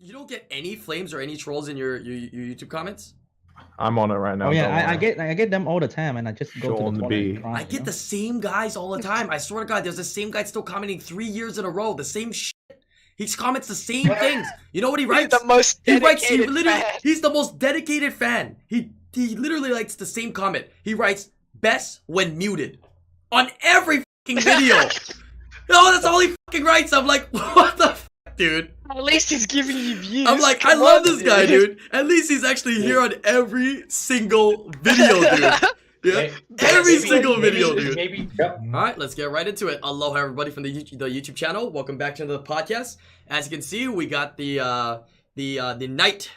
You don't get any flames or any trolls in your YouTube comments? I'm on it right now. Oh yeah, I get them all the time, and I just go to Sean the the toilet and Bee. cry, I get the same guys all the time. I swear to God, there's the same guy still commenting 3 years in a row. The same shit. He comments the same things. You know what he writes? He's the most dedicated He's the most dedicated fan. He literally writes the same comment. He writes best when muted on every fucking video. No, that's all he fucking writes. I'm like, what the fuck, dude? At least he's giving you views. I'm like, I love this guy, dude. At least he's actually here on every single video, dude. Yeah, every single video, dude. All right, let's get right into it. Aloha, everybody from the YouTube channel. Welcome back to the podcast. As you can see, we got the night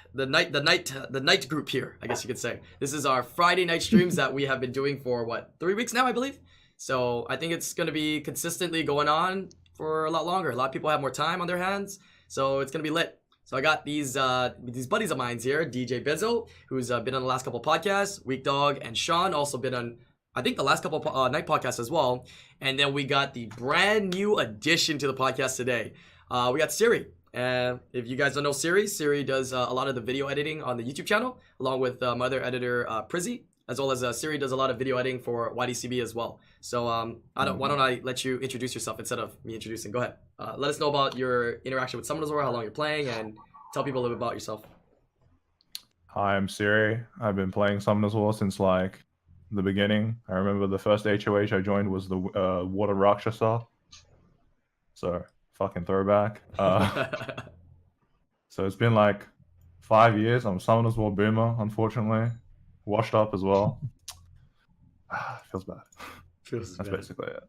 group here. I guess you could say this is our Friday night streams that we have been doing for what 3 weeks now, I believe. So I think it's gonna be consistently going on for a lot longer. A lot of people have more time on their hands, so it's gonna be lit. So I got these buddies of mine here, DJ Bizzle, who's been on the last couple podcasts, Weak Dog, and Sean also been on, I think, the last couple night podcasts as well. And then we got the brand new addition to the podcast today. We got Siri. If you guys don't know Siri does a lot of the video editing on the YouTube channel, along with my other editor, Prizzy, as well as Siri does a lot of video editing for YDCB as well. So why don't I let you introduce yourself instead of me introducing? Go ahead. Let us know about your interaction with Summoners War, how long you're playing, and tell people a little bit about yourself. Hi, I'm Siri. I've been playing Summoners War since like the beginning. I remember the first HOH I joined was the Water Rakshasa. So fucking throwback. So it's been like 5 years. I'm Summoners War boomer, unfortunately. Washed up as well. Feels bad. That's bad. Basically it.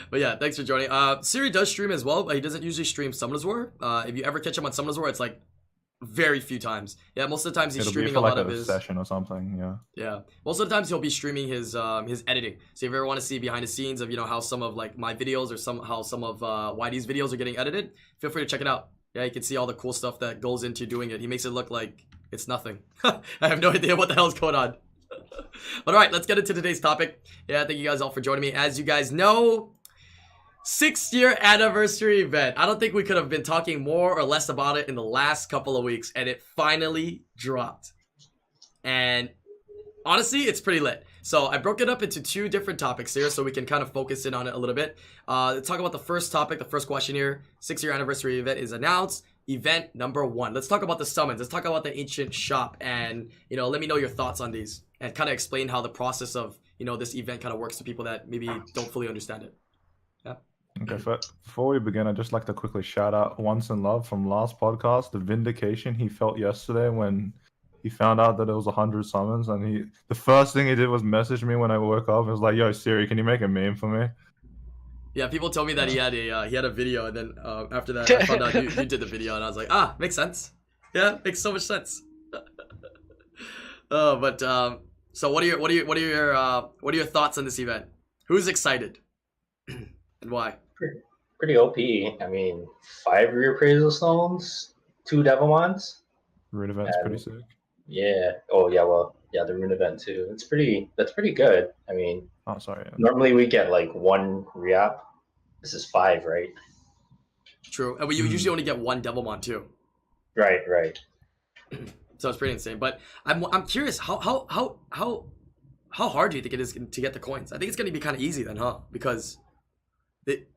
But yeah, thanks for joining. Siri does stream as well, but he doesn't usually stream Summoners War. If you ever catch him on Summoners War, it's like very few times. Yeah, most of the times he's streaming a lot of his session or something. Yeah, most of the times he'll be streaming his editing. So if you ever want to see behind the scenes of how some of like my videos or how some of YD's videos are getting edited, feel free to check it out. Yeah, you can see all the cool stuff that goes into doing it. He makes it look like it's nothing. I have no idea what the hell is going on. But all right, let's get into today's topic. Yeah, thank you guys all for joining me. As you guys know, 6-year anniversary event. I don't think we could have been talking more or less about it in the last couple of weeks, and it finally dropped. And honestly, it's pretty lit. So I broke it up into 2 different topics here so we can kind of focus in on it a little bit. Let's talk about the first topic, the first question here. 6-year anniversary event is announced. Event number 1. Let's talk about the summons. Let's talk about the ancient shop, and let me know your thoughts on these and kind of explain how the process of this event kind of works to people that maybe don't fully understand it. Yeah. Okay. Before we begin, I'd just like to quickly shout out Once in Love from last podcast. The vindication he felt yesterday when he found out that it was 100 summons, and the first thing he did was message me when I woke up. It was like, "Yo, Siri, can you make a meme for me?" Yeah, people told me that he had a video, and then after that I found out you did the video, and I was like, makes sense. Yeah, makes so much sense. So what are your thoughts on this event? Who's excited and why? Pretty OP. I mean, 5 reappraisal stones, 2 Devilmons. Rune event's pretty sick. Yeah. Oh yeah. Well, yeah, the Rune event too. That's pretty good. I mean, oh sorry. Yeah. Normally we get like 1 reap. This is 5, right? True, and we usually only get 1 Devilmon too. Right. So it's pretty insane. But I'm curious, how hard do you think it is to get the coins? I think it's gonna be kind of easy then, huh? Because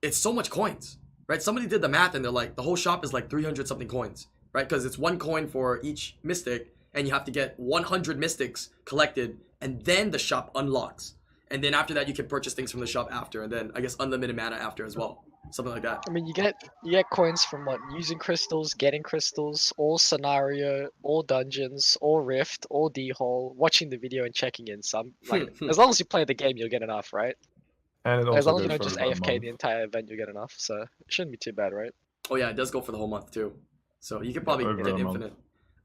it's so much coins, right? Somebody did the math and they're like, the whole shop is like 300 something coins, right? Because it's 1 coin for each mystic, and you have to get 100 mystics collected, and then the shop unlocks. And then after that, you can purchase things from the shop after, and then I guess unlimited mana after as well, something like that. I mean, you get coins from what? Using crystals, getting crystals, all scenario, all dungeons, all rift, all D-hole, watching the video and checking in some. Like, as long as you play the game, you'll get enough, right? And as long as you don't just AFK the entire event, you get enough. So it shouldn't be too bad, right? Oh yeah, it does go for the whole month too. So you could probably get infinite.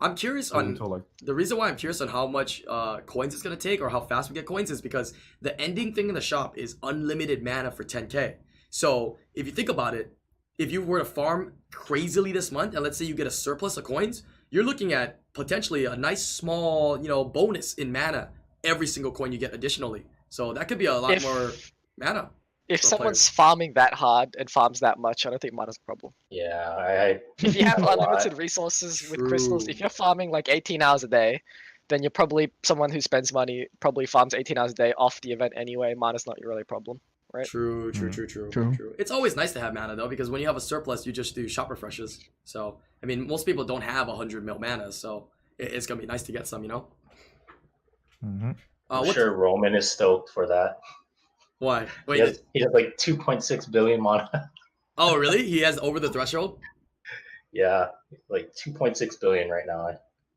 I'm curious on the reason why I'm curious on how much coins it's gonna take or how fast we get coins is because the ending thing in the shop is unlimited mana for 10k. So if you think about it, if you were to farm crazily this month and let's say you get a surplus of coins, you're looking at potentially a nice small bonus in mana every single coin you get additionally. So that could be a lot more mana. if for someone's farming that hard and farms that much, I don't think mana's a problem. Yeah, I If you have a lot. unlimited resources with crystals, if True. you're farming like 18 hours a day, then you're probably someone who spends money, probably farms 18 hours a day off the event anyway. Mana's not really a problem. Right. True. True. It's always nice to have mana though, because when you have a surplus, you just do shop refreshes. So I mean, most people don't have 100 mil mana, so it's gonna be nice to get some, you know. Mhm. I'm What's- sure Roman is stoked for that. Why? He Wait. has like 2.6 billion mana. Oh, really? He has over the threshold. Yeah, like 2.6 billion right now,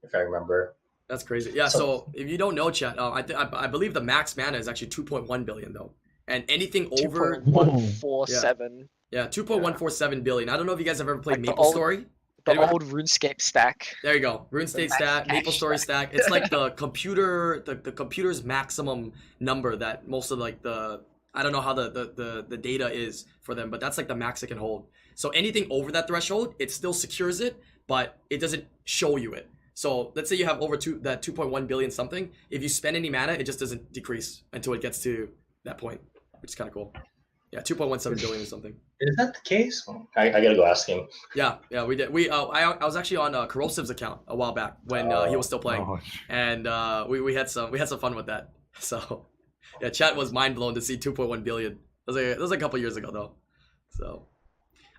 if I remember. That's crazy. Yeah. So if you don't know, chat, I believe the max mana is actually 2.1 billion though, and anything over 2.147. yeah 2.147 billion. I don't know if you guys have ever played Like the Maple old- Story. The Anyway. old RuneScape stack. There you go. RuneScape stack, Maple Story stack. It's like the computer's maximum number that most of like the I don't know how the data is for them, but that's like the max it can hold. So anything over that threshold, it still secures it, but it doesn't show you it. So let's say you have over 2.1 billion something. If you spend any mana, it just doesn't decrease until it gets to that point, which is kind of cool. Yeah, 2.17 billion or something. Is that the case? I gotta go ask him. Yeah, we did. I was actually on Corrosive's account a while back when he was still playing. Oh, And we had some fun with that. So yeah, chat was mind blown to see 2.1 billion. That was a couple years ago though. So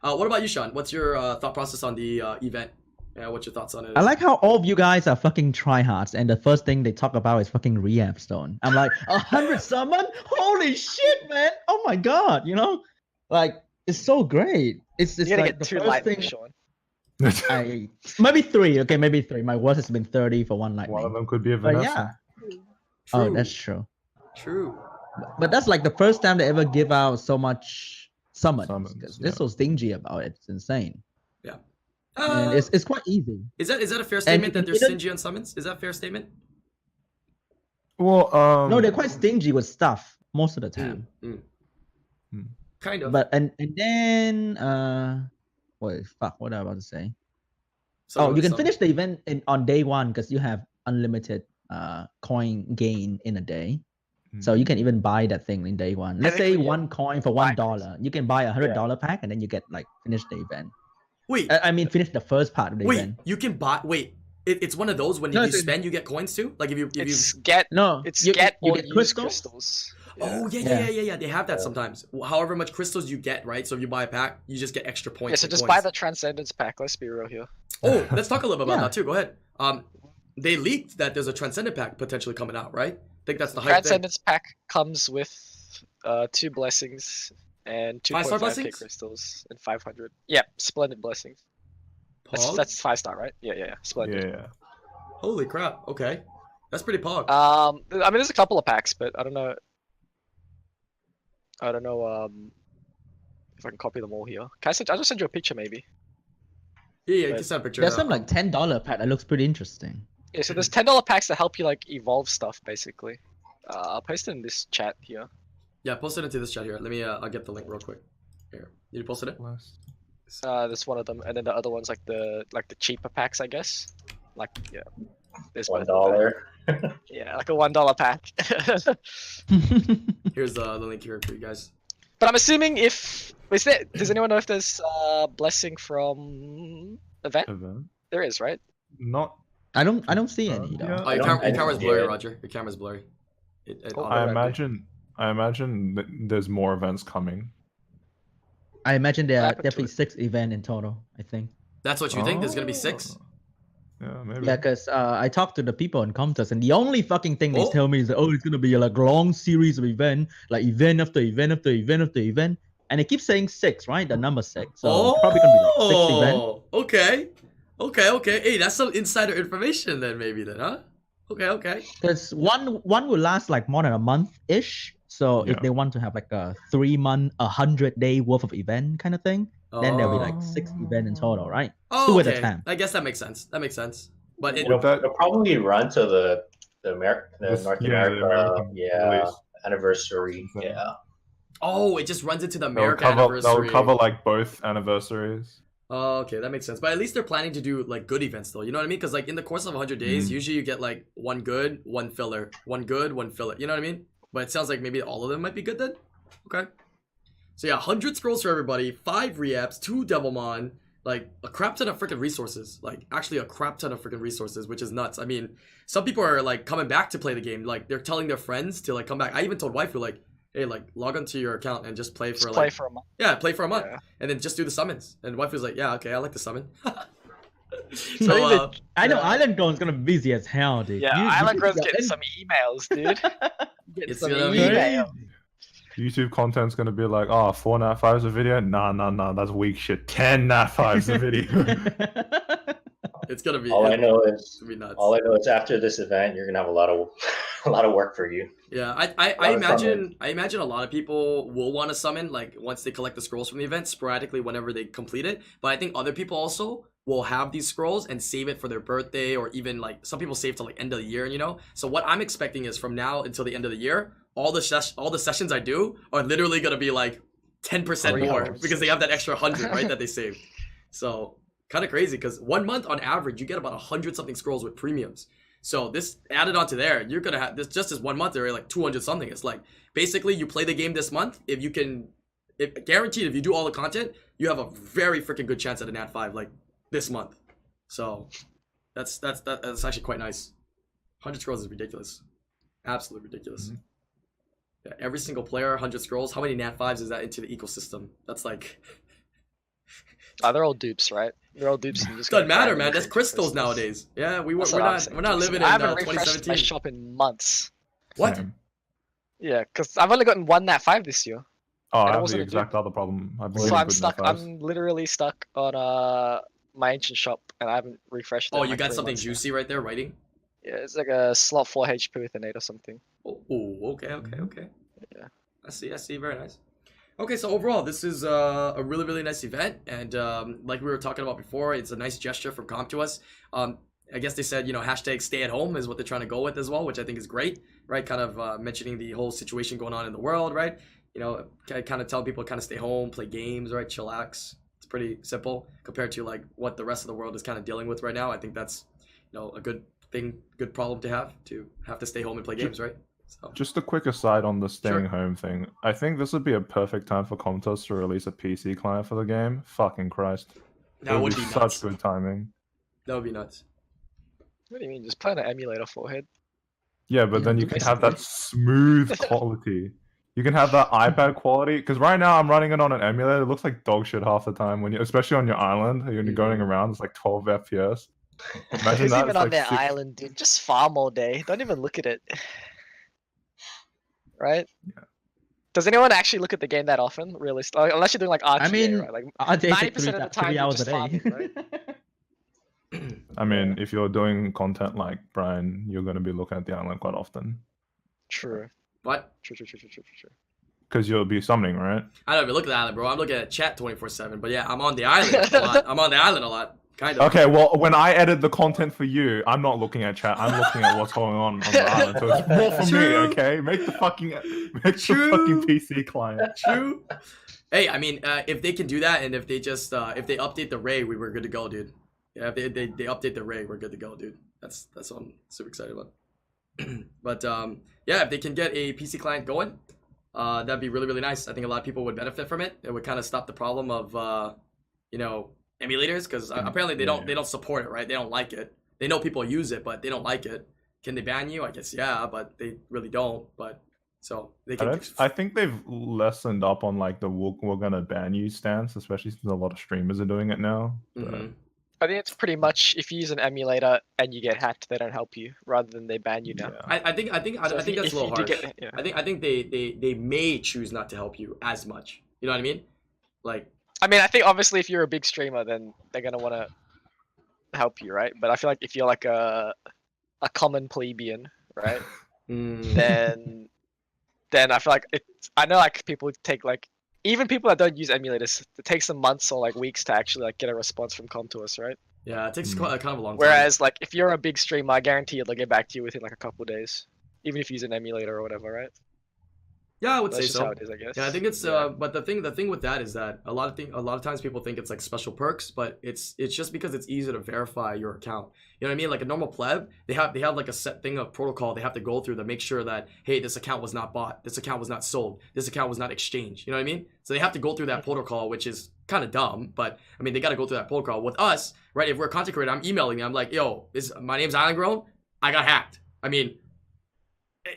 what about you, Sean? What's your thought process on the event? Yeah, what's your thoughts on it? I like how all of you guys are fucking tryhards, and the first thing they talk about is fucking Rehab Stone. I'm like, 100 summon? Holy shit, man! Oh my god, you know, like it's so great. It's You're gonna like get the too first light, thing. Sean. I maybe three. Okay, maybe three. My worst has been 30 for one lightning. One of them could be a But Vanessa. yeah. Oh, True. that's true. True. But that's like the first time they ever give out so much summons. Summons, Because they're yeah. so stingy about it. It's insane. Yeah. And it's quite easy. Is that a fair statement that you they're didn't- stingy on summons? Is that a fair statement? Well, No, they're quite stingy with stuff most of the time. Kind of. But and then wait, fuck, what am I about to say? So- Oh, you can so- finish the event on day one because you have unlimited coin gain in a day. So you can even buy that thing in day one. Let's say Technically, yeah. one coin for $1. You can buy a $100 pack and then you get like finish the event. Wait, I mean finish the first part of the wait. event. You can buy. Wait, it's one of those when No, you it's- spend, you get coins too. Like if you It's get No, it's you, get you or get use crystals. crystals. Oh yeah. They have that sometimes. However much crystals you get, right? So if you buy a pack, you just get extra points. Yeah, so and just coins. buy the Transcendence pack. Let's be real here. Oh, let's talk a little bit about Yeah. that too. Go ahead. They leaked that there's a Transcendent pack potentially coming out, right? I think that's the hype thing. Transcendence pack comes with 2 blessings and 5-star 2.5k blessings? crystals and 500. Yeah, splendid blessings. Pog? That's 5-star, right? Yeah. Splendid. Yeah. Holy crap. Okay, that's pretty pog. I mean, there's a couple of packs, but I don't know. If I can copy them all here. I'll just send you a picture, maybe. Yeah, you can send a picture. There's some like $10 pack that looks pretty interesting. Yeah, so there's $10 packs that help you like evolve stuff, basically. I'll paste it in this chat here. Yeah, post it into this chat here. Let me. I'll get the link real quick. Here, you posted it. There's one of them, and then the other one's like the cheaper packs, I guess. Like yeah, there's both of them. $1. Yeah, like a $1 pack. Here's the link here for you guys. But I'm assuming does anyone know if there's blessing from event? There is, right? Not. I don't see any though. Yeah. Oh, your I don't camera's see blurry, it. Roger. Your camera's blurry. Oh, I Alright. imagine that there's more events coming. I imagine there What are happened to definitely it? 6 events in total. I think. That's what you think? There's gonna be 6? Oh. Yeah, maybe. Yeah, because I talked to the people in Comters, and the only fucking thing they Oh. tell me is that it's gonna be like long series of event, like event after event after event after event, and they keep saying 6, right? The number 6. So it's probably gonna be like 6 events. Okay. Hey, that's some insider information then, maybe then, huh? Okay. Because one will last like more than a month ish. So if Yeah. they want to have like a 3-month, 100-day worth of event kind of thing, then there'll be like 6 events in total, right? Oh, 2 at a okay. time. I guess that makes sense. But it, With that- It'll probably run to the North the America American release. anniversary. Okay. Yeah. oh, it just runs into the That would America cover. That anniversary. would cover like both anniversaries. Oh, okay, that makes sense. But at least they're planning to do like good events though. You know what I mean? Because like in the course of 100 days, usually you get like one good, one filler, one good, one filler. You know what I mean? But it sounds like maybe all of them might be good then. Okay. So yeah, 100 scrolls for everybody, 5 re-apps, 2 Devilmon, like a crap ton of freaking resources. Like actually a crap ton of freaking resources, which is nuts. I mean, some people are like coming back to play the game. Like they're telling their friends to like come back. I even told waifu like, hey, like log onto your account and just play for Just like play for a month. yeah, play for a month, Yeah. and then just do the summons. And waifu's like, yeah, okay, I like the summon. So, I know yeah. IslandGrown's gonna be busy as hell, dude. Yeah, You- IslandGrown's you- getting some emails, dude. Getting It's some gonna be- emails. YouTube content's gonna be like, oh, 4 Nat 5s a video? Nah, that's weak shit. 10 Nat 5s a video. It's gonna be. All I know is It's gonna be nuts. all I know is after this event, you're gonna have a lot of a lot of work for you. Yeah, I Lot of imagine a lot of people will want to summon like once they collect the scrolls from the event sporadically whenever they complete it. But I think other people also will have these scrolls and save it for their birthday, or even like some people save till like end of the year, you know. So what I'm expecting is from now until the end of the year, all the sessions I do are literally gonna be like 10% more 300. because they have that extra 100 right that they saved. So kind of crazy because 1 month on average you get about 100 something scrolls with premiums. So this added onto there, you're gonna have this just as 1 month. They're like 200 something. It's like basically you play the game this month. If you can, if guaranteed, if you do all the content, you have a very freaking good chance at a Nat 5 like this month. So that's actually quite nice. 100 scrolls is ridiculous, absolutely ridiculous. Mhm. Yeah, every single player 100 scrolls. How many Nat 5s is that into the ecosystem? That's like They're all dupes, right? They're all dupes. And you just doesn't gotta matter, grind man. them That's for crystals nowadays. Yeah, we're That's what I'm not saying, we're not dude. living in I haven't refreshed 2017. my shop in months. What? Same. Yeah, because I've only gotten 1 Nat 5 this year. Oh, And I it have wasn't the a exact other problem. I've been So getting I'm good stuck. Nat 5s. I'm literally stuck on my ancient shop, and I haven't refreshed it. Oh, in you like got 3 something months now. juicy right there, writing. Yeah, it's like a slot 4 HP with an 8 or something. Oh, okay. Yeah. I see. Very nice. Okay, so overall, this is a really nice event, and like we were talking about before, it's a nice gesture from Comp to us. I guess they said, you know, hashtag stay at home is what they're trying to go with as well, which I think is great, right? Kind of mentioning the whole situation going on in the world, right? You know, kind of telling people to kind of stay home, play games, right? Chillax. It's pretty simple compared to like what the rest of the world is kind of dealing with right now. I think that's, you know, a good thing, good problem to have to stay home and play games, right? So Just a quick aside on the staying Sure. home thing. I think this would be a perfect time for Comtos to release a PC client for the game. Fucking Christ. that would be such nuts. good timing. That would be nuts. What do you mean? Just play on an emulator forehead. Yeah, but Yeah, then you can have that smooth quality. You can have that iPad quality. Because right now I'm running it on an emulator. It looks like dog shit half the time when you, especially on your island. When you're going around, it's like 12 FPS. Imagine Who's that. even It's on like their 6 island, dude? Just farm all day. Don't even look at it. Right? Yeah. Does anyone actually look at the game that often? Realistically, unless you're doing like RTA, I mean, right? Like I take 90% of the time three you're hours a just day. farming, right? I mean, if you're doing content like Brian, you're going to be looking at the island quite often. True. But True. Because you'll be summoning, right? I don't even look at the island, bro. I'm looking at chat 24/7. But yeah, I'm on the island a lot. I'm on the island a lot, kind of. Okay, well, when I edit the content for you, I'm not looking at chat. I'm looking at what's going on the island. So it's more for True. me, okay? Make the fucking True. PC client. True. Hey, I mean, if they can do that, and if they just if they update the Ray, we're good to go, dude. Yeah, if they update the Ray, we're good to go, dude. That's what I'm super excited about. But yeah, if they can get a PC client going, that'd be really nice. I think a lot of people would benefit from it. It would kind of stop the problem of you know, emulators, because apparently they don't support it, right? They don't like it. They know people use it, but they don't like it. Can they ban you? I guess yeah, but they really don't. But so they can. I think they've lessened up on like the we're gonna ban you stance, especially since a lot of streamers are doing it now. But Mhm. I think it's pretty much if you use an emulator and you get hacked, they don't help you, rather than they ban you now. yeah. I think So that's if a little you do harsh. get- yeah. I think they may choose not to help you as much. You know what I mean? Like I mean, I think obviously if you're a big streamer, then they're gonna want to help you, right? But I feel like if you're like a common plebeian, right, then I feel like I know like people take like even people that don't use emulators, it takes them months or like weeks to actually like get a response from Comtours, right? yeah, it takes Mm. quite, kind of a long time. Whereas like if you're a big streamer, I guarantee they'll get back to you within like a couple of days, even if you use an emulator or whatever, right? Yeah, I would That's say just so. how it is, I guess. Yeah, I think it's Yeah. but the thing with that is that a lot of times people think it's like special perks, but it's just because it's easier to verify your account. You know what I mean? Like a normal pleb, they have like a set thing of protocol they have to go through to make sure that, hey, this account was not bought, this account was not sold, this account was not exchanged. You know what I mean? So they have to go through that protocol, which is kind of dumb, but I mean they got to go through that protocol. With us, right? If we're a content creator, I'm emailing them, I'm like, yo, my name's IslandGrown, I got hacked. I mean,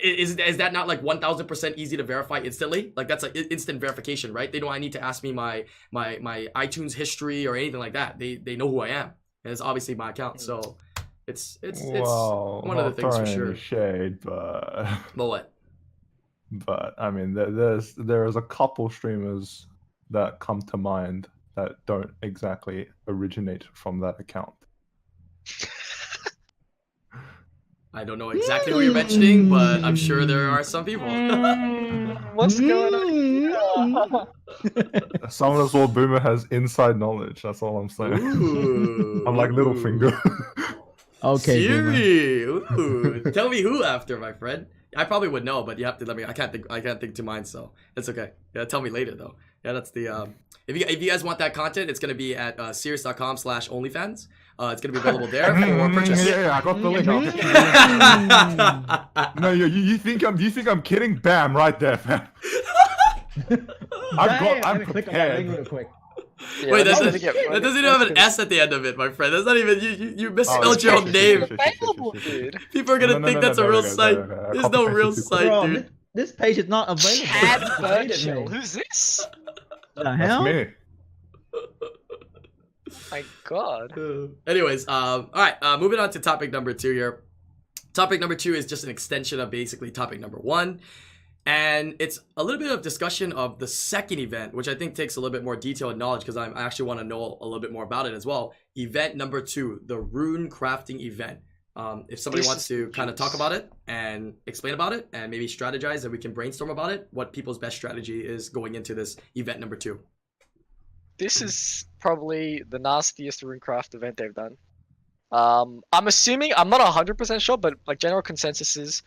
is that not like 1000% easy to verify instantly? Like that's like instant verification, right? They don't need to ask me my iTunes history or anything like that. They know who I am, and it's obviously my account. So it's Well, one of the not things for throwing sure. any shade, but But what? but I mean, there's a couple streamers that come to mind that don't exactly originate from that account. I don't know exactly what you're mentioning, but I'm sure there are some people. What's going on here? Someone as well, Boomer has inside knowledge. That's all I'm saying. Ooh, I'm like Littlefinger. Okay, Boomer. Siri. Ooh. Tell me who after, my friend. I probably would know, but you have to let me. I can't think to mind, so it's okay. Yeah, tell me later though. Yeah, that's the if you guys want that content, it's gonna be at Sirius.com/OnlyFans. It's gonna be available there for purchase. Yeah, I got the link. No, you think I'm kidding? Bam, right there, fam. I'm Click on that link prepared. real quick. Yeah, Wait, that's that gonna get funny. doesn't even have an That's S at the end of it, my friend. That's not even you Oh, misspelled your own shit, name. shit, shit, shit, available, shit, shit. dude. People are gonna No, think no, that's no, a there real we go, site. there we go. There's no Copy real paste it. site, Bro, dude. this page is not available. Chad You created Birchill. me. Who's this? The That's hell? me. My God. Anyways, all right, moving on to topic number 2 here. Topic number 2 is just an extension of basically topic number 1. And it's a little bit of discussion of the second event, which I think takes a little bit more detail and knowledge because I actually want to know a little bit more about it as well. Event number 2, the Rune crafting event. If somebody wants to kind of talk about it and explain about it and maybe strategize and we can brainstorm about it, what people's best strategy is going into this event number 2. This is probably the nastiest runecraft event they've done. I'm assuming, I'm not 100% sure, but like general consensus is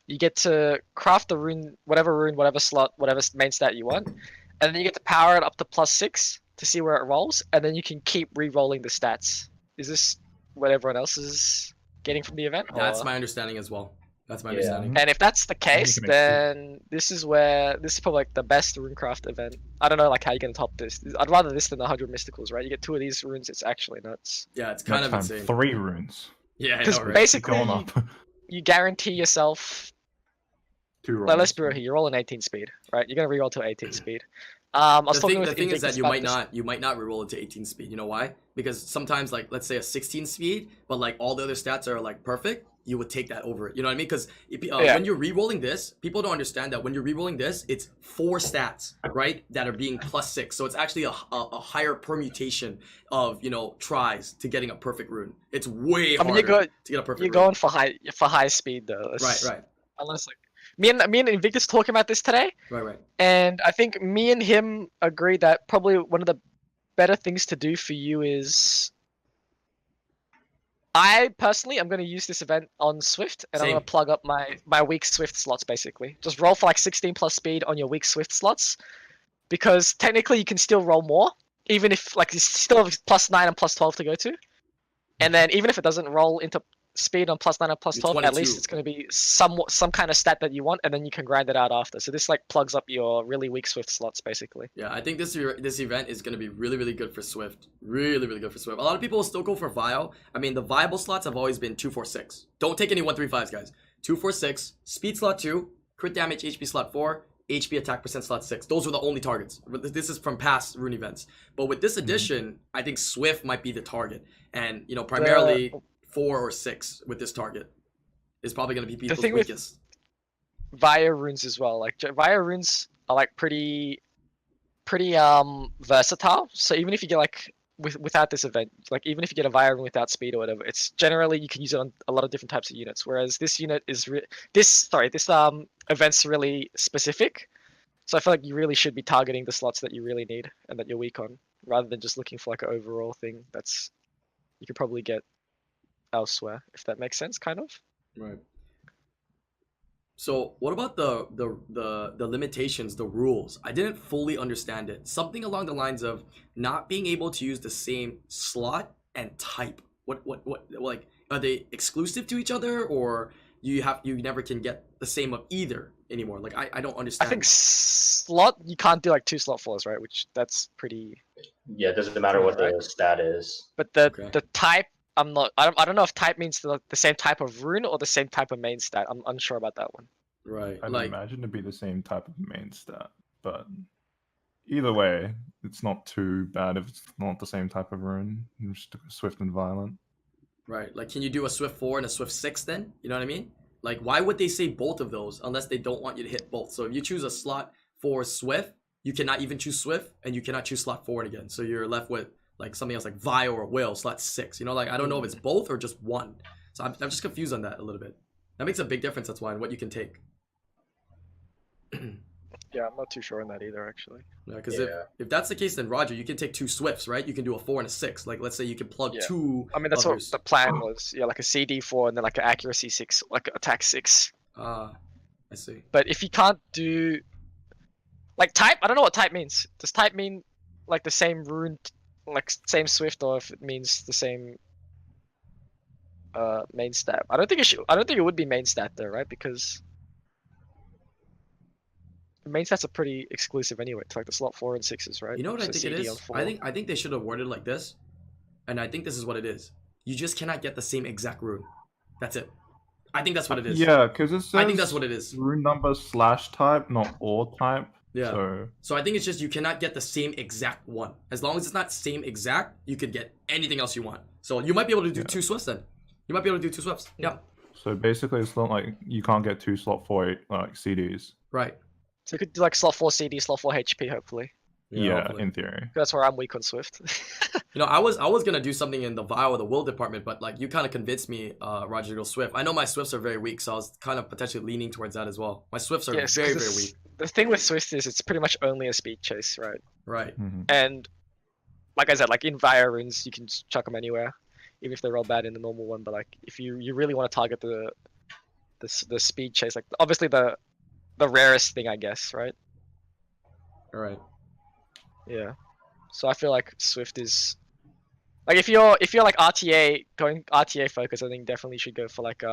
you get to craft the rune, whatever slot, whatever main stat you want, and then you get to power it up to +6 to see where it rolls, and then you can keep re-rolling the stats. Is this what everyone else is getting from the event? That's or- my understanding as well. That's my Yeah. understanding. And if that's the case, can then this is probably like the best runecraft event. I don't know like how you're gonna top this. I'd rather this than the 100 mysticals, right? You get 2 of these runes, it's actually nuts. Yeah, it's kind Next of time, insane. 3 runes. Yeah, I Because know, right? basically, Going up. you guarantee yourself. 2 rolls. Like, let's be real here. You're rolling 18 speed, right? You're gonna reroll to 18 speed. I was talking with The thing is that Invictus you about this. might not reroll into 18 speed. You know why? Because sometimes, like, let's say a 16 speed, but like all the other stats are like perfect, you would take that over it. You know what I mean? Because Yeah. when you're rerolling this, people don't understand that when you're rerolling this, it's 4 stats, right, that are being +6. So it's actually a higher permutation of tries to getting a perfect rune. It's way I mean, harder to get a perfect you're rune. going for high speed though. Right. Unless like me and Invictus talking about this today. Right. And I think me and him agree that probably one of the better things to do for you is I personally am going to use this event on Swift and I'm Same. going to plug up my weak Swift slots basically. Just roll for like 16 plus speed on your weak Swift slots because technically you can still roll more even if like you still have +9 and +12 to go to. And then even if it doesn't roll into speed on +9 and +12, at 22. least it's going to be some kind of stat that you want, and then you can grind it out after. So this like plugs up your really weak Swift slots, basically. Yeah, I think this event is going to be really good for Swift. Really good for Swift. A lot of people will still go for Vile. I mean, the viable slots have always been 2, 4, 6. Don't take any 1, 3, 5s, guys. 2, 4, 6. Speed slot 2. Crit damage HP slot 4. HP attack percent slot 6. Those were the only targets. This is from past Rune events. But with this edition, I think Swift might be the target. And, primarily 4 or 6 with this target is probably going to be people's thing with- weakest. Via runes as well. Like Via runes are like pretty versatile. So even if you get like without this event, like even if you get a Via rune without speed or whatever, it's generally you can use it on a lot of different types of units. Whereas this unit is this event's really specific. So I feel like you really should be targeting the slots that you really need and that you're weak on, rather than just looking for like an overall thing that's you could probably get elsewhere, if that makes sense, kind of. Right. So what about the limitations, the rules? I didn't fully understand it. Something along the lines of not being able to use the same slot and type. What like are they exclusive to each other, or you never can get the same of either anymore? Like I don't I understand. think slot you can't do like 2 slot 4s, right? Which that's pretty. Yeah, it doesn't matter what Right. the stat is. But the Okay. the type, I don't know if type means the same type of rune or the same type of main stat. I'm unsure about that one. Right. I'd Like imagine to be the same type of main stat, but either way, it's not too bad if it's not the same type of rune. Just swift and violent. right. Like can you do a Swift 4 and a Swift 6 then? You know what I mean? Like why would they say both of those unless they don't want you to hit both? So if you choose a slot for Swift, you cannot even choose Swift and you cannot choose slot 4 again. So you're left with like something else like Vi or Will, slot 6. You know, like I don't know if it's both or just one. So I'm just confused on that a little bit. That makes a big difference, that's why, in what you can take. Yeah, I'm not too sure on that either, actually. Because Yeah. if that's the case, then Roger, you can take 2 Swifts, right? You can do a 4 and a 6. Like let's say you can plug Yeah. 2 I mean, that's others. what the plan was. Yeah, like a CD4 and then like an accuracy 6, like an attack 6. I see. But if you can't do like type, I don't know what type means. Does type mean like the same rune, like same Swift, or if it means the same main stat? I don't think it should. I don't think it would be main stat though, right? Because the main stats are pretty exclusive anyway. To like the slot 4 and 6s, right? You know what I So think it CD on is? 4. I think they should have worded it like this. And I think this is what it is. You just cannot get the same exact rune. That's it. I think that's what it is. Yeah, because it says I think that's what it is. rune number / type, not or type. Yeah. So So I think it's just you cannot get the same exact one. As long as it's not same exact, you could get anything else you want. So you might be able to do Yeah. 2 Swifts then. You might be able to do 2 Swifts. Yeah. so basically, it's not like you can't get 2 slot 4 like CDs. Right. So you could do like slot 4 CD, slot 4 HP, hopefully. Yeah, hopefully. in theory. That's where I'm weak on Swift. You know, I was gonna do something in the Vial or the Will department, but like you kind of convinced me, Roger, to go Swift. I know my Swifts are very weak, so I was kind of potentially leaning towards that as well. My Swifts are Yes, very 'cause very weak. The thing with Swift is it's pretty much only a speed chase, right? Right. Mhm. And like I said, like in Via runes, you can just chuck them anywhere, even if they roll bad in the normal one. But like if you really want to target the speed chase, like obviously the rarest thing, I guess, right? All right. Yeah. So I feel like Swift is like if you're like RTA going RTA focus, I think definitely should go for like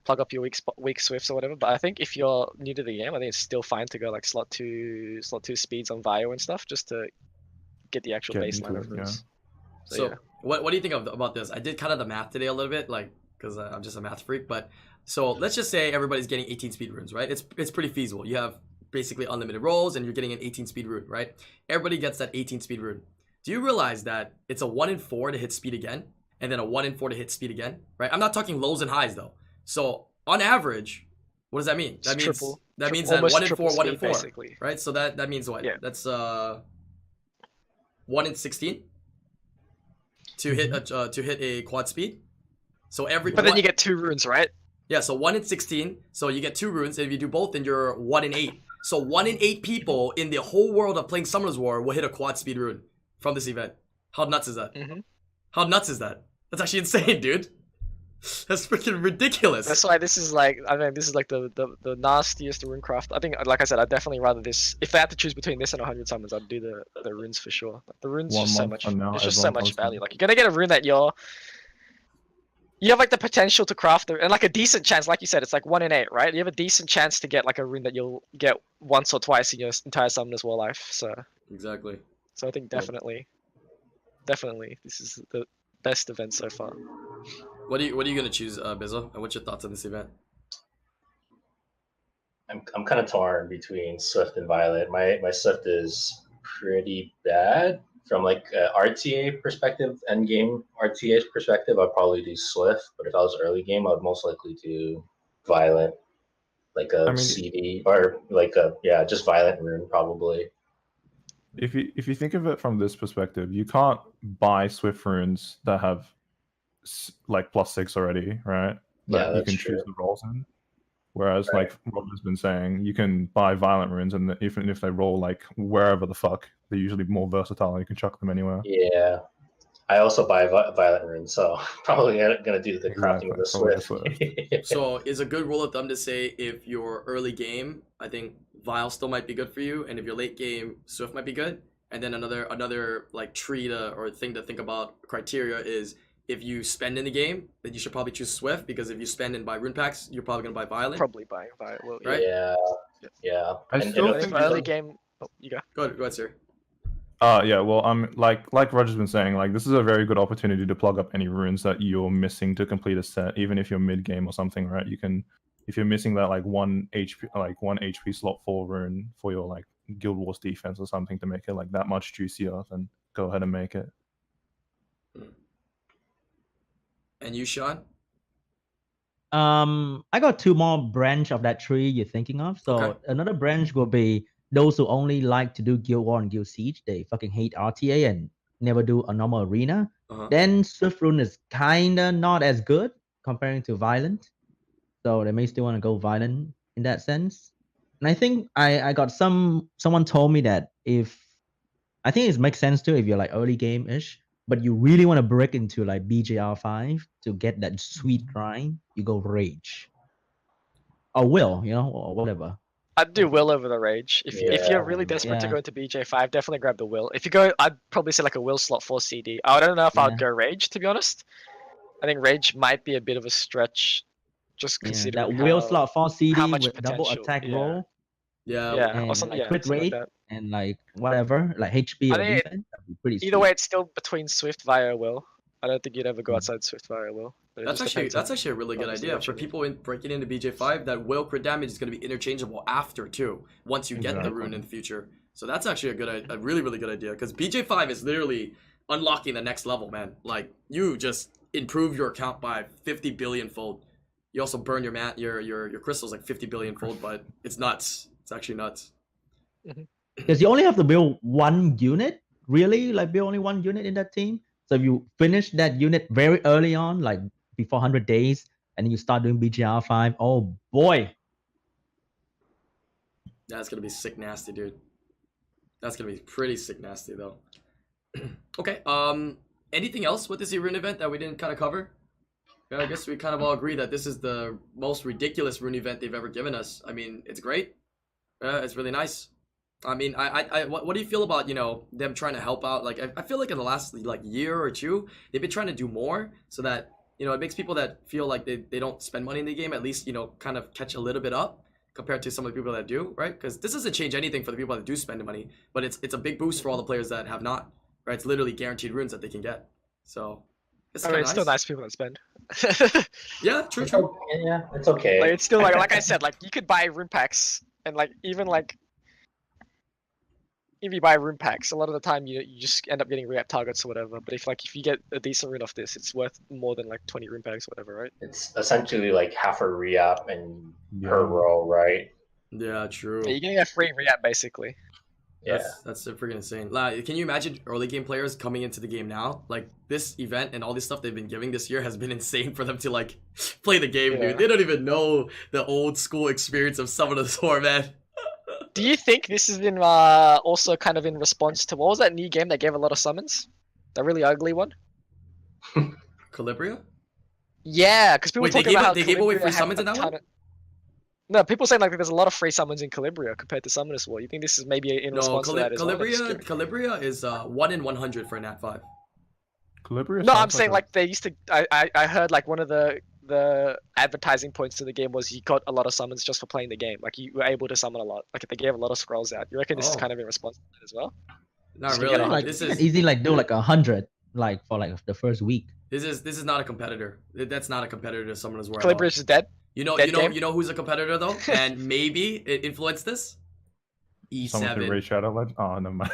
plug up your weak Swifts or whatever. But I think if you're new to the game, I think it's still fine to go like slot 2 speeds on Vio and stuff, just to get the actual Get baseline into of it, yeah. runes. So yeah. what do you think about this? I did kind of the math today a little bit, like because I'm just a math freak. But so let's just say everybody's getting 18 speed runes, right? It's pretty feasible. You have basically unlimited rolls, and you're getting an 18 speed rune, right? Everybody gets that 18 speed rune. Do you realize that it's a 1 in 4 to hit speed again, and then a 1 in 4 to hit speed again, right? I'm not talking lows and highs though. So on average, what does that mean? That means triple. that means that Almost 1 in triple 4, 1 in speed, 4, basically. right? So that means what? Yeah. That's 1 in 16 to hit a quad speed. So every But then you get 2 runes, right? yeah, so 1 in 16, so you get 2 runes, and if you do both, then you're 1 in 8. So 1 in 8 people in the whole world of playing Summoner's War will hit a quad speed rune from this event. How nuts is that? Mhm. How nuts is that? That's actually insane, dude. That's freaking ridiculous. That's why this is like, I mean, this is like the nastiest runecraft. I think, like I said, I'd definitely rather this. If I had to choose between this and 100 summons, I'd do the runes for sure. Like, the runes 1 just so month much. from now, It's just so everyone much knows value. them. Like you're gonna get a rune that you have like the potential to craft it, and like a decent chance. Like you said, it's like 1 in 8, right? You have a decent chance to get like a rune that you'll get once or twice in your entire Summoner's War life. So Exactly. I think definitely, this is the best event so far. What are you gonna choose, Bizzo? And what's your thoughts on this event? I'm kind of torn between Swift and Violet. My Swift is pretty bad from like RTA perspective, end game RTA perspective. I'd probably do Swift, but if I was early game, I would most likely do Violet, like a I mean- CD or like just Violet rune probably. If you think of it from this perspective, you can't buy Swift runes that have like +6 already, right? Yeah, That you that's can true. choose the rolls in. Whereas, Right. like Roger's been saying, you can buy violent runes, and even if they roll like wherever the fuck, they're usually more versatile. You can chuck them anywhere. Yeah, I also buy Violet Rune, so probably gonna do the crafting with the Exactly, probably Swift. So is a good rule of thumb to say if you're early game, I think Vile still might be good for you, and if you're late game, Swift might be good. And then another like tree to or thing to think about criteria is if you spend in the game, then you should probably choose Swift because if you spend and buy rune packs, you're probably gonna buy Violet. Probably buying Violet. Well, Right? Yeah. I still And think early game. Oh, you go. Go ahead, sir. Yeah, well, like Roger's been saying, like this is a very good opportunity to plug up any runes that you're missing to complete a set, even if you're mid game or something, right? You can, if you're missing that like one HP slot 4 rune for your like Guild Wars defense or something to make it like that much juicier, then go ahead and make it. And you, Sean? I got 2 more branch of that tree you're thinking of. So Okay. another branch will be those who only like to do Guild War and Guild Siege. They fucking hate RTA and never do a normal arena. Uh-huh. Then Swift Rune is kinda not as good comparing to Violent. So they may still want to go Violent in that sense. And I think I got someone told me that I think it makes sense too if you're like early game-ish, but you really want to break into like BJR5 to get that sweet grind, you go Rage. Or Will, or whatever. I'd do Will over the Rage. If you're really desperate to Yeah. go into BJ5, definitely grab the Will. If you go, I'd probably say like a Will slot 4 CD. I don't know if I'd Yeah. go Rage, to be honest. I think Rage might be a bit of a stretch, just Yeah, considering that Will how- slot 4 CD how much with double potential, attack yeah. roll Yeah. Yeah, and or something, like yeah, crit something like rate that. and like whatever, like HP I or think it- defense. That'd be pretty Either sweet. way, it's still between Swift via Will. I don't think you'd ever go outside Swift via Will. But it That's just depends on- actually a really good obviously idea what for you need. people breaking into BJ5. That will crit damage is going to be interchangeable after too. Once you get the Exactly. rune in the future, so that's actually a really really good idea because BJ5 is literally unlocking the next level, man. Like you just improve your account by 50 billion fold. You also burn your crystals like 50 billion fold, but it's nuts. It's actually nuts. Because you only have to build 1 unit, really, like build only 1 unit in that team. So if you finish that unit very early on, like before 100 days, and then you start doing BGR5, oh boy. That's gonna be sick nasty, dude. That's gonna be pretty sick nasty though. Okay. Anything else with this rune event that we didn't kind of cover? Yeah, I guess we kind of all agree that this is the most ridiculous rune event they've ever given us. I mean, it's great. It's really nice. I mean, what do you feel about them trying to help out? Like, I feel like in the last like year or two, they've been trying to do more so that it makes people that feel like they don't spend money in the game at least kind of catch a little bit up compared to some of the people that do, right? Because this doesn't change anything for the people that do spend the money, but it's a big boost for all the players that have not, right? It's literally guaranteed runes that they can get. So it's I mean, kinda it's still nice people that spend. Yeah, true. It's okay, yeah, it's okay. Like, it's still like I said, like you could buy rune packs and like even like if you buy rune packs, a lot of the time you just end up getting re-up targets or whatever. But if you get a decent rune off this, it's worth more than like 20 rune packs or whatever, right? It's essentially like half a re-up and per roll, right? Yeah, true. Yeah, you're getting a free re-up basically. Yeah. That's freaking insane. Like, can you imagine early game players coming into the game now? Like this event and all this stuff they've been giving this year has been insane for them to like play the game, Yeah. dude. They don't even know the old school experience of some of the tour, man. Do you think this is in also kind of in response to what was that new game that gave a lot of summons? That really ugly one? Calibria? Yeah, because people Wait, they talking about how gave away Calibria free had summons in a that ton one? of- No, people saying like there's a lot of free summons in Calibria compared to Summoners War. You think this is maybe in No, response to that as well? Calibria is 1 in 100 for a Nat 5. Calibria. No, I'm sounds saying a- like they used to. I heard like one of the advertising points to the game was you got a lot of summons just for playing the game. Like you were able to summon a lot. Like they gave a lot of scrolls out. You reckon this is Oh. kind of in response to that as well? Not Just to really. get Like, This you can is easily like do like 100 like for like the first week. this is not a competitor. That's not a competitor to Summoners War. at all. Calibria is dead. You know dead game? who's a competitor though, and maybe it influenced this. Someone can E7. raid Shadow Legend. Oh, never mind.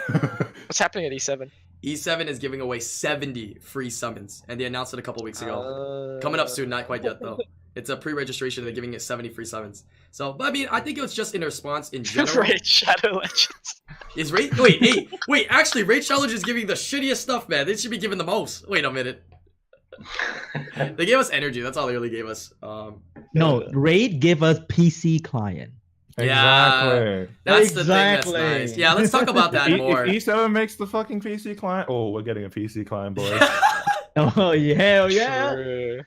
What's happening at E7? E7 is giving away 70 free summons, and they announced it a couple weeks ago. Coming up soon, not quite yet though. It's a pre-registration. They're giving it 70 free summons. So, but I mean, I think it was just in response in general. Raid Shadow Legends. Is Raid? Wait. Actually, Raid Challenge is giving the shittiest stuff, man. They should be giving the most. Wait a minute. They gave us energy. That's all they really gave us. No, Raid gave us PC client. Exactly. That's the thing that's Exactly. nice. Yeah, let's talk about that more. If E7 makes the fucking PC client, oh, we're getting a PC client, boys. Oh yeah, hell yeah. True.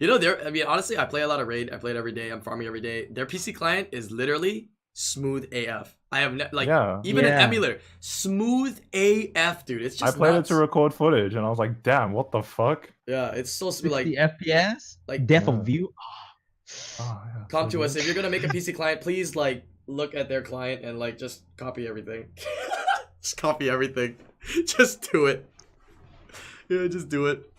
You know, I mean, honestly, I play a lot of Raid. I play it every day. I'm farming every day. Their PC client is literally smooth AF. I have even an Yeah. emulator, smooth AF, dude. It's I just played nuts. it to record footage, and I was like, damn, what the fuck? Yeah, it's so smooth. Like, 60 FPS, like- depth Yeah. of view. Oh, yeah, come so to us good. if you're gonna make a PC client. Please, like, look at their client and like just copy everything. Just copy everything. Just do it. Yeah, just do it.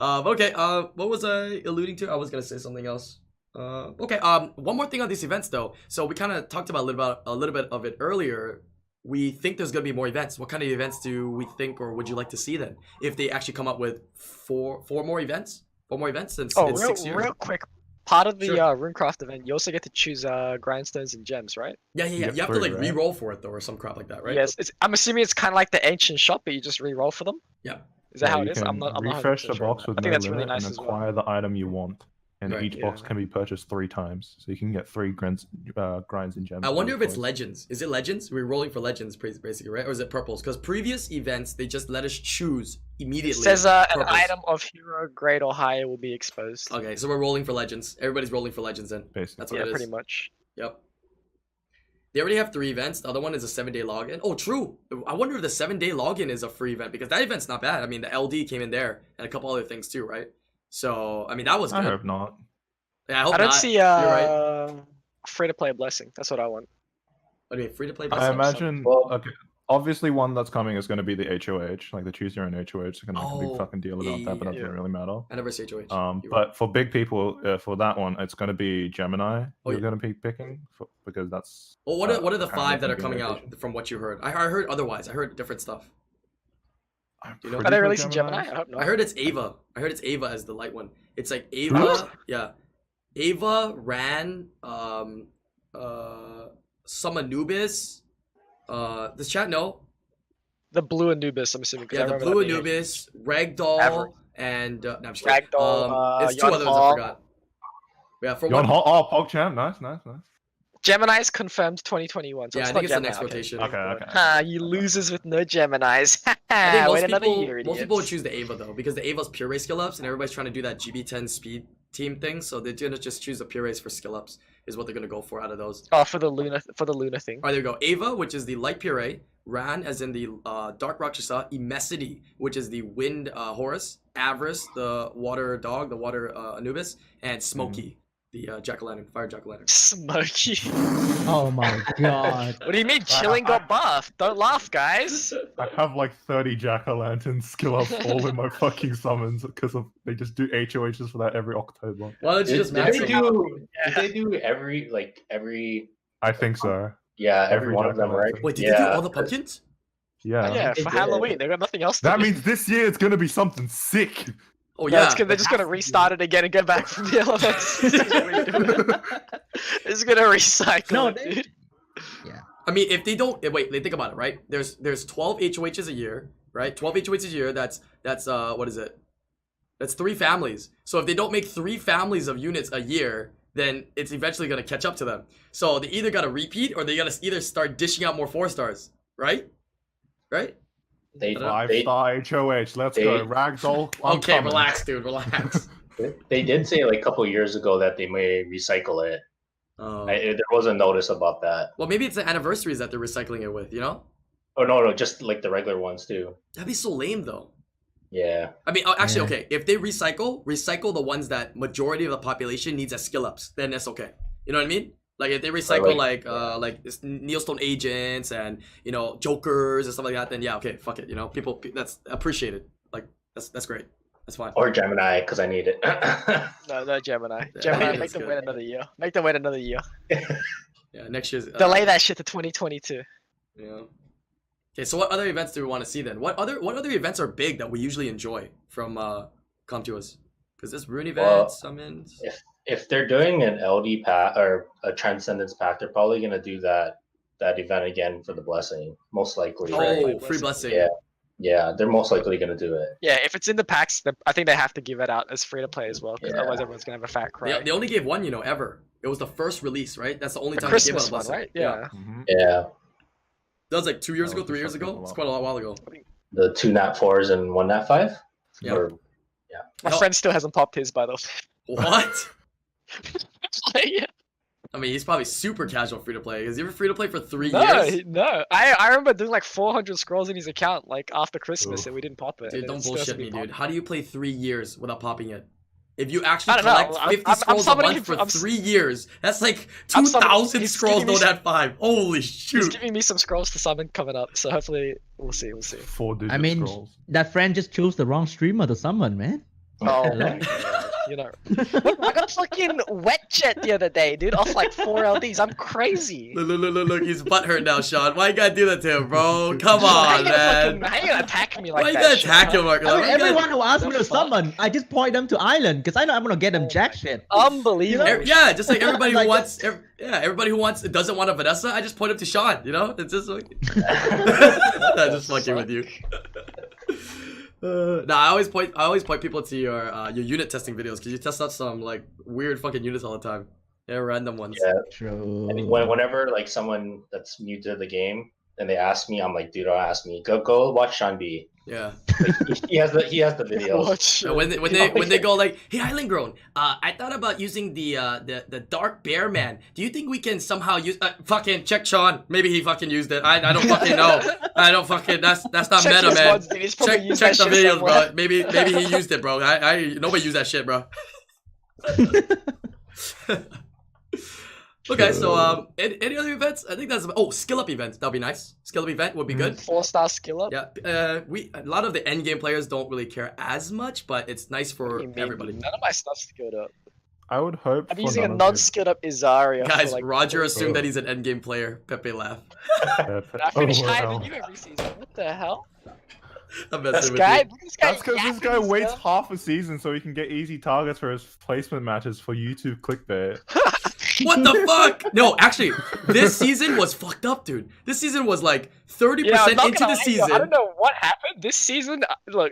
Okay. What was I alluding to? I was gonna say something else. Okay. One more thing on these events though. So we kind of talked about a little bit of it earlier. We think there's gonna be more events. What kind of events do we think, or would you like to see then? If they actually come up with four more events, since Oh, it's 6 years. real quick. Part of the Sure. Runecraft event, you also get to choose grindstones and gems, right? Yeah. You You get have to three, like right? re-roll for it though, or some crap like that, right? Yes. I'm assuming it's kind of like the ancient shop, but you just re-roll for them. Yeah. Is that Yeah, how you it is? can I'm not refresh 100% the sure on box that. with I think no that's really limit nice and as well. acquire the item you want. And Right, each box yeah. can be purchased 3 times, so you can get 3 grinds and gems. I wonder if it's coins. legends. Is it legends? We're rolling for legends, basically, right? Or is it purples? Because previous events, they just let us choose It immediately. says an purples. item of hero grade or higher will be exposed. Okay, so we're rolling for legends. Everybody's rolling for legends then. Basically. That's what Yeah, it is. pretty much. Yep. They already have 3 events. The other one is a 7-day login. Oh, true. I wonder if the 7-day login is a free event because that event's not bad. I mean, the LD came in there and a couple other things too, right? So, I mean, that was I good. hope not. Yeah, I hope I don't not. see You're right. free to play blessing. That's what I want. What do you mean, free to play? I Blessing? imagine. Well- Okay, obviously, one that's coming is going to be the HOH, like the choose your own HOH. They're going to make a Oh, big fucking deal about that, but that yeah. doesn't really matter. Anniversary HOH. You're right. But for big people, for that one, it's going to be Gemini. Oh, You're yeah. going to be picking because that's. Well, what are the apparently 5 that are gonna be coming out innovation. from what you heard? I heard otherwise. I heard different stuff. I'm You know- Are pretty they sure releasing Gemini's- Gemini? I hope not. I heard it's Ava. I heard it's Ava as the light one. It's like Ava. Really? Yeah. Ava, Ran, some Anubis. Does chat know? The blue Anubis, I'm assuming. 'cause I Yeah, the remember blue that being Anubis, Ragdoll, Average. and no, I'm just kidding. Ragdoll, It's 2 others I Yonhong. forgot. Yeah, for Yon one. Ho- oh, PogChamp, nice. Gemini's confirmed 2021. So Yeah, I it's think not it's the Gemini. next rotation. Okay. Ha, you losers with no Geminis. I think Wait another year, most people would idiots. choose the Ava though, because the Ava's pure race skill ups, and everybody's trying to do that GB10 speed team thing, so they're gonna just choose the pure race for skill ups, is what they're gonna go for out of those. Oh, for the Luna thing. Alright, there we go. Ava, which is the light puree. Ran, as in the dark Rakshasa. Imesity, which is the wind Horus. Avarice, the water dog, the water Anubis. And Smokey, the jack-o'-lantern, fire jack-o'-lantern. Smoky. Oh my god. What do you mean? Chilling got buffed. Don't laugh, guys. I have like 30 jack-o'-lantern skill ups all in my fucking summons because they just do HOHs for that every October. Why don't you Did just max they them? did they do every I think so. yeah, every Every one of them, right? jack-o'-lantern. Wait, did they do all the pumpkins? Yeah. Yeah, They for did. Halloween. They got nothing else to That do. means this year it's gonna be something sick. Oh No, yeah. they're just gonna restart it again and go back from the elements. It's gonna recycle No, it, they- dude. I mean, if they don't wait, they think about it, right? There's 12 HOHs a year, right? 12 HOHs a year. That's what is it? That's 3 families. So if they don't make 3 families of units a year, then it's eventually gonna catch up to them. So they either gotta repeat or they gotta either start dishing out more 4-stars, right? Right? They 5-star HOH. Let's go. they- Ragdoll. I'm Okay, coming. relax, dude, relax. they did say like a couple years ago that they may recycle it. There was a notice about that. Well, maybe it's the anniversaries that they're recycling it with, you know? Oh no, just like the regular ones too. That'd be so lame, though. Yeah. I mean, actually, Yeah. okay. If they recycle the ones that majority of the population needs as skill ups, then that's okay. You know what I mean? Like if they recycle like this Neilstone agents and jokers and stuff like that, then yeah, okay, fuck it. People that's appreciated. Like that's great. That's fine. Or Gemini, because I need it. No, Gemini. Yeah, Gemini, make that's them good. wait another year. Make them wait another year. Yeah, next year's Delay that shit to 2022. Yeah. Okay, so what other events do we want to see then? What other events are big that we usually enjoy from come to us? Because this Rune event, Well, summons. If they're doing an LD pack or a Transcendence pack, they're probably gonna do that event again for the blessing, most likely. Oh, free blessing. Yeah, they're most likely gonna do it. Yeah, if it's in the packs, I think they have to give it out as free to play as well, because Yeah. otherwise everyone's gonna have a fat cry. They only gave one, ever. It was the first release, right? That's the only The time it came out Christmas of one, Blessing. right? Yeah. Mhm. Yeah, That was like 2 years That ago, was 3 years just ago. fucking It's quite a while ago. the 2 nat 4s and 1 nat 5. Yeah. Or, My Hell- friend still hasn't popped his, by the way. What? Yeah. I mean, he's probably super casual free to play. Is he ever free to play for 3 No, years? no. I remember doing like 400 scrolls in his account like after Christmas, Oof. and we didn't pop it. Dude, and don't it still bullshit hasn't me, been dude. popped. How do you play 3 years without popping it? If you actually I don't know. collect 50 I'm scrolls a summoning month him for I'm 3 years, that's like I'm summoning- 2,000 he's scrolls, giving me no nat 5. Holy He's shoot. giving me some scrolls to summon coming up, so hopefully we'll see. 4-digit I mean, scrolls. that friend just chose the wrong streamer to summon, man. Oh, Hello? my God, you know. Look, I got fucking wet jet the other day, dude, off like 4 LDs. I'm crazy. Look, he's butthurt now, Sean. Why you gotta do that to him, bro? Come How on, you gonna man. how you gonna attack me like Why you that? gotta shit, attack huh? him, Mark? I mean, Why you gotta- everyone who asks me The to fuck? summon, I just point them to Island because I know I'm gonna get them Oh jack my- shit. Unbelievable. Yeah, just like everybody who Like- wants, everybody who doesn't want a Vanessa, I just point him to Sean. You know, it's just like I'm just fucking with you. Nah, I always point people to your unit testing videos because you test out some like weird fucking units all the time. Yeah, random ones. Yeah. True. And whenever like someone that's new to the game and they ask me, I'm like, dude, don't ask me. Go watch Sean B. Yeah. Like, he has the videos. Watch So it. when they go like, hey IslandGrown, I thought about using the dark bear man. Do you think we can somehow use fucking check Sean? Maybe he fucking used it. I don't fucking know. I don't fucking that's not Check meta, his man. ones, dude. He's probably used Check the that shit videos, somewhere. bro. Maybe he used it, bro. I nobody used that shit, bro. Okay, so any other events? I think that's skill up events. That'll be nice. Skill up event would be good. 4-star skill up. Yeah, a lot of the end game players don't really care as much, but it's nice What for do you mean, everybody. dude? None of my stuff's skilled up. I would hope. I'm for using a none of you- non-skilled up Izaria. Guys, for, like, Roger 4 assumed that Oh. he's an end game player. Pepe laugh. Yeah, I finish oh, higher wow. than you every season. What the hell? I'm This messing with guy, you. look at this guy. That's because this yapping guy his waits stuff. half a season so he can get easy targets for his placement matches for YouTube clickbait. What the fuck? No, actually, this season was fucked up, dude. This season was like 30% Yeah, I'm not into gonna the lie, yo, season. I don't know what happened this season. Look,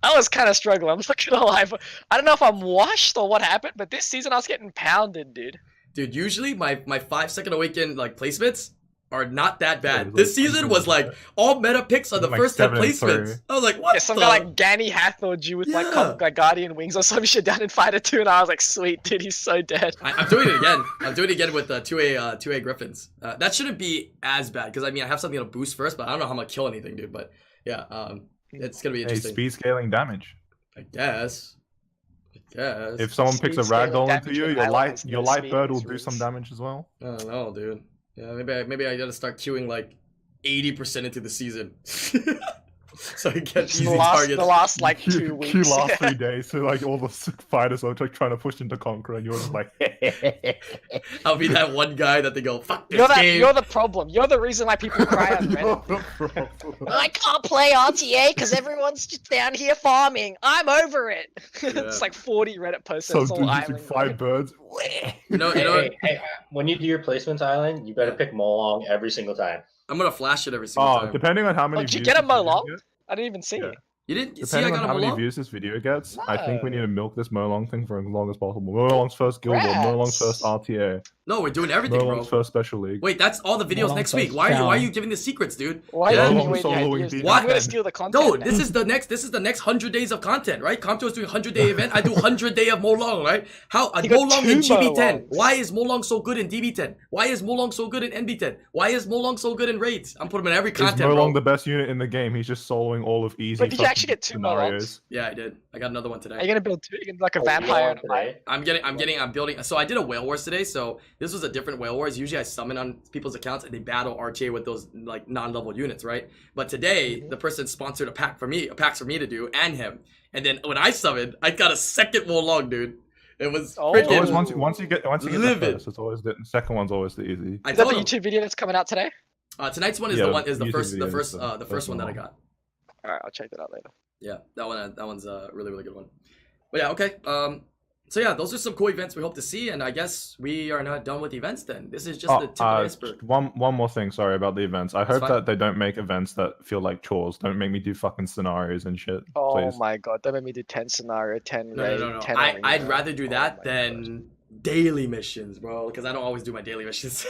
I was kind of struggling. I'm not gonna lie. But I don't know if I'm washed or what happened, but this season I was getting pounded, dude. Dude, usually my 5-second awaken like placements are not that Yeah, bad. it was This like- season was like all meta picks on the Like first 10 7 and placements. 3. I was like, what Yeah, some the? guy like Ganny Hathor you with Yeah. like Guardian Wings or some shit down in Fighter 2, and I was like, sweet, dude, he's so dead. I'm doing it again. I'm doing it again with 2A Griffins. That shouldn't be as bad because I mean I have something to boost first, but I don't know how I'm gonna kill anything, dude. But yeah, it's gonna be Hey, interesting. speed scaling damage. I guess. If someone picks a Speed scaling ragdoll into damage you, with your highlights, light no speed bird will is do rules. some damage as well. I don't know, dude. Yeah, maybe I gotta start queuing like 80% into the season, so I get Just easy the targets. last like Q 2 weeks. last 3 days, so like all the fighters are like trying to push into Conqueror, and you're just like, I'll be that one guy that they go, fuck this You're game. the problem. You're the reason why people cry on Reddit. You're the problem. I can't play RTA because everyone's just down here farming. I'm over it. It's like 40 Reddit posts. So It's all dude using island. 5 birds. You know, Hey, when you do your placements, Island, you better pick Molong every single time. I'm gonna flash it every single Oh, time. depending on how many did you views get a this video Molong? gets- I didn't even see Yeah. it. You didn't see I Depending on got how him many along? views this video gets, I think we No. need to milk this Molong thing for as long as possible. Molong's first guild war, Molong's first RTA, No, we're doing everything, bro. Molong's first special league. Wait, that's all the videos Molong next week. first Why are down. you giving the secrets, dude? Why Yeah. are you Molong waiting soloing ideas? DD. What? I'm gonna steal the content. Dude, now. this is the next 100 days of content, right? Kamto's doing 100-day event. I do 100-day of Molong, right? How You got Molong in 2 GB10? Molongs. Why is Molong so good in DB10? Why is Molong so good in NB10? Why is Molong so good in raids? I'm putting him in every Is content, Molong bro. the best unit in the game? He's just soloing all of easy. But did you fucking actually get 2 scenarios. Yeah, I did. I got another one Are today. you gonna build 2? You're gonna like a Oh, vampire and a light. today? I'm building. So I did a Whale Wars today. So this was a different Whale Wars. Usually I summon on people's accounts and they battle RTA with those like non-level units, right? But today the person sponsored packs for me to do and him. And then when I summoned, I got a second Molong, dude. It was Oh. Always freaking. once you get the Livid. first, it's always the second one's always the easy. I Is that told the him. YouTube video that's coming out today? Tonight's one is Yeah, the YouTube first video is the first first one that I one. got. Alright, I'll check that out later. Yeah, that one's a really good one. But yeah, okay. So yeah, those are some cool events we hope to see, and I guess we are not done with events then. This is just the tip of the iceberg. one more thing, sorry about the events. I hope fine. that they don't make events that feel like chores. Don't make me do fucking scenarios and shit, Oh please. my god, don't make me do 10 scenario, 10 No, raid, no. 10 I'd arena. rather do Oh that my than daily missions, bro, because I don't always do my daily missions.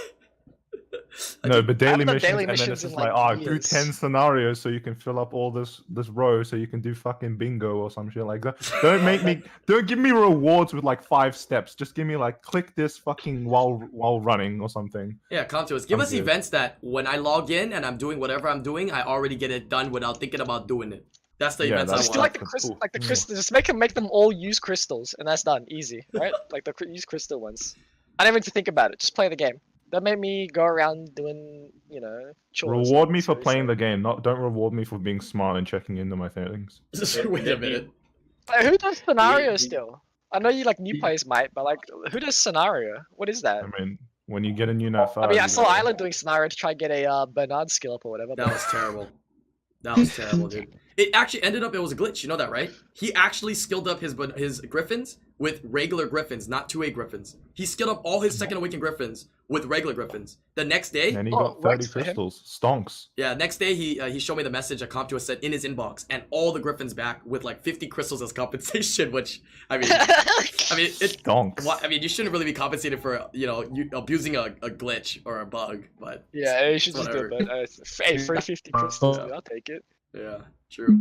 No, but daily haven't done missions, daily and then missions it's in, just like, like, do years. 10 scenarios so you can fill up all this row so you can do fucking bingo or some shit like that. Don't give me rewards with like 5 steps. Just give me like, click this fucking while running or something. Yeah, come to us. Give I'm us good. events that when I log in and I'm doing whatever I'm doing, I already get it done without thinking about doing it. That's the Yeah, events I that's- Just do want. like the Ooh. crystals. Just make them all use crystals, and that's done. Easy, right? Like the use crystal ones. I don't even have to think about it. Just play the game. Don't make me go around doing, chores. Reward me for playing the game, don't reward me for being smart and checking into my things. Just wait a minute. Like, who does scenario the- still? I know you like new players might, but like, who does scenario? What is that? I mean, when you get a new nerf, I mean, I saw Island doing scenario to try and get a Bernard skill up or whatever. That was terrible. That was terrible, dude. It actually ended up, it was a glitch. You know that, right? He actually skilled up his Griffins with regular Griffins, not 2A Griffins. He skilled up all his second awakened Griffins with regular Griffins. The next day, and he Oh, got 30 works for him. crystals. Stonks. yeah, next day he showed me the message that Comptua sent in his inbox, and all the Griffins back with like 50 crystals as compensation. Which I mean, it. Stonks. I mean, you shouldn't really be compensated for you abusing a glitch or a bug, but Yeah, you should just do it. Whatever. But hey, 350 crystals, dude, I'll take it. yeah, true.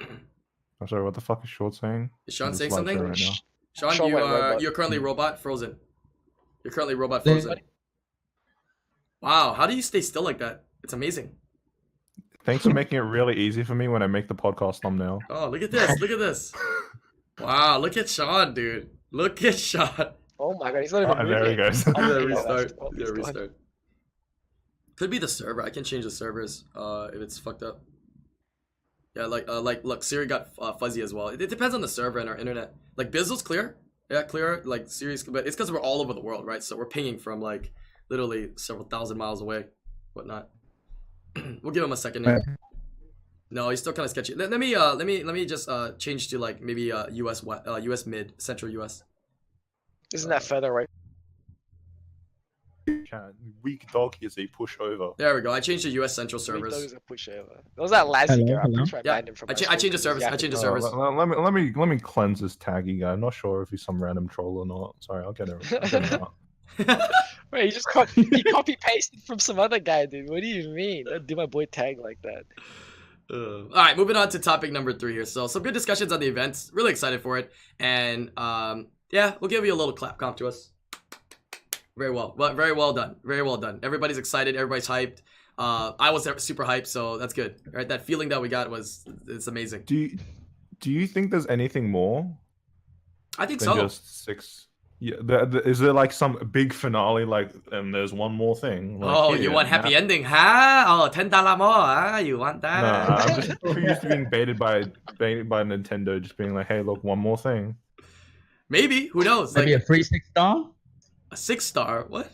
I'm sorry, what the fuck is Short saying? Is Sean I'm saying just something? right now. Sean, Sean went robot. you're currently robot frozen. You're currently robot Then- frozen. Wow, how do you stay still like that? It's amazing. Thanks for making it really easy for me when I make the podcast thumbnall. Oh, look at this! Look at this! Wow, look at Sean, dude. Look at Sean. Oh my god, he's not even Oh, there he moving. goes. I'm Oh, gonna okay, restart. oh, Yeah, he's gone. restart. Could be the server. I can change the servers if it's fucked up. Yeah, like look, Siri got fuzzy as well. It depends on the server and our internet. Like Bizzle's clear, yeah, clear. Like Siri's, but it's because we're all over the world, right? So we're pinging from like literally several thousand miles away, whatnot. We'll give him a second. Here. No, he's still kind of sketchy. Let me just change to like maybe US mid central US. Isn't that further away? Weak dog is a pushover. There we go. I changed to US central servers. Those are pushover. Was that Lassie Hello, guy? I'm hello. pretty sure I Yeah, banned him from I my changed stream the service. because I changed the he service. Let me cleanse this taggy guy. I'm not sure if he's some random troll or not. Sorry, I'll get it out. Wait, he just he copy pasted from some other guy, dude. What do you mean? Don't do my boy tag like that. All right, moving on to topic number 3 here. So some good discussions on the events. Really excited for it, and yeah, we'll give you a little clap comp to us. Very well, very well done. Very well done. Everybody's excited. Everybody's hyped. I was super hyped, so that's good. Right, that feeling that we got it's amazing. Do you think there's anything more I think than so. just 6? Yeah, is there like some big finale, like, and there's one more thing? Like, Oh, yeah, you want happy nah. ending, huh? Oh, $10 more, huh? You want No, that? I'm just too used to being baited by Nintendo, just being like, hey, look, one more thing. Maybe. Who knows? Maybe Like a free 6-star. a 6-star. What?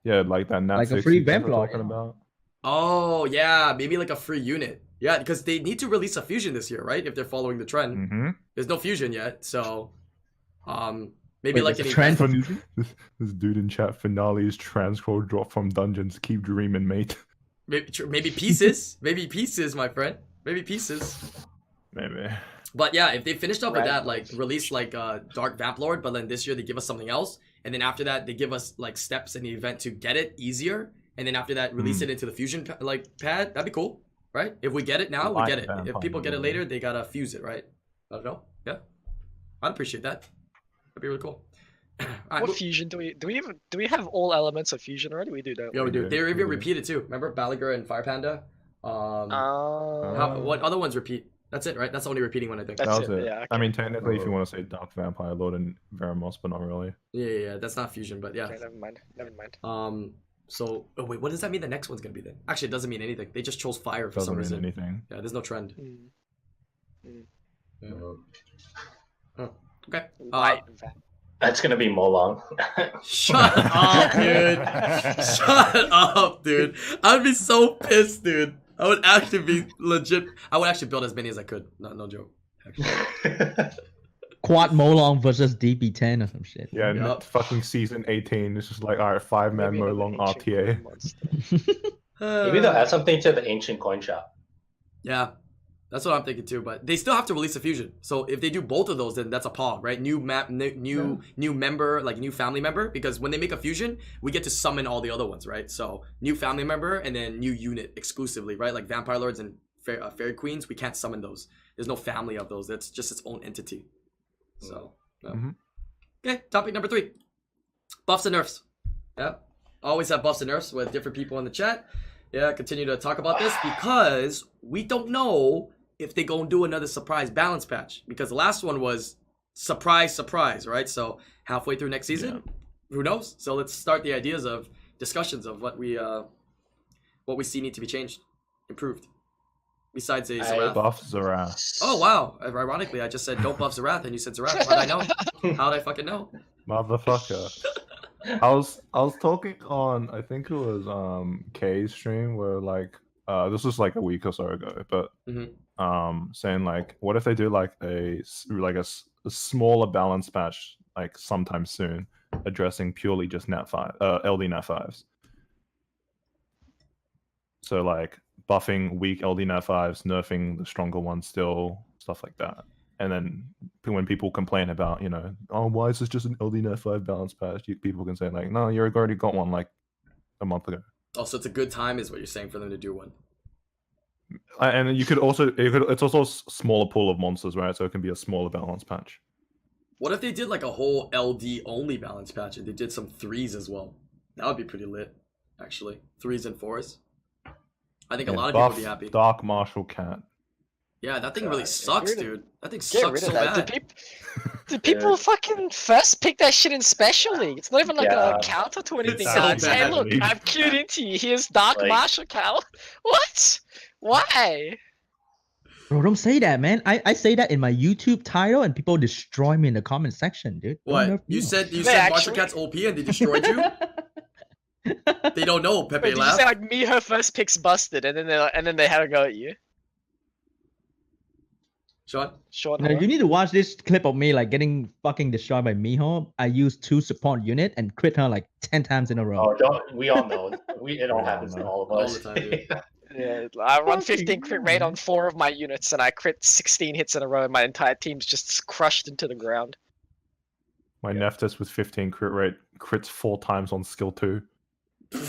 Yeah, like that. Like a Netflix free you guys were Vamplot, talking yeah. about. Oh yeah, maybe like a free unit. Yeah, because they need to release a fusion this year, right? If they're following the trend. Mm-hmm. There's no fusion yet, so maybe Wait, like there's an a trend event. for fusion? This dude in chat, finales drop from dungeons. Keep dreaming, mate. Maybe pieces. Maybe pieces, my friend. Maybe pieces. Maybe. But yeah, if they finished up with Right. that, like release like Dark Vamp Lord, but then this year they give us something else, and then after that they give us like steps in the event to get it easier, and then after that release it into the fusion like pad. That'd be cool, right? If we get it now, we Light get it. If Vampire people get it Lord. later, they gotta fuse it, right? I don't know. Yeah, I'd appreciate that. That'd be really cool. All right, What fusion do we have all elements of fusion already? We do, don't we? yeah, we do. do, They we even do. repeated too. Remember Balagur and Fire Panda? Oh. What other ones repeat? That's it, right? That's the only repeating one, I think. That's That was it, it. yeah, I okay. mean, technically, if you want to say Dark Vampire Lord and Veramos, but not really. Yeah. That's not fusion, but yeah. Okay, never mind. So oh wait, what does that mean? The next one's gonna be then? Actually, it doesn't mean anything. They just chose fire for Doesn't some mean reason. anything. Yeah, there's no trend. Okay. Light Vamp. That's gonna be Molong. Shut up, dude. Shut up, dude. I'd be so pissed, dude. I would actually be legit. I would actually build as many as I could. No joke. Actually. Quad Molong versus DB10 or some shit. Yeah, Yup. fucking season 18. It's just like, alright, 5-man Maybe another Molong ancient RTA. monster. Maybe they'll add something to the ancient coin shop. Yeah, That's what I'm thinking too. But they still have to release a fusion. So if they do both of those, then that's a pog, right? New map, new member, like new family member. Because when they make a fusion, we get to summon all the other ones, right? So new family member and then new unit exclusively, right? Like Vampire Lords and Fairy Queens, we can't summon those. There's no family of those. That's just its own entity. So, okay. Topic number 3: buffs and nerfs. Yeah, always have buffs and nerfs with different people in the chat. Yeah, continue to talk about this because we don't know if they gonna do another surprise balance patch, because the last one was surprise, right? So halfway through next season, who knows? So let's start the ideas of discussions of what we see need to be changed, improved. Besides a Zerath. Buff Zerath. Oh wow! Ironically, I just said don't buff Zerath, and you said Zerath. How'd I know? How'd I fucking know? Motherfucker. I was talking on, I think it was K's stream, where like this was like a week or so ago, but saying like, what if they do like a smaller balance patch like sometime soon, addressing purely just LD Nat 5s. So like buffing weak LD Nat 5s, nerfing the stronger ones still, stuff like that. And then when people complain about, you know, oh, why is this just an LD Nat 5 balance patch? People can say like, no, you already got one like a month ago. Oh, so it's a good time is what you're saying for them to do one. And you could also, it's also a smaller pool of monsters, right? So it can be a smaller balance patch. What if they did like a whole LD only balance patch and they did some 3s as well? That would be pretty lit, actually. 3s and 4s. I think a lot of people would be happy. Dark Martial Cat. Yeah, that thing really sucks, dude. That thing sucks so bad. Did people fucking first pick that shit in Special League? It's not even like a counter to anything. So Guys, hey, bad, look, dude. I've queued into you. Here's Dark Martial Cal. What? Why? Bro, don't say that, man. I say that in my YouTube title and people destroy me in the comment section, dude. What? You said Martial Cat's OP and they destroyed you? They don't know, Pepe Wait, did you laughed. say like me, her first pick's busted, and then they had a go at you? Sean? Now, you need to watch this clip of me like getting fucking destroyed by Miho. I used 2 support unit and crit her like 10 times in a row. Oh, we all know. It all happens to all of us. All the time, dude. Yeah, I run 15 crit rate on 4 of my units, and I crit 16 hits in a row, and my entire team's just crushed into the ground. My Nephthys with 15 crit rate crits 4 times on skill 2. On the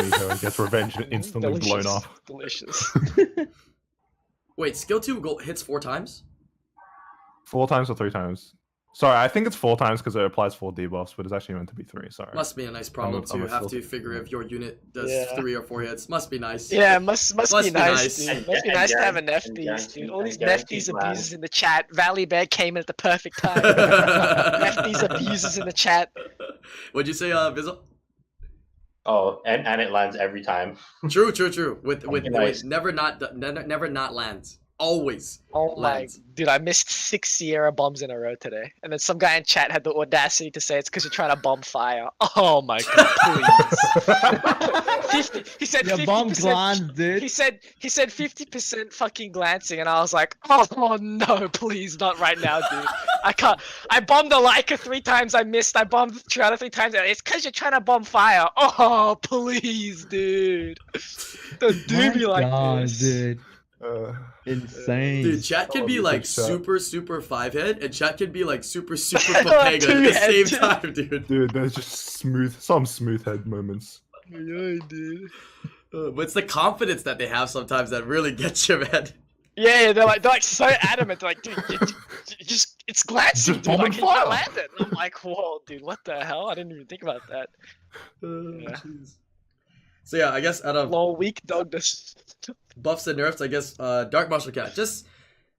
Miho and gets revenge and instantly blown off. Delicious. Wait, skill 2 hits 4 times? 4 times or 3 times? Sorry, I think it's 4 times because it applies 4 debuffs, but it's actually meant to be 3. Sorry. Must be a nice problem to have to figure if your unit does 3 or 4 hits. Must be nice. Yeah, must be nice, dude. Must be nice to have a And Nefties, dude. All these guaranteed Nefties land. abusers in the chat. Valley Bear came in at the perfect time. Nefties abusers in the chat. What'd you say, Vizzle? Oh, and it lands every time. True. With Nice. never not lands. Always. Oh my, lands. dude, I missed 6 Sierra bombs in a row today. And then some guy in chat had the audacity to say it's because you're trying to bomb fire. Oh my god, please. 50, he said Your 50%. bomb glance, dude. He said 50% fucking glancing, and I was like, oh no, please, not right now, dude. I can't. I bombed the Leica 3 times, I missed. I bombed the Triana 3 times. It's because you're trying to bomb fire. Oh, please, dude. Don't do me like this. Dude. Insane. Dude, chat can be like super 5-head, and chat can be like super Papega at the 2-head, same time, dude. Dude, there's just some smooth head moments. Yeah, dude. But it's the confidence that they have sometimes that really gets you, man. Yeah, they're like so adamant. They're like, dude, you just it's glancing, Just dude. I bombing can not fire. land it. And I'm like, whoa, dude, what the hell? I didn't even think about that. Yeah. Jeez. So yeah, I guess out of Lol, weak dog. This. buffs and nerfs, I guess Dark Martial Cat, just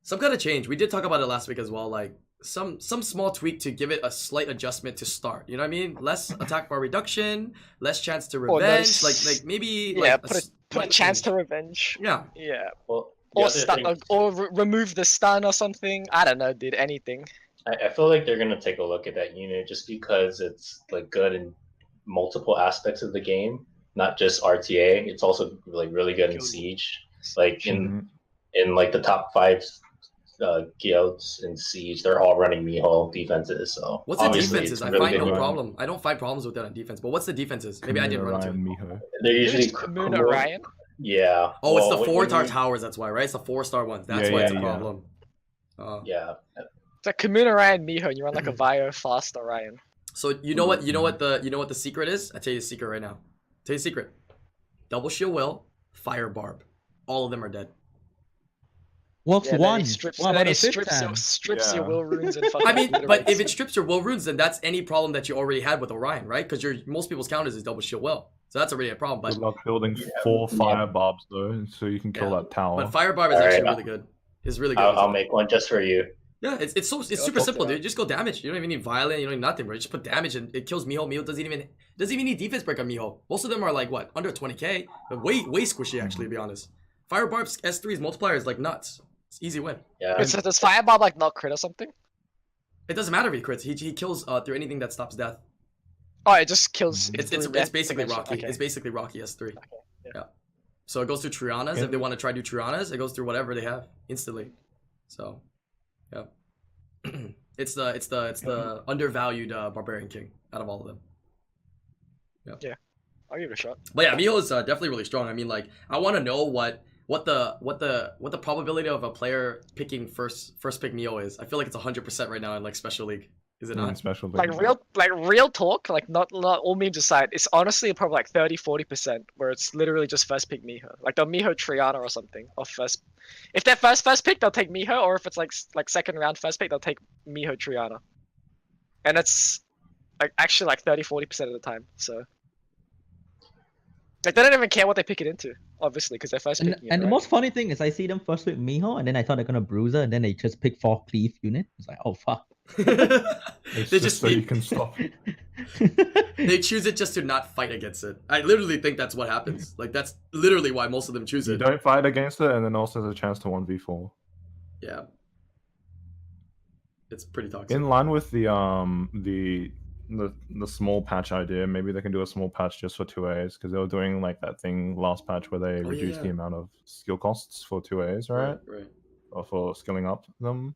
some kind of change. We did talk about it last week as well, like some small tweak to give it a slight adjustment to start. You know what I mean? Less attack bar reduction, less chance to revenge, like maybe Yeah, like put a chance to revenge. Yeah. Yeah. Well, the Or other stun, thing- remove the stun or something. I don't know, dude. Anything. I feel like they're gonna take a look at that unit just because it's like good in multiple aspects of the game, not just RTA. It's also like really good in Siege. Like in like the top 5 guilds in Siege, they're all running Miho defenses. So What's the obviously defenses? it's I really find good no run. problem. I don't find problems with that on defense. But what's the defenses? Maybe I didn't run into it. Miho. They're usually Moon Orion. Yeah. Oh, it's the when 4-star you- towers. That's why, right? It's the 4-star ones. That's Yeah, why it's a yeah, yeah. problem. Yeah. It's like Kamuna Ryan Miho, and you run like a Vio fast Orion. So you know what? You know what the secret is? I tell you the secret right now. Tell you the secret. Double shield will, fire barb. All of them are dead. Works Yeah, then he once. strips, What then about he the fifth strips, your, time? strips your Yeah. will runes and fucking. I mean, but obliterates if it strips your will runes, then that's any problem that you already had with Orion, right? Because your most people's counters is double shield will, so that's already a problem. Good But luck building Yeah, 4 yeah. fire barbs though, so you can kill Yeah, that tower. but fire barb is Alright, actually really good. It's really good. I'll make one just for you. Yeah, it's Yeah, super I'll simple, take it dude. Just go damage. You don't even need violent. You don't need nothing, bro. Just put damage and it kills Miho. Miho doesn't even need defense break on Miho. Most of them are like what, under 20k, but way squishy actually, to be honest. Fire barb's S3's multiplier is like nuts. It's easy win. Yeah. Wait, so does Fireball like not crit or something? It doesn't matter if he crits. He kills through anything that stops death. Oh, it just kills. It's through death basically dimension. Rocky. Okay. It's basically Rocky S3. yeah. Yeah. So it goes through Trianas. Yeah. If they want to try to do Trianas, it goes through whatever they have instantly. So, yeah. it's the undervalued barbarian king out of all of them. I'll give it a shot. But yeah, Miho is definitely really strong. I mean, like, I want to know what the probability of a player picking first pick Miho is. I feel like it's 100% right now in like special league. Is it not? Special Like league. real talk, like not all memes aside, it's honestly probably like 30-40% where it's literally just first pick Miho. Like they'll Miho Triana or something. Or first, if they're first pick, they'll take Miho, or if it's like second round first pick, they'll take Miho Triana. And it's like actually like 30-40% of the time. So like they don't even care what they pick it into, obviously, because they're first And, picking it, and the right? most funny thing is I see them first with Miho, and then I thought they're gonna bruiser, and then they just pick 4 cleave unit. It's like, oh fuck. It's they just just so you can stop. they choose it just to not fight against it. I literally think that's what happens. Like that's literally why most of them choose You it. don't fight against it, and then also there's a chance to 1v4. Yeah. It's pretty toxic. In line with the small patch idea, maybe they can do a small patch just for 2As, because they were doing like that thing last patch where they Oh, reduced yeah. the amount of skill costs for 2As, right? Right. Or for skilling up them.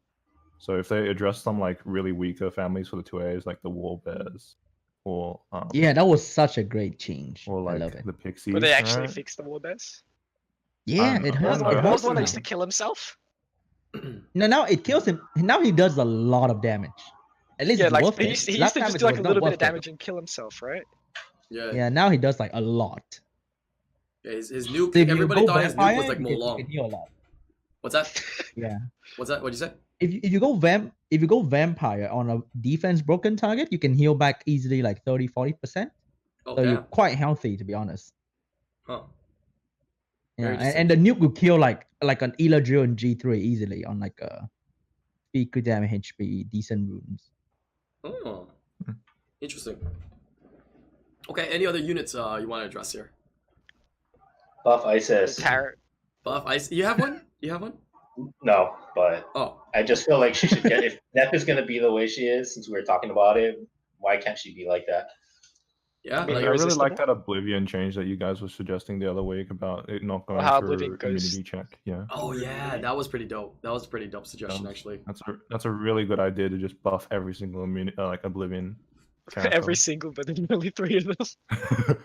So if they address some like really weaker families for the 2As, like the war bears, or Yeah, that was such a great change. or I love like it. the pixies, But they actually right? fixed the warbears. Yeah, don't it know. hurts. I don't It know. What was hurts the one that now. used to kill himself? No, now it kills him. Now he does a lot of damage. At least Yeah, it's like worth he it. used to Last just time do it like a was not little bit worth of it. damage and kill himself, right? Yeah. Yeah, now he does like a lot. His nuke. So if you Everybody go thought his nuke vampire, was like you can Molong. heal a lot. What's that? Yeah. What's that? What'd you say? If you go vampire on a defense broken target, you can heal back easily like 30-40%. Oh, So yeah. you're quite healthy, to be honest. Huh. Yeah, Very and the nuke will kill like an Eladriel and G3 easily on like a speed, good damage, HP, decent runes. Oh. Interesting. Okay, any other units you want to address here? Buff ISIS. Tarot. Buff Ice. You have one? You have one? No, but Oh. I just feel like she should get. If Nep is gonna be the way she is, since we were talking about it, why can't she be like that? Yeah. I mean, I Like, really irresistible. like that Oblivion change that you guys were suggesting the other week about it not going how through Oblivion goes- immunity check. Yeah, oh yeah, that was pretty dope. That was a pretty dope suggestion Um, actually. that's a really good idea to just buff every single like Oblivion. character. Every single, but then only 3 of them.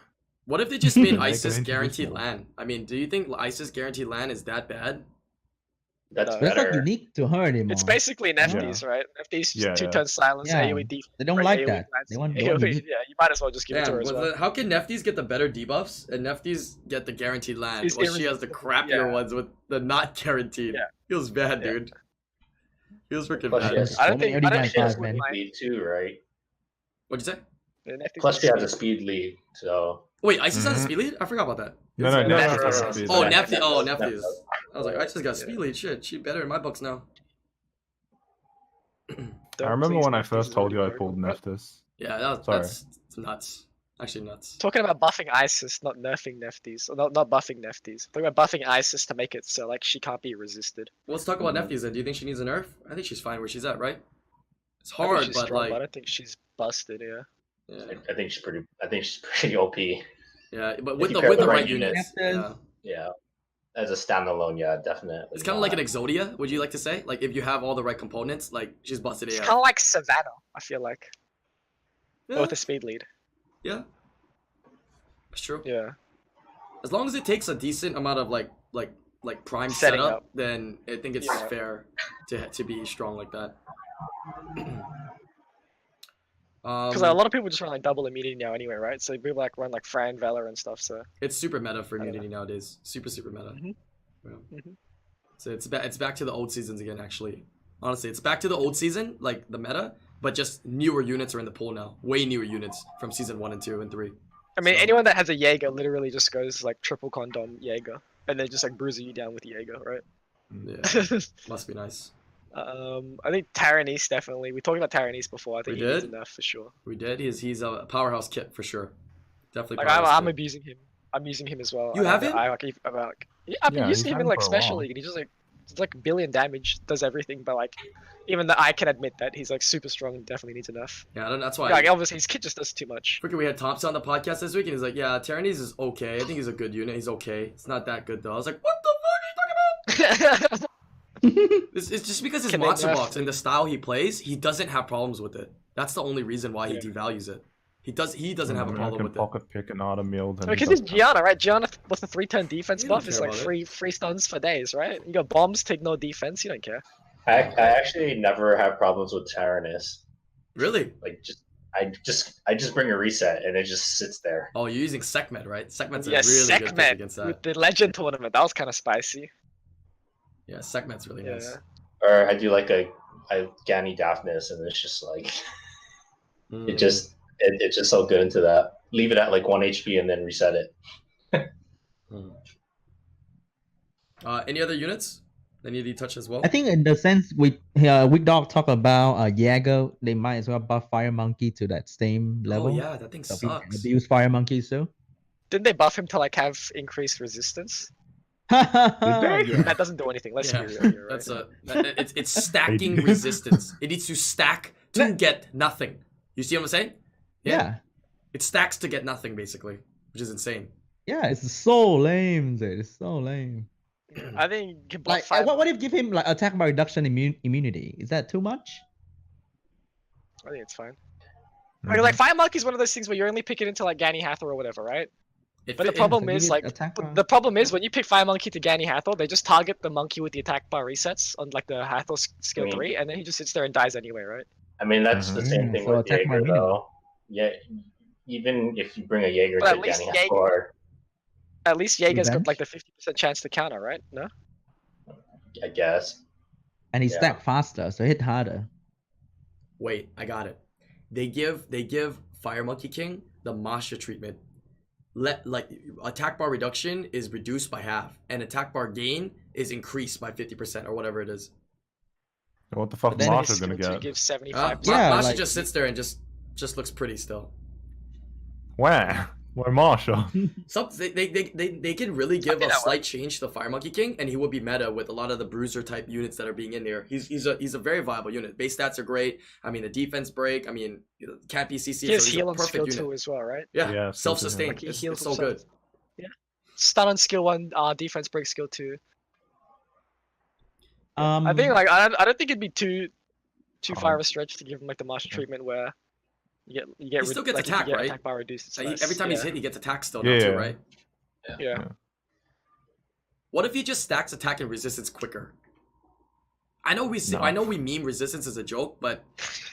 What if they just made Make it ISIS guaranteed introducible. LAN? I mean, do you think ISIS guaranteed LAN is that bad? That's No. But it's not better. unique to her anymore. It's basically Nefties, right? Nefties Yeah, just yeah. 2-turn silence, Yeah. AoE defense. They don't right, like AoE that. glance, They want AoE, unique. yeah, you might as well just give it to Damn, her as well. how can Nefties get the better debuffs and Nefties get the guaranteed LAN? He's Well, she has the irresistible. crappier Yeah. ones with the not guaranteed. Yeah. Feels bad, Yeah. dude. Feels freaking Plus, bad. she has, I don't think- I don't think she has five, man. speed lead too, right? What'd you say? The Nefties Plus, are she has a speed. speed lead, so Wait, ISIS has a Mhm. speed lead? I forgot about that. No, no, It's- no, Nef- no, Nef- no, Nef- no, Nef- Oh, no, Nef- Nefty. Oh, Nef- Nefties. I was like, Yeah. ISIS got speed lead. Shit, she better in my books now. I Don't remember please when I Nefties first is told really you I broken. pulled Neftis. Yeah, Sorry. that's nuts. Actually nuts. Talking about buffing ISIS, not nerfing Nefties. Or not buffing Nefties. Talking about buffing ISIS to make it so like she can't be resisted. Well, let's talk about Nefties then. Do you think she needs a nerf? I think she's fine where she's at, right? It's I think hard, she's but strong, like, but I think she's busted, yeah. yeah, I think she's pretty. I think she's pretty OP. yeah. But If with you the pair with the the right right units, units. yeah. Yeah, as a standalone, yeah, definitely. It's kind of like an Exodia. Would you like to say? Like if you have all the right components, like she's busted It's AF. kind of like Savannah, I feel like. Yeah, With a speed lead. yeah. That's true. Yeah. As long as it takes a decent amount of like prime Setting setup, up. then I think it's Yeah. fair to be strong like that. Because a lot of people just run like double immunity now anyway, right? So people like run like Fran, Valor, and stuff. So It's super meta for I don't immunity nowadays. Super meta. Mhm. Yeah. Mhm. So it's back to the old seasons again. Actually, honestly, it's back to the old season, like the meta, but just newer units are in the pool now. Way newer units from season 1 and 2 and 3. I mean, So- anyone that has a Jaeger literally just goes like triple condom Jaeger, and they just like bruising you down with Jaeger, right? Yeah, must be nice. I think Tyrannese definitely. We talked about Tyrannese before. I think We he needs did? enough for sure. We did. He's a powerhouse kit for sure. Definitely. Like powerhouse I'm kit. abusing him. I'm using him as well. You and have I'm him? I've been Yeah, using he's him in had like him for a special while. league, and he's just like it's like a billion damage, does everything. But like, even that I can admit that he's like super strong and definitely needs enough. Yeah, that's why. Like obviously his kit just does too much. Freaking, we had Thompson on the podcast this week, and he's like, "Yeah, Tyrannese is okay. I think he's a good unit. He's okay. It's not that good though." I was like, "What the fuck are you talking about?" It's just because his Can they monster nerf box and the style he plays, he doesn't have problems with it. That's the only reason why he Yeah. devalues it. He doesn't have a I problem can with it. pocket pick an auto meal. Because it's Gianna, right? Gianna with the 3-turn defense You don't buff is care like about free stuns for days, right? You got bombs to ignore defense. You don't care. I actually never have problems with Tyrannus. Really? Like I just bring a reset and it just sits there. Oh, you're using Sekhmet, right? Sekhmet's a Yeah, really good pick Sekhmet against that. with the legend tournament. That was kind of spicy. Yeah, Sekhmet's really Yeah. nice. Or I do like a Gani Daphnis and it's just like Mm. it's just so good into that. Leave it at like 1 HP and then reset it. Mm. Any other units that need to be touched as well? I think in the sense we dog talk about Jaeger, they might as well buff Fire Monkey to that same level. Oh yeah, that thing So we can sucks. abuse Fire Monkey too. Didn't they buff him to like have increased resistance? Yeah. That doesn't do anything. Let's Yeah, be real here, right? that's it's stacking They do. resistance. It needs to stack to get nothing. You see what I'm saying? Yeah. It stacks to get nothing basically, which is insane. Yeah, it's so lame, dude. It's so lame. I think you can buff Like, fire. what if you give him like attack by reduction immunity? Is that too much? I think it's fine. Mhm. Like Fire Monkey is one of those things where you're only picking into like Gani Hathor or whatever, right? It But the fit in. problem So you is need like attack bar. the problem is when you pick Fire Monkey to Gani Hathor, they just target the monkey with the attack bar resets on like the Hathor skill I mean- 3, and then he just sits there and dies anyway, right? I mean that's the same thing So with attack my Jaeger minimum. though. Yeah, even if you bring a Jaeger But to at least Gani Jaeger- Hathor, At least Jaeger's got Revenge? like the 50% chance to counter, right? No? I guess. And he Yeah. stack faster, so hit harder. Wait, I got it. They give Fire Monkey King the Masha treatment. Attack bar reduction is reduced by half, and attack bar gain is increased by 50% or whatever it is. What the fuck But then Marsha His gonna skill 2 get? gives 75%. Yeah, Masha like- just sits there and just looks pretty still. Where? Where Marsha? Some they can really give Something a that slight change to the Fire Monkey King, and he would be meta with a lot of the bruiser type units that are being in there. He's a very viable unit. Base stats are great. I mean the defense break. I mean can't be CC. He has so he's heal a on skill perfect 2 unit. as well, right? Yeah, Yeah, self-sustained. Like, he It's heals so good. himself. Stun on skill 1, defense break skill 2. I think like I don't think it'd be too far of a stretch to give him like the Master treatment where you get He still gets like, if you attack, get right? attack bar reduced. It's nice. Every time yeah. he's hit, he gets attack still Yeah, now too, yeah. right? Yeah. What if he just stacks attack and resistance quicker? I know No. I know we meme resistance as a joke, but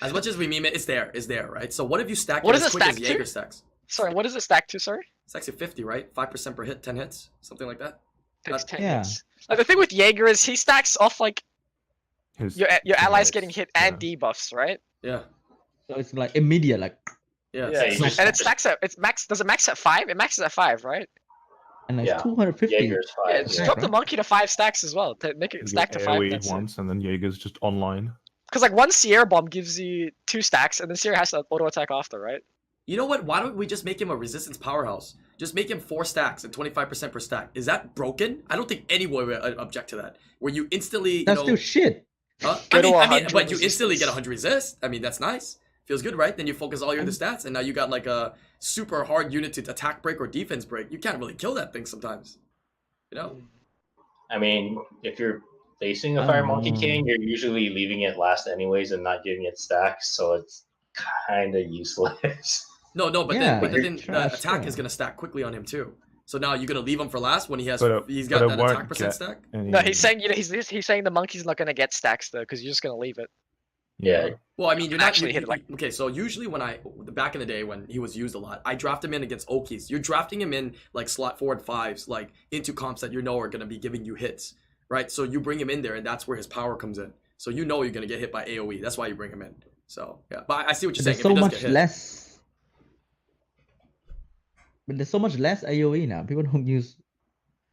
as much as we meme it, it's there, right? So what if you stack What it does as it quick as stack to? Jaeger stacks? Sorry, what does it stack to? Sorry. Stacks at 50, right? 5% per hit, 10 hits, something like that. Takes That- 10 Yeah. hits. Like the thing with Jaeger is he stacks off like His your allies getting hit and yeah. debuffs, right? Yeah, So it's like immediate, like, yeah. Yeah, you So- just- And it stacks at does it max at 5? It maxes at 5, right? and like Yeah. 250. Jaeger's Yeah, 5. just Yeah. drop the monkey to 5 stacks as well to make You it stack get to 5. AoE once, and then Jaeger's just online. Because like one Sierra bomb gives you 2 stacks, and then Sierra has to auto attack after, right? You know what? Why don't we just make him a resistance powerhouse? Just make him 4 stacks and 25% per stack. Is that broken? I don't think anyone would object to that. Where you instantly, That's still shit. Huh? Go I to mean, 100 but you instantly resistance. get 100 resist. I mean, that's nice. Feels good, right? Then you focus all your other stats, and now you got like a super hard unit to attack break or defense break. You can't really kill that thing sometimes. You know? I mean, if you're facing a Fire Monkey Oh. King, you're usually leaving it last anyways and not giving it stacks, so it's kind of useless. No, but Yeah, then it's the trash, attack yeah. is gonna stack quickly on him too. So now you're gonna leave him for last when he's But got it that won't attack percent get stack. No, he's saying he's saying the monkey's not gonna get stacks though, because you're just gonna leave it. Yeah. Well, I mean, you're not Actually hit it, like- okay. So usually back in the day when he was used a lot, I draft him in against Okies. You're drafting him in like slot 4 and 5s, like into comps that you know are gonna be giving you hits, right? So you bring him in there, and that's where his power comes in. So you know you're gonna get hit by AOE. That's why you bring him in. So yeah, but I see what you're saying. There's so If he does much get hit, less. But there's so much less AOE now. People don't use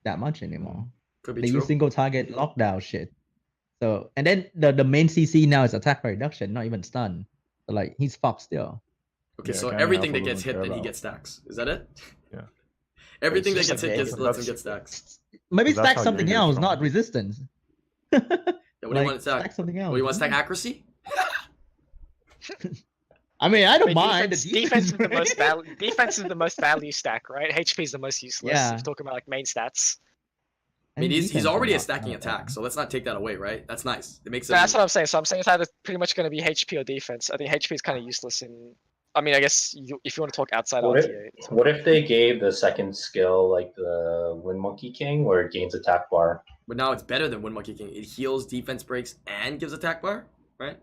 that much anymore. could be They true. use single target lockdown shit. So and then the main CC now is attack by reduction, not even stun. So like he's fucked still. Okay, Yeah, so Candy everything Alpha that gets doesn't hit, care then he about. gets stacks. Is that it? Yeah. Everything that It's gets just hit like gets, the- lets him that's- get stacks. Maybe But that's stack how something you're else, strong. not resistance. Yeah, what do you want to stack? Stack something else. What do you want to stack accuracy? I mean, I don't I mean, mind. defense is the most defense is the most value stack, right? HP is the most useless. Yeah. If you're talking about like main stats. I mean, he's defense already a is not stacking bad. attack, so let's not take that away, right? That's nice. It makes it. That's what I'm saying. So I'm saying it's either pretty much going to be HP or defense. I think HP is kind of useless in. I mean, I guess if you want to talk outside What RTA. What if they gave the second skill like the Wind Monkey King, where it gains attack bar? But now it's better than Wind Monkey King. It heals, defense breaks, and gives attack bar, right?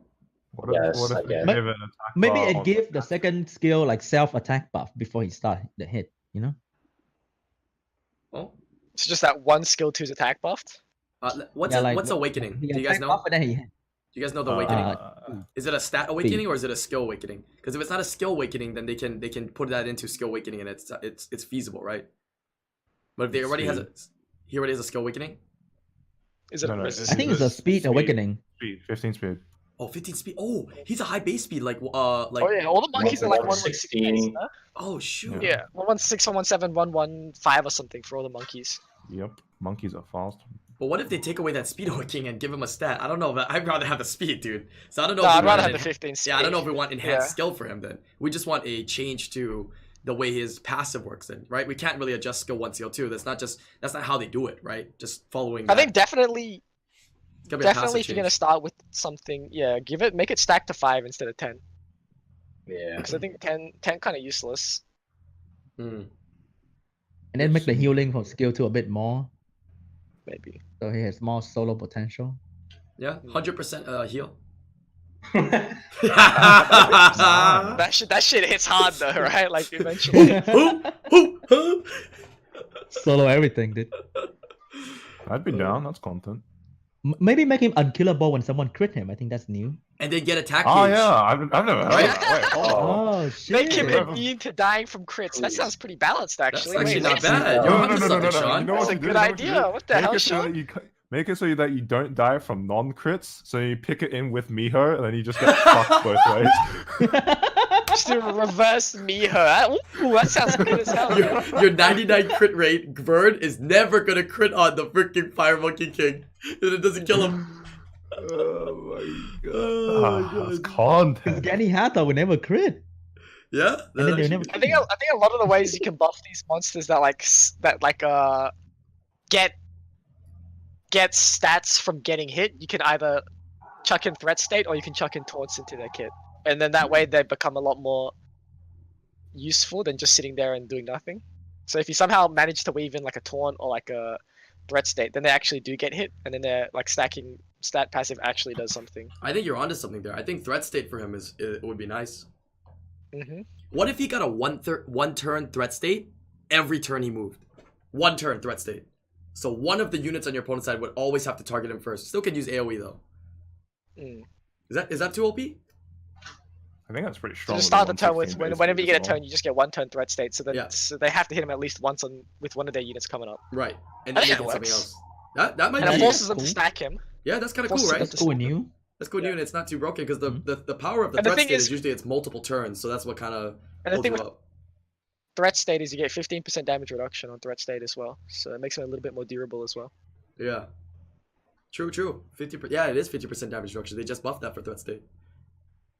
What if, Yes, what I if they guess. gave an attack Maybe bar it on- give the second skill like self attack buff before he start the hit. You know. Oh, It's just that one skill 2's attack buffed. what's Yeah, like, what's awakening? He Do you guys attack know? buff and then he hit. Do you guys know the awakening? Uh, Is it a stat awakening or is it a skill awakening? Because if it's not a skill awakening, then they can put that into skill awakening and it's feasible, right? But if they already has he already has a skill awakening. Is it No, a no, resist? I think it's a speed awakening. Speed, 15 speed. Oh, 15 speed. Oh, he's a high base speed, like Oh yeah, all the monkeys are like 116. 116. Huh? Oh shoot. Yeah, 116, 117, 115 or something for all the monkeys. Yep, monkeys are fast. But what if they take away that speed awakening and give him a stat? I don't know. I'd rather have the speed, dude. So I don't know. No, if we I'd rather want have the an- 15 speed. Yeah, I don't know if we want enhanced Yeah. skill for him. Then we just want a change to the way his passive works. Then, right? We can't really adjust skill 1, skill 2. That's not how they do it, right? Just following. I think definitely, it's gonna be a passive definitely if you're gonna change. start with something, yeah, make it stack to 5 instead of 10. Yeah. Because I think 10 kind of useless. Hmm. And then make the healing from skill 2 a bit more. Maybe. So he has more solo potential. Yeah, 100% heal. That shit hits hard though, right? Like you mentioned. Solo everything, dude. I'd be down, that's content. Maybe make him unkillable when someone crit him. I think that's new. And then get attack. Oh gauge. yeah, I've never heard of that. Wait, hold on. Oh shit. Make him Yeah. immune to dying from crits. That sounds pretty balanced, That's actually. actually Wait, not wait. bad. No, You're No, onto no, no, no, something, no, no. Sean. You know That's what a you do, good you know what you idea. do? What the hell, Make it so Sean? that make it so that you don't die from non-crits, so you pick it in with Miho, and then you just get fucked both ways. Just to reverse me her. Ooh, that sounds good as hell. Your 99 crit rate bird is never gonna crit on the freaking Fire Monkey King. And it doesn't kill him. Oh my Oh That's my god. content. Danny Hathor will never crit. Yeah? And then they That never actually- I think a lot of the ways you can buff these monsters that get stats from getting hit, you can either chuck in threat state or you can chuck in taunts into their kit. And then that way they become a lot more useful than just sitting there and doing nothing. So if you somehow manage to weave in like a taunt or like a threat state, then they actually do get hit, and then they're like stacking stat passive actually does something. I think you're onto something there. I think threat state for him it would be nice. Hmm. What if he got a one turn threat state every turn he moved? 1 turn threat state. So one of the units on your opponent's side would always have to target him first. Still could use AoE though. Mm. Is that too OP? I think that's pretty So strong. just with start the the turn with 116 whenever you base get a as well. turn, you just get 1 turn threat state. So then Yeah. so they have to hit him at least once with one of their units coming up, Right. And I then think make it it something works. else. That might and it be. forces them to cool. stack him. Yeah, that's kind of cool, forces right? them That's cool new. That's cool, Yeah. and it's not too broken because the power of the And the threat thing state is is- usually it's multiple turns, so that's what kind of And the holds thing you with up. threat state is you get 15% damage reduction on threat state as well, so it makes him a little bit more durable as well. Yeah. True. 50%. Yeah, it is 50% damage reduction. They just buffed that for threat state.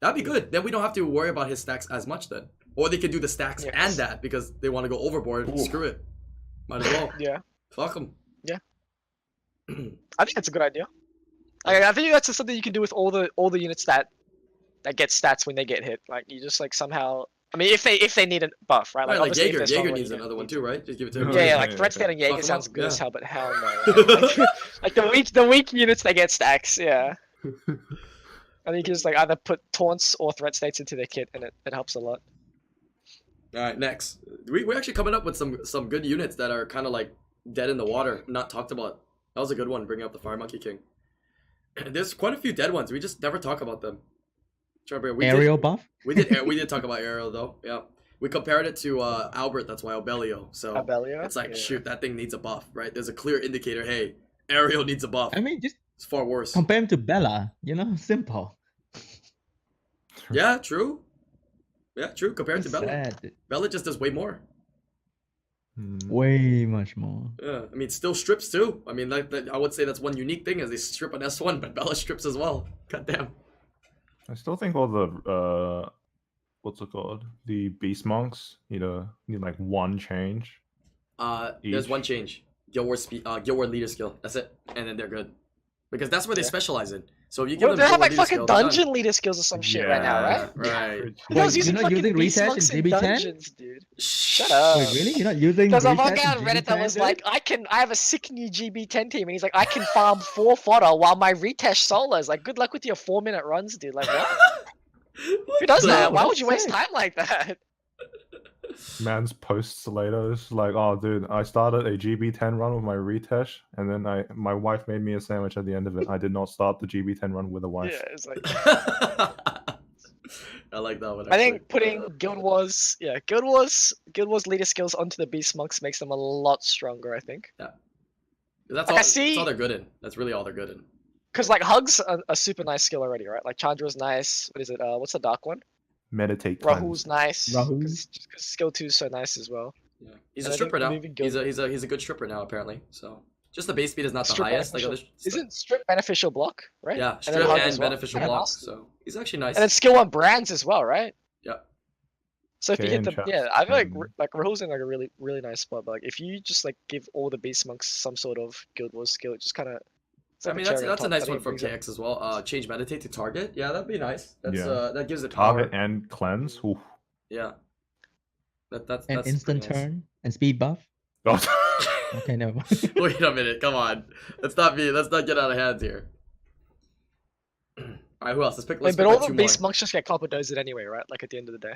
That'd be good. Then we don't have to worry about his stacks as much then. Or they could do the stacks Yes. and that because they want to go overboard. Ooh. Screw it. Might as well. Yeah, Fuck them. I think that's a good idea. I think that's something you can do with all the units that get stats when they get hit. Like you just like somehow I mean, if they need a buff, right? Right, like obviously if Jaeger. they're strong Jaeger already, needs you don't another one need too, right? Just give it to Yeah, him. Yeah, yeah, like yeah, threat scaling Fuck Jaeger 'em sounds up, good as yeah. hell, but hell no. Like the weak units they get stacks, yeah. I think just like either put taunts or threat states into their kit, and it helps a lot. All right, next. We're actually coming up with some good units that are kind of like dead in the water, not talked about. That was a good one, bringing up the Fire Monkey King. There's quite a few dead ones. We just never talk about them. Aerial buff? We did talk about Aerial though. Yeah, we compared it to Albert. That's why Albelio. So Abelio? it's like Yeah. shoot, that thing needs a buff, right? There's a clear indicator. Hey, Aerial needs a buff. I mean, just It's far worse. compare him to Bella. You know, simple. Yeah, true. Yeah, true. Compared to It's Bella, sad. Bella just does way more. Way much more. Yeah, I mean, still strips too. I mean, I would say that's one unique thing is they strip an S1, but Bella strips as well. God damn. I still think all the what's it called? The beast monks need like one change. There's Each. one change. Guild War leader skill. That's it, and then they're good. Because that's what they Yeah. specialize in. So if you give Well, them they have Guild War like leader fucking skill, they're done. dungeon leader skills or some shit right now, right? Right. I was Wait, using you're not fucking using beast retest monks in in GB10? dungeons, dude. Shut Shut up. Wait, really? You're not using There's a retest fuck in guy on Reddit that GB10, was dude? like, I have a sick new GB10 team, and he's like, I can farm 4 fodder while my retest solos. Like, good luck with your 4-minute runs, dude. Like, what? Who does that? Why would you waste time like that? Man's posts later, it's like, oh dude, I started a GB10 run with my retest, and then my wife made me a sandwich at the end of it. I did not start the GB10 run with a wife. Yeah, it's like. I like that one. I think actually. putting Guild Wars leader skills onto the beast monks makes them a lot stronger. I think. That's Like, all. I That's see- all they're good in. That's really all they're good in. Because like hugs are a super nice skill already, right? Like Chandra's nice. What is it? What's the dark one? Meditate. cleanse. Rahu's nice. Rahu. Because skill 2 is so nice as well. Yeah. He's And a I think stripper now. moving He's Guild- a good stripper now apparently. So just the base speed is not the Strip highest like other. beneficial- Isn't strip beneficial block, right? Yeah, then strip hug and as well. beneficial Yeah, block. nice. So he's actually nice. And then skill 1 brands as well, right? Yeah. So if you Okay, hit and the I feel and- like Rahu's in like a really nice spot. But like if you just like give all the beast monks some sort of Guild Wars skill, it just kind of. I mean that's a nice one from KX as well. Change meditate to target. Yeah, that'd be nice. That's Yeah. that gives it power. Target and cleanse. Oof. Yeah. That's And that's instant pretty nice. turn and speed buff? Okay, never mind. Wait a minute, come on. Let's not get out of hand here. Alright, who else? Let's pick But like all two the more. beast monks just get copper dosed anyway, right? Like at the end of the day.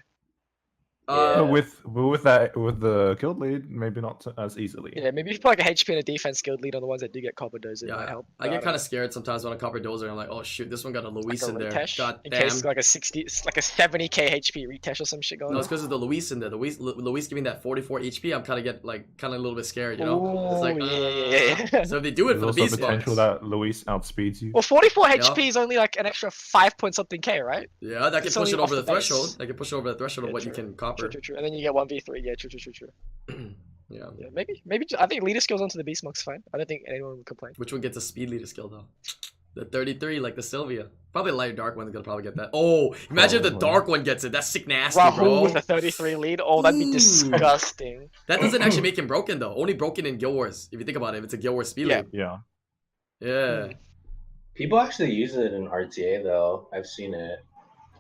Uh, with the guild lead, maybe not as easily. Yeah, maybe if you put like a HP and a defense guild lead on the ones that do get copper dosed, it yeah, might help. I but get don't kind know. of scared sometimes when I copper dozer. I'm like, oh shoot, this one got a Luis Like a in there. retesh, God in damn. case like a 70k HP retesh or some shit going No, on. it's because of the Luis in there. Luis giving that 44 HP. I'm kind of a little bit scared, you know. It's like, yeah. So if they do it There's for the also beast potential monks, that Luis outspeeds you. Well, 44 Yeah. HP is only like an extra 5 point something K, right? yeah, that can it's push only it off over the the base. threshold. That can push it over the threshold of Yeah, what you true. can copper. True. And then you get 1v3. Yeah, true. Yeah. Yeah, maybe. I think leader skills onto the beast monk's fine. I don't think anyone would complain. Which one gets a speed leader skill though? The 33, like the Sylvia. Probably the light dark one's gonna probably get that. Oh, imagine if the Probably. dark one gets it. That's sick nasty, Rahu bro. with a 33 lead. Oh, that'd be Ooh. disgusting. That doesn't actually make him broken though. Only broken in Guild Wars. If you think about it, if it's a Guild Wars speed Yeah. lead. Yeah. Yeah. People actually use it in RTA though. I've seen it.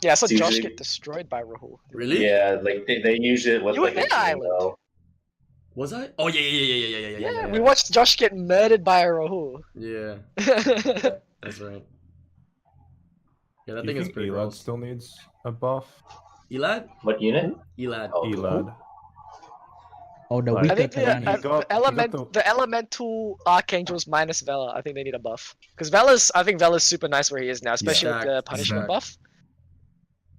Yeah, I saw It's Josh usually- get destroyed by Rahu. Really? Yeah, like they use it with You were like in a team, Ireland. though. Was I? Oh yeah. Yeah, we watched Josh get murdered by a Rahu. Yeah, that's right. Yeah, that Do thing you is think pretty Elad gross. still needs a buff? Elad? What unit? Elad. Oh, Elad. Oh, the Like- weaker I think He got- the elemental archangels minus Vela. I think they need a buff because I think Vela's super nice where he is now, especially with the Stacked. punishment Stacked. buff.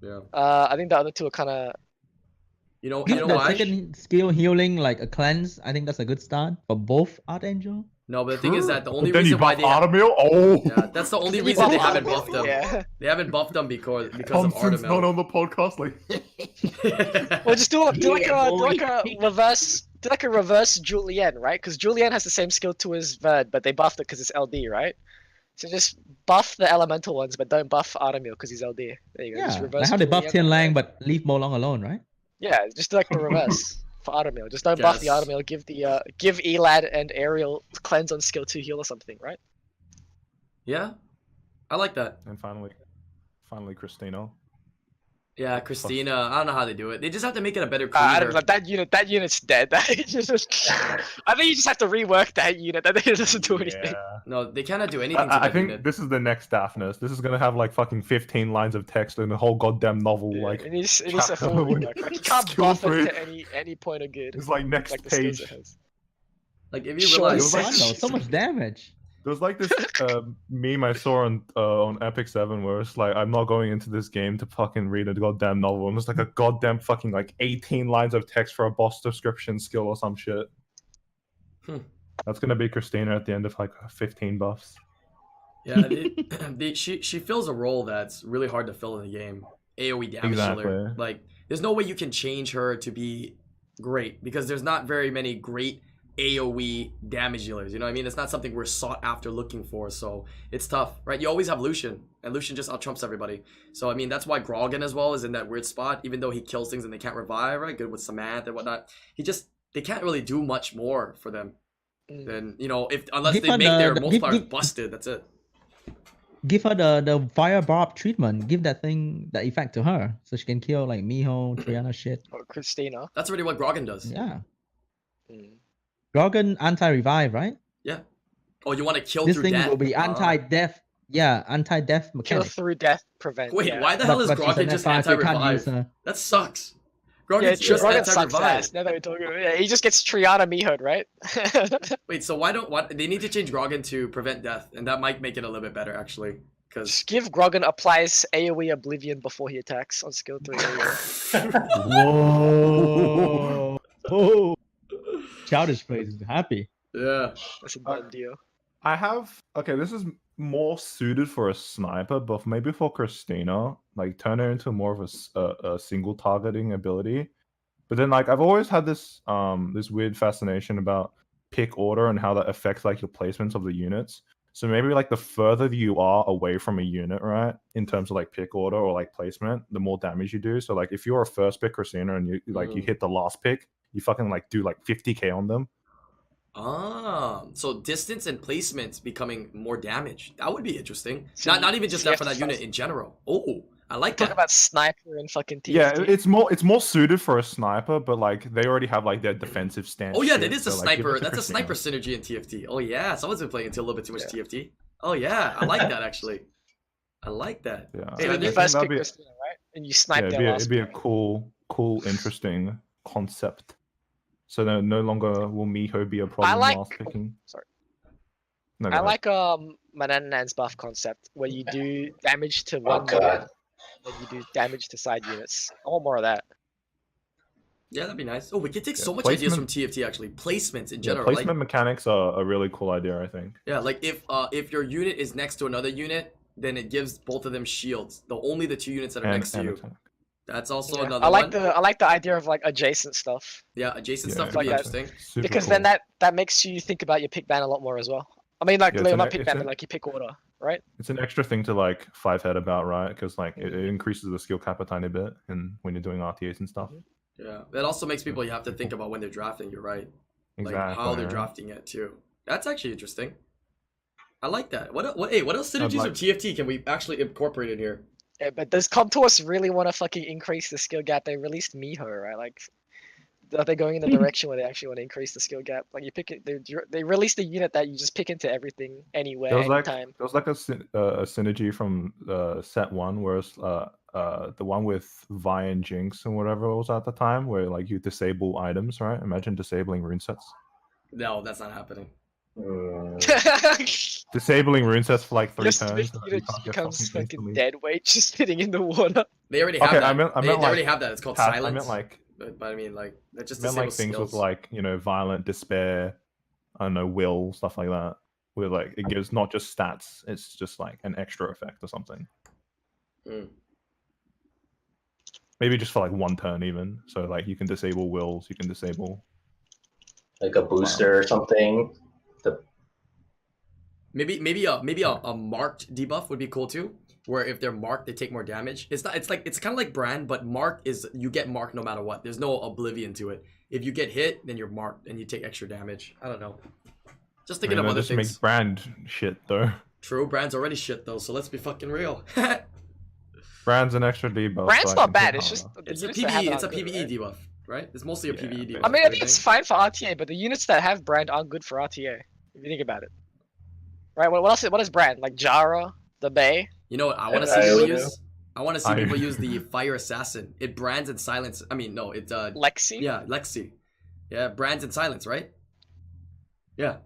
Yeah. I think the other two are kind of. You know Give the why? second skill healing like a cleanse. I think that's a good start for both Archangel. No, but the thing is that the But only then you reason why buff they Artemil? Oh! yeah, that's the only You reason they buff haven't Artemil, buffed them. Yeah. They haven't buffed them because of Thompson's not Artemil. on the podcast, like... Well, just do like Yeah, a reverse Julienne, right? Because Julienne has the same skill too as Verd, but they buffed it because it's LD, right? So just buff the elemental ones, but don't buff Artemil because he's LD. There you go. Just Yeah, reverse like how they buff Julienne. Tian Lang but leave Mo Long alone, right? Yeah, just do like the reverse for Artemil. Just don't buff the Yes. Artemil. Give Elad and Ariel cleanse on skill 2 heal or something, right? Yeah, I like that. And finally Christina. Yeah, Christina. I don't know how they do it. They just have to make it a better I cleaver. don't know, that unit. That unit's dead. I think you just have to rework that unit. That it doesn't do anything. Yeah. No, they cannot do anything to I that think unit. this is the next Daphnis. This is gonna have like fucking 15 lines of text in the whole goddamn novel. Yeah, Like it needs a chapter full with rework. Like, you can't skill buff it tree. to any point of good. it's like next Like the skills page. it has. Like if you Sure, It realize, was fun though. So much damage. There was like this meme I saw on Epic 7 where it's like, I'm not going into this game to fucking read a goddamn novel. And it's like a goddamn fucking like 18 lines of text for a boss description skill or some shit. Hmm. That's gonna be Christina at the end of like 15 buffs. yeah, she fills a role that's really hard to fill in the game. AOE damage dealer. Exactly. Like, there's no way you can change her to be great because there's not very many great AOE damage dealers. You know what I mean? It's not something we're sought after looking for, so it's tough, right? You always have Lucian, and Lucian just out-trumps everybody. So, I mean, that's why Grogan as well is in that weird spot, even though he kills things and they can't revive, right? Good with Samantha and whatnot. They can't really do much more for them than, you know, unless Give they her make their the- multipliers busted, that's it. Give her the fire barb treatment. Give that effect to her, so she can kill like Miho, Triana shit. Or Christina. That's already what Grogan does. Yeah. Mm. Grogan anti-revive, right? Yeah. Oh, you want to kill This through thing death? will be anti-death. Yeah, anti-death Kill mechanic. through death prevent. Wait, yeah. why the hell is But she's Grogan an just F5, you can't use anti-revive? her. That sucks. Yeah, Grogan's just Grogan sucks anti-revive. ass. Now that we're talking about it. Yeah, he just gets Triana Miho'd, right? Wait, so why they need to change Grogan to prevent death, and that might make it a little bit better actually, because Just give Grogan applies AoE Oblivion before he attacks on skill 3. Whoa! Oh, childish face is happy. yeah, That's a done deal. This is more suited for a sniper, but maybe for Christina, like turn her into more of a single targeting ability. But then like I've always had this this weird fascination about pick order and how that affects like your placements of the units. So maybe like the further you are away from a unit, right, in terms of like pick order or like placement, the more damage you do. So like if you're a first pick Christina and you hit the last pick, you fucking like do like 50k on them. so distance and placements becoming more damage. That would be interesting. So Not even just you that have for to that unit trust- in general. Oh, I like Talk that. about sniper and fucking TFT. Yeah, it's more suited for a sniper, but like they already have like their defensive stance. Oh yeah, shit, that is a so, like, give it sniper. to That's a sniper Christina. synergy in TFT. Oh yeah, someone's been playing until a little bit too much TFT. Oh yeah, I like that actually. I like that. Yeah, So I when you think first that'd pick be- Christina, right? And you snipe Yeah, their last it'd be a pick. cool, interesting concept. So that no longer will Miho be a problem like- last picking. sorry. No, go I ahead. like Mananan's buff concept where you do damage to Oh one god. unit, and you do damage to side units. I want more of that. Yeah, that'd be nice. Oh, we could take Yeah, so much ideas from placement- TFT actually. Placements in Yeah, general. placement Like, mechanics are a really cool idea, I think. yeah, like if your unit is next to another unit, then it gives both of them shields. Only the two units that are next to you. attack. That's also Yeah. another I like one. the idea of like adjacent stuff Yeah, adjacent Yeah, stuff could like be that. interesting. Super because cool. then that makes you think about your pick ban a lot more as well. I mean, like Yeah, it's not an- pick it's ban, an- but like your pick order, right? It's an extra thing to like five head about, right? Because like it increases the skill cap a tiny bit, and when you're doing RTAs and stuff. Yeah, it also makes people you have to think about when they're drafting. You're right. Like Exactly. how they're right? drafting it too. That's actually interesting. I like that. What else synergies like- of TFT can we actually incorporate in here? Yeah, but does Contours really want to fucking increase the skill gap? They released Miho, right? Like, are they going in the direction where they actually want to increase the skill gap? Like, you pick it, they released a unit that you just pick into everything, anywhere, There was like anytime. a synergy from set one, whereas the one with Vi and Jinx and whatever it was at the time, where like you disable items, right? Imagine disabling rune sets. No, that's not happening. Disabling rune sets for like 3 Just turns. the so you unit can't get becomes fucking fucking instantly- dead weight, just sitting in the water. They already have Okay, that. I meant they like already have that. It's called I silence. meant like but I mean like that just I meant like disables things skills. with like, you know, violent despair, I don't know, will, stuff like that. Where like it gives not just stats, it's just like an extra effect or something. Mm. Maybe just for like 1 turn even. So like you can disable wills, you can disable Like a booster or something. Maybe a marked debuff would be cool too. Where if they're marked, they take more damage. It's kind of like Brand, but mark is you get marked no matter what. There's no oblivion to it. If you get hit, then you're marked and you take extra damage. I don't know. Just thinking of that other just things. makes brand shit though. True, Brand's already shit though, so let's be fucking real. Brand's an extra debuff. Brand's so I not can bad. hit It's harder. just the It's a units that have PvE. it It's a aren't good, PvE right? debuff, right? It's mostly a Yeah, PvE debuff. I mean, I don't think you it's fine for RTA, but the units that have Brand aren't good for RTA. If you think about it, right? What else? What is Brand? Like Jara, the Bay. You know what I want to I see people would use? I want to see I- people use the Fire Assassin. It brands and silence. I mean, no, it Lexi. yeah, Lexi. Yeah, brands and silence, right? Yeah.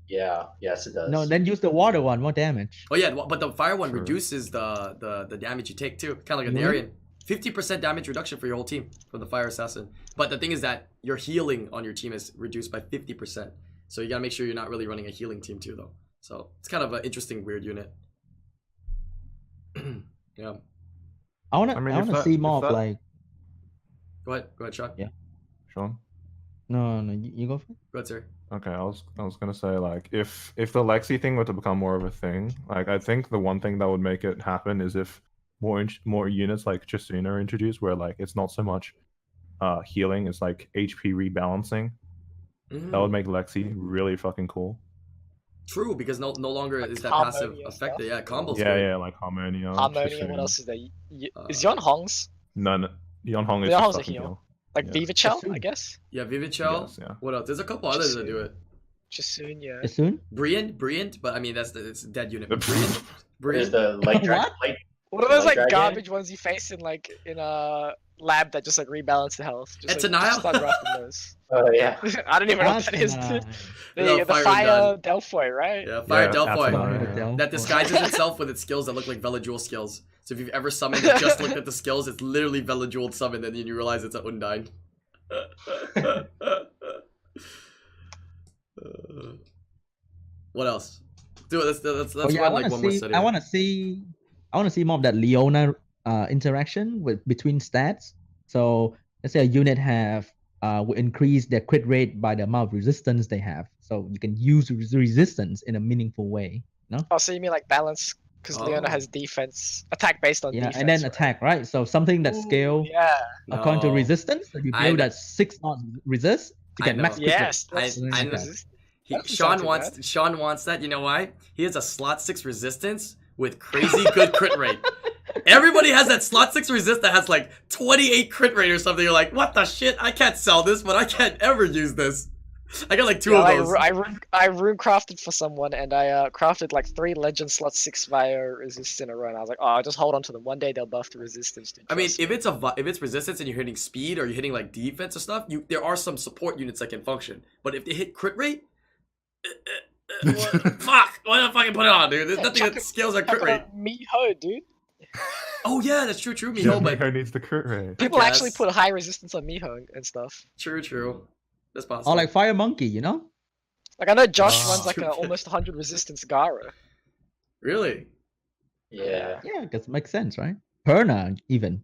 Yeah, yes, it does. No, then use the water one. More damage. Oh yeah, but the fire one True. reduces the damage you take too, kind of like a Really? Narian. 50% damage reduction for your whole team from the Fire Assassin. But the thing is that your healing on your team is reduced by 50%. So you gotta make sure you're not really running a healing team too, though. So it's kind of an interesting, weird unit. Yeah. I wanna, I mean, I if wanna that- see if more of that- like. Go ahead, Sean. Yeah. Sean. No, you go for it. Go ahead, sir. Okay, I was gonna say like if the Lexi thing were to become more of a thing, like I think the one thing that would make it happen is if more units like Chisuna are introduced, where like it's not so much healing, it's like HP rebalancing. That would make Lexi really fucking cool. True, because no longer Like is that Harmonia passive stuff. effective. Yeah, combos. Yeah, good. yeah, like Harmonia. Harmonia. What Chisuna. else is there? Is Uh, Yon Hong's None. Yon Hong is Yon just Hong's a fucking heal. heal. like Yeah. Viva Chell, I Assume. guess. Yeah, Vivichel. Yes, yeah. What else? There's a couple others that do it. Jasoon, yeah. As soon. Brilliant, but I mean it's a dead unit. Brilliant, There's Brilliant. the light dragon. What? Light, What are those like Dragon? garbage ones you face in like in a lab that just like rebalance the health? Just, It's like, a Nile? just start drafting those. oh yeah. I don't even know what That's that is. nice. No, The Fire fire Gun. Delphoid, right? Yeah, Fire Yeah, Delphoid. absolutely. Fire Del- That disguises itself with its skills that look like Veladjewel skills. So if you've ever summoned and just looked at the skills, it's literally Veladjewel summoned, and then you realize it's an Undyne. What else? Dude, let's Oh, yeah, run like one more study. I wanna see more of that Leona interaction with between stats. So let's say a unit will increase their crit rate by the amount of resistance they have. So you can use resistance in a meaningful way. Oh, so you mean like balance? Because Leona Oh. has defense, attack based on Yeah, defense. and then right? attack, right? So something that Ooh, scale Yeah. according to No. resistance. So you I build know. that 6 knots resist to I get know. max crit rate. Yes. I- that's- I know. that's- He, That doesn't sound too Sean wants that. You know why? He has a slot 6 resistance with crazy good crit rate. Everybody has that slot 6 resist that has like 28 crit rate or something. You're like, what the shit? I can't sell this, but I can't ever use this. I got like 2 Yeah, of those. I rune crafted for someone, and I crafted like 3 legend slot 6 via resist in a row. And I was like, oh, I'll just hold on to them. One day they'll buff the resistance. Dude, I mean, trust if me. it's resistance and you're hitting speed or you're hitting like defense or stuff, there are some support units that can function. But if they hit crit rate, fuck, why not fucking put it on, dude? There's Yeah, nothing chuck that it- scales our Talk crit rate. about Miho, dude. Oh yeah, that's true, Yeah, Miho, but Miho needs the crit rate. People actually guess. put high resistance on Miho and stuff. true. That's possible. Or like Fire Monkey, you know? Like I know Josh Oh. runs like a Stupid. almost 100 resistance Gara. Really? Yeah. Yeah, because it makes sense, right? Perna even.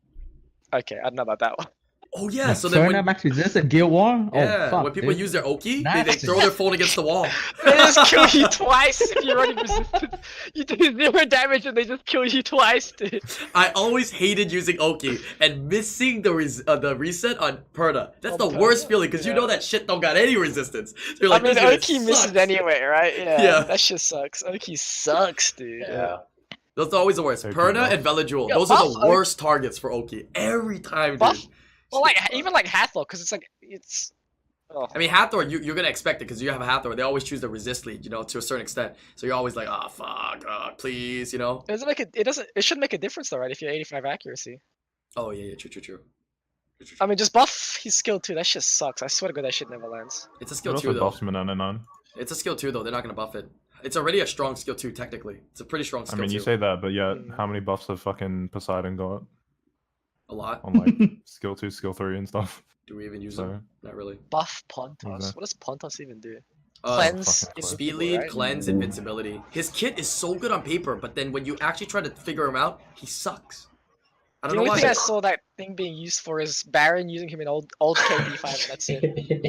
Okay, I don't know about that one. Oh yeah. So then Perna when, max resist in Guild War? yeah, Oh fuck. when people dude. use their Oki, they Nice. throw their phone against the wall. They just kill you twice if you're running resistance. You do 0 damage and they just kill you twice, dude. I always hated using Oki and missing the reset on Perna. That's On the worst Perna? feeling because you Yeah. know that shit don't got any resistance. So you're like, I mean, this unit Oki misses sucks. anyway, right? Yeah, Yeah. that shit sucks. Oki sucks, dude. Yeah. Those are always the worst. Oki Perna buff. and Veladjewel. Yeah, Those are buff the Oki. worst targets for Oki. Every time, dude. Buff? Well, like even like Hathor, because it's like it's. Oh. I mean, Hathor, you're gonna expect it because you have a Hathor. They always choose the resist lead, you know, to a certain extent. So you're always like, oh fuck, please, you know. It doesn't make it. It doesn't. It should make a difference though, right? If you're 85 accuracy. Oh yeah, true. I mean, just buff his skill too. That shit sucks. I swear to God, that shit never lands. It's a It skill also too, though. buffs Manana 9. It's a skill too, though. They're not gonna buff it. It's already a strong skill too, technically. It's a pretty strong I skill mean, you too. say that, but yeah, Mm. how many buffs have fucking Poseidon got A lot. on like skill 2, skill 3 and stuff? Do we even use So, them? Not really. Buff Pontos. Exactly. What does Pontos even do? Uh, Cleanse. fucking Speed invincible, lead, right? cleanse, invincibility. His kit is so good on paper, but then when you actually try to figure him out, he sucks. I The don't know only thing I why. saw that thing being used for is Baron using him in old KD5, and that's it.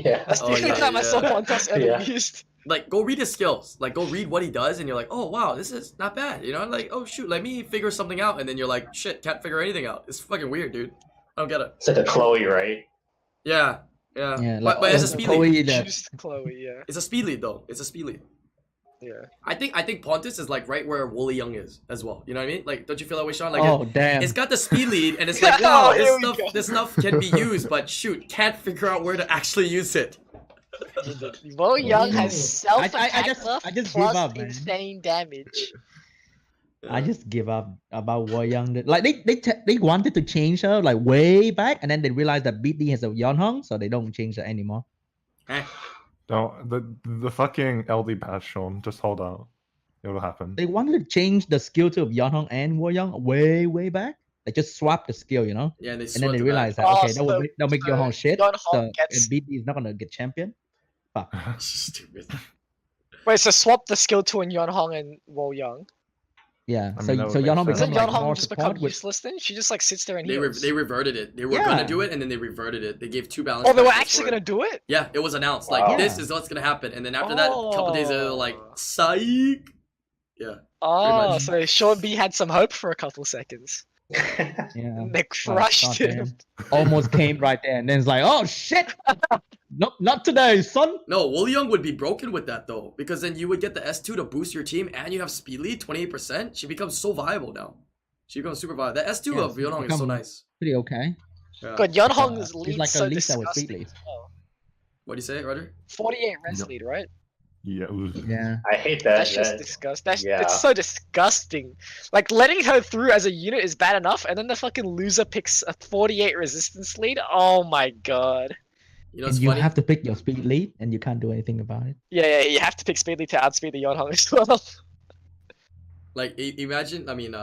yeah. That's the Oh, only yeah, time I saw yeah. Pontos ever Yeah. used. Like, go read his skills. Like, go read what he does, and you're like, oh wow, this is not bad. You know, like, oh shoot, let me figure something out, and then you're like, shit, can't figure anything out. It's fucking weird, dude. I don't get it. It's like a Chloe, right? Yeah. Yeah, But it's a speed lead. Chloe that Just Chloe, yeah. It's a speed lead though. It's a speed lead. Yeah. I think Pontus is like right where Wooly Young is as well. You know what I mean? Like, don't you feel that way, Sean? Like, Oh damn! it's got the speed lead, and it's like, wow, Oh, here we go. this stuff can be used, but shoot, can't figure out where to actually use it. Mo Young has I self-attack just buff give plus up, man. insane damage. I just give up about Wo Young. Like they wanted to change her like way back, and then they realized that BD has a Yeonhong, so they don't change her anymore. Eh. Don't the fucking LD patch, Sean. Just hold out. It'll happen. They wanted to change the skill to Yeonhong and Wo Young way back. They just swapped the skill, you know. Yeah, and And then they realized that Oh, okay, so- they'll make so Yeonhong shit. Yeonhong So and gets- BD is not gonna get champion. Fuck. Stupid. Wait, so swap the skill to an Yeonhong and Wo Young. Yeah. I so mean, that would so make Yeonhong sense. Doesn't becomes like Yeonhong more just become support with. useless then? She just like sits there and They heals. reverted it. They were Yeah. gonna do it, and then they reverted it. They gave 2 balance. Oh, they were factors actually for it. gonna do it? Yeah, it was announced. Wow. Like, this Yeah. is what's gonna happen, and then after that, a couple days later, they're like, Oh. psych. Yeah. Oh, much. so Sean B had some hope for a couple seconds. Yeah. And they Fuck, crushed him. goddamn. Almost came right there, and then it's like, oh shit! Nope, not today, son. No, Wooly Young would be broken with that though, because then you would get the S2 to boost your team, and you have speed lead 28%. She becomes so viable now. She becomes super viable. The S2 Yeah, of she Yeonhong is so become- nice. Pretty okay. Yeah. God, Yeonhong Uh, is he's lead like a so Lisa with disgusting. speed lead. as well. What do you say, Ryder? 48 res Yep. lead, right? Yeah. Yeah. I hate that. That's just that- disgusting. yeah. It's so disgusting. Like letting her through as a unit is bad enough, and then the fucking loser picks a 48 resistance lead. Oh my god. You know, And it's you funny. have to pick your speed lead, and you can't do anything about it. Yeah, you have to pick speed lead to outspeed the Yeonhong as well. Like, imagine. I mean,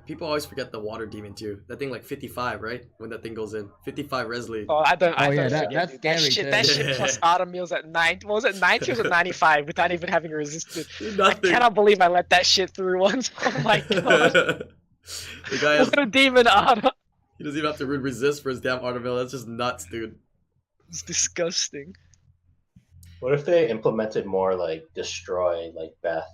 people always forget the water demon too. That thing like 55, right? When that thing goes in, 55 res lead. Oh, I don't. Oh, I yeah, don't that- forget, that's dude. That scary shit. too. That shit plus autumn meals at 9. What was it? 90 or was it 95 without even having a resistance? I Nothing. cannot believe I let that shit through once. Oh my god. The guy has, What a demon autumn. he doesn't even have to resist for his damn Artemil. That's just nuts, dude. It's disgusting. What if they implemented more like destroy, like Beth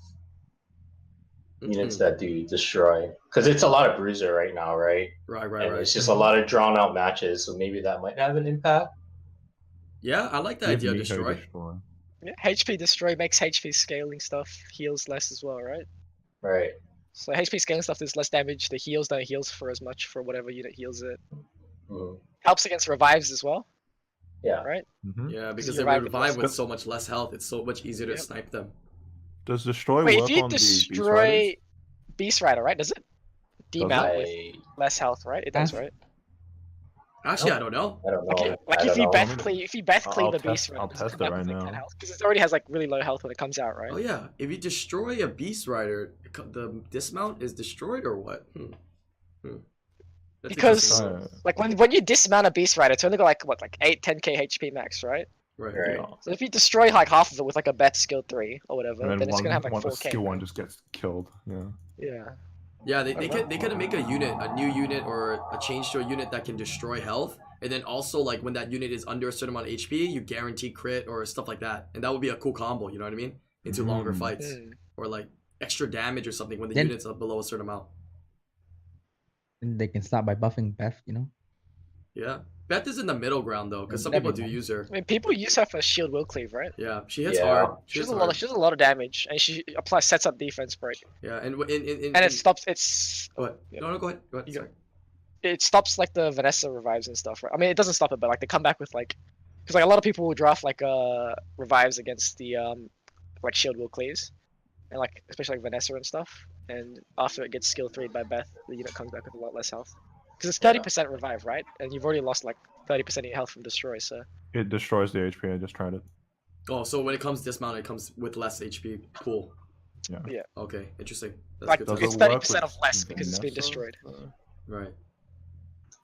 units that do destroy? Because it's a lot of bruiser right now, right? Right, right, And right. it's just a lot of drawn out matches, so maybe that might have an impact. Yeah, I like the Give idea of me her destroy. Yeah, HP destroy makes HP scaling stuff heals less as well, right? Right. So HP scaling stuff does less damage. The heals don't heals for as much for whatever unit heals it. Mhm. Helps against revives as well, Yeah. right? Mm-hmm. Yeah, because you they revive with revive less- with so much less health. It's so much easier to Yep. snipe them. Does destroy Wait, work if you on the Beast Riders? destroy Beast Rider, right? Does it demount with I, less health, right? It does, That's- right? Actually, I don't know. I don't know. Okay, like I if don't you know. Beth cleave, I'll a test- Beast Rider, I'll does test come it out right with, like, now. 10 health? Because it already has like really low health when it comes out, right? Oh yeah, if you destroy a Beast Rider, the dismount is destroyed or what? That's Because- interesting. Like when you dismount a Beast Rider, it's only got like what, like 8-10k HP max, right? Right. Right. Yeah. So if you destroy like half of it with like a Beth skill 3 or whatever, And then then it's one, gonna have like one 4k. skill one right? just gets killed. Yeah. Yeah. Yeah, they could make a unit, a new unit, or a change to a unit that can destroy health, and then also like when that unit is under a certain amount of HP, you guarantee crit or stuff like that, and that would be a cool combo. You know what I mean? Into longer Mm. fights, Mm. or like extra damage or something when the Then- unit's below a certain amount. And they can start by buffing Beth, you know. Yeah, Beth is in the middle ground though, because some That'd people be do nice. use her. I mean, people use her for shield will cleave, right? Yeah, she hits Yeah. hard. She hits does a lot. hard. She does a lot of damage, and she applies sets up defense break, Yeah, and and it stops. It's What? Yeah. No, go ahead. Go ahead. You Sorry. it stops like the Vanessa revives and stuff, right? I mean, it doesn't stop it, but like they come back with like, because like a lot of people will draft like revives against the like shield will cleaves, and like especially like Vanessa and stuff. And after it gets skill 3'd by Beth, the unit comes back with a lot less health. Because it's 30% revive, right? And you've already lost like 30% of your health from destroy, so It destroys the HP. I just tried it. Oh, so when it comes dismount, it comes with less HP. Cool. Yeah. Yeah. Okay, interesting. That's like good to Does know. it's it work 30% with of less because it's been Vanessa? destroyed. Right. What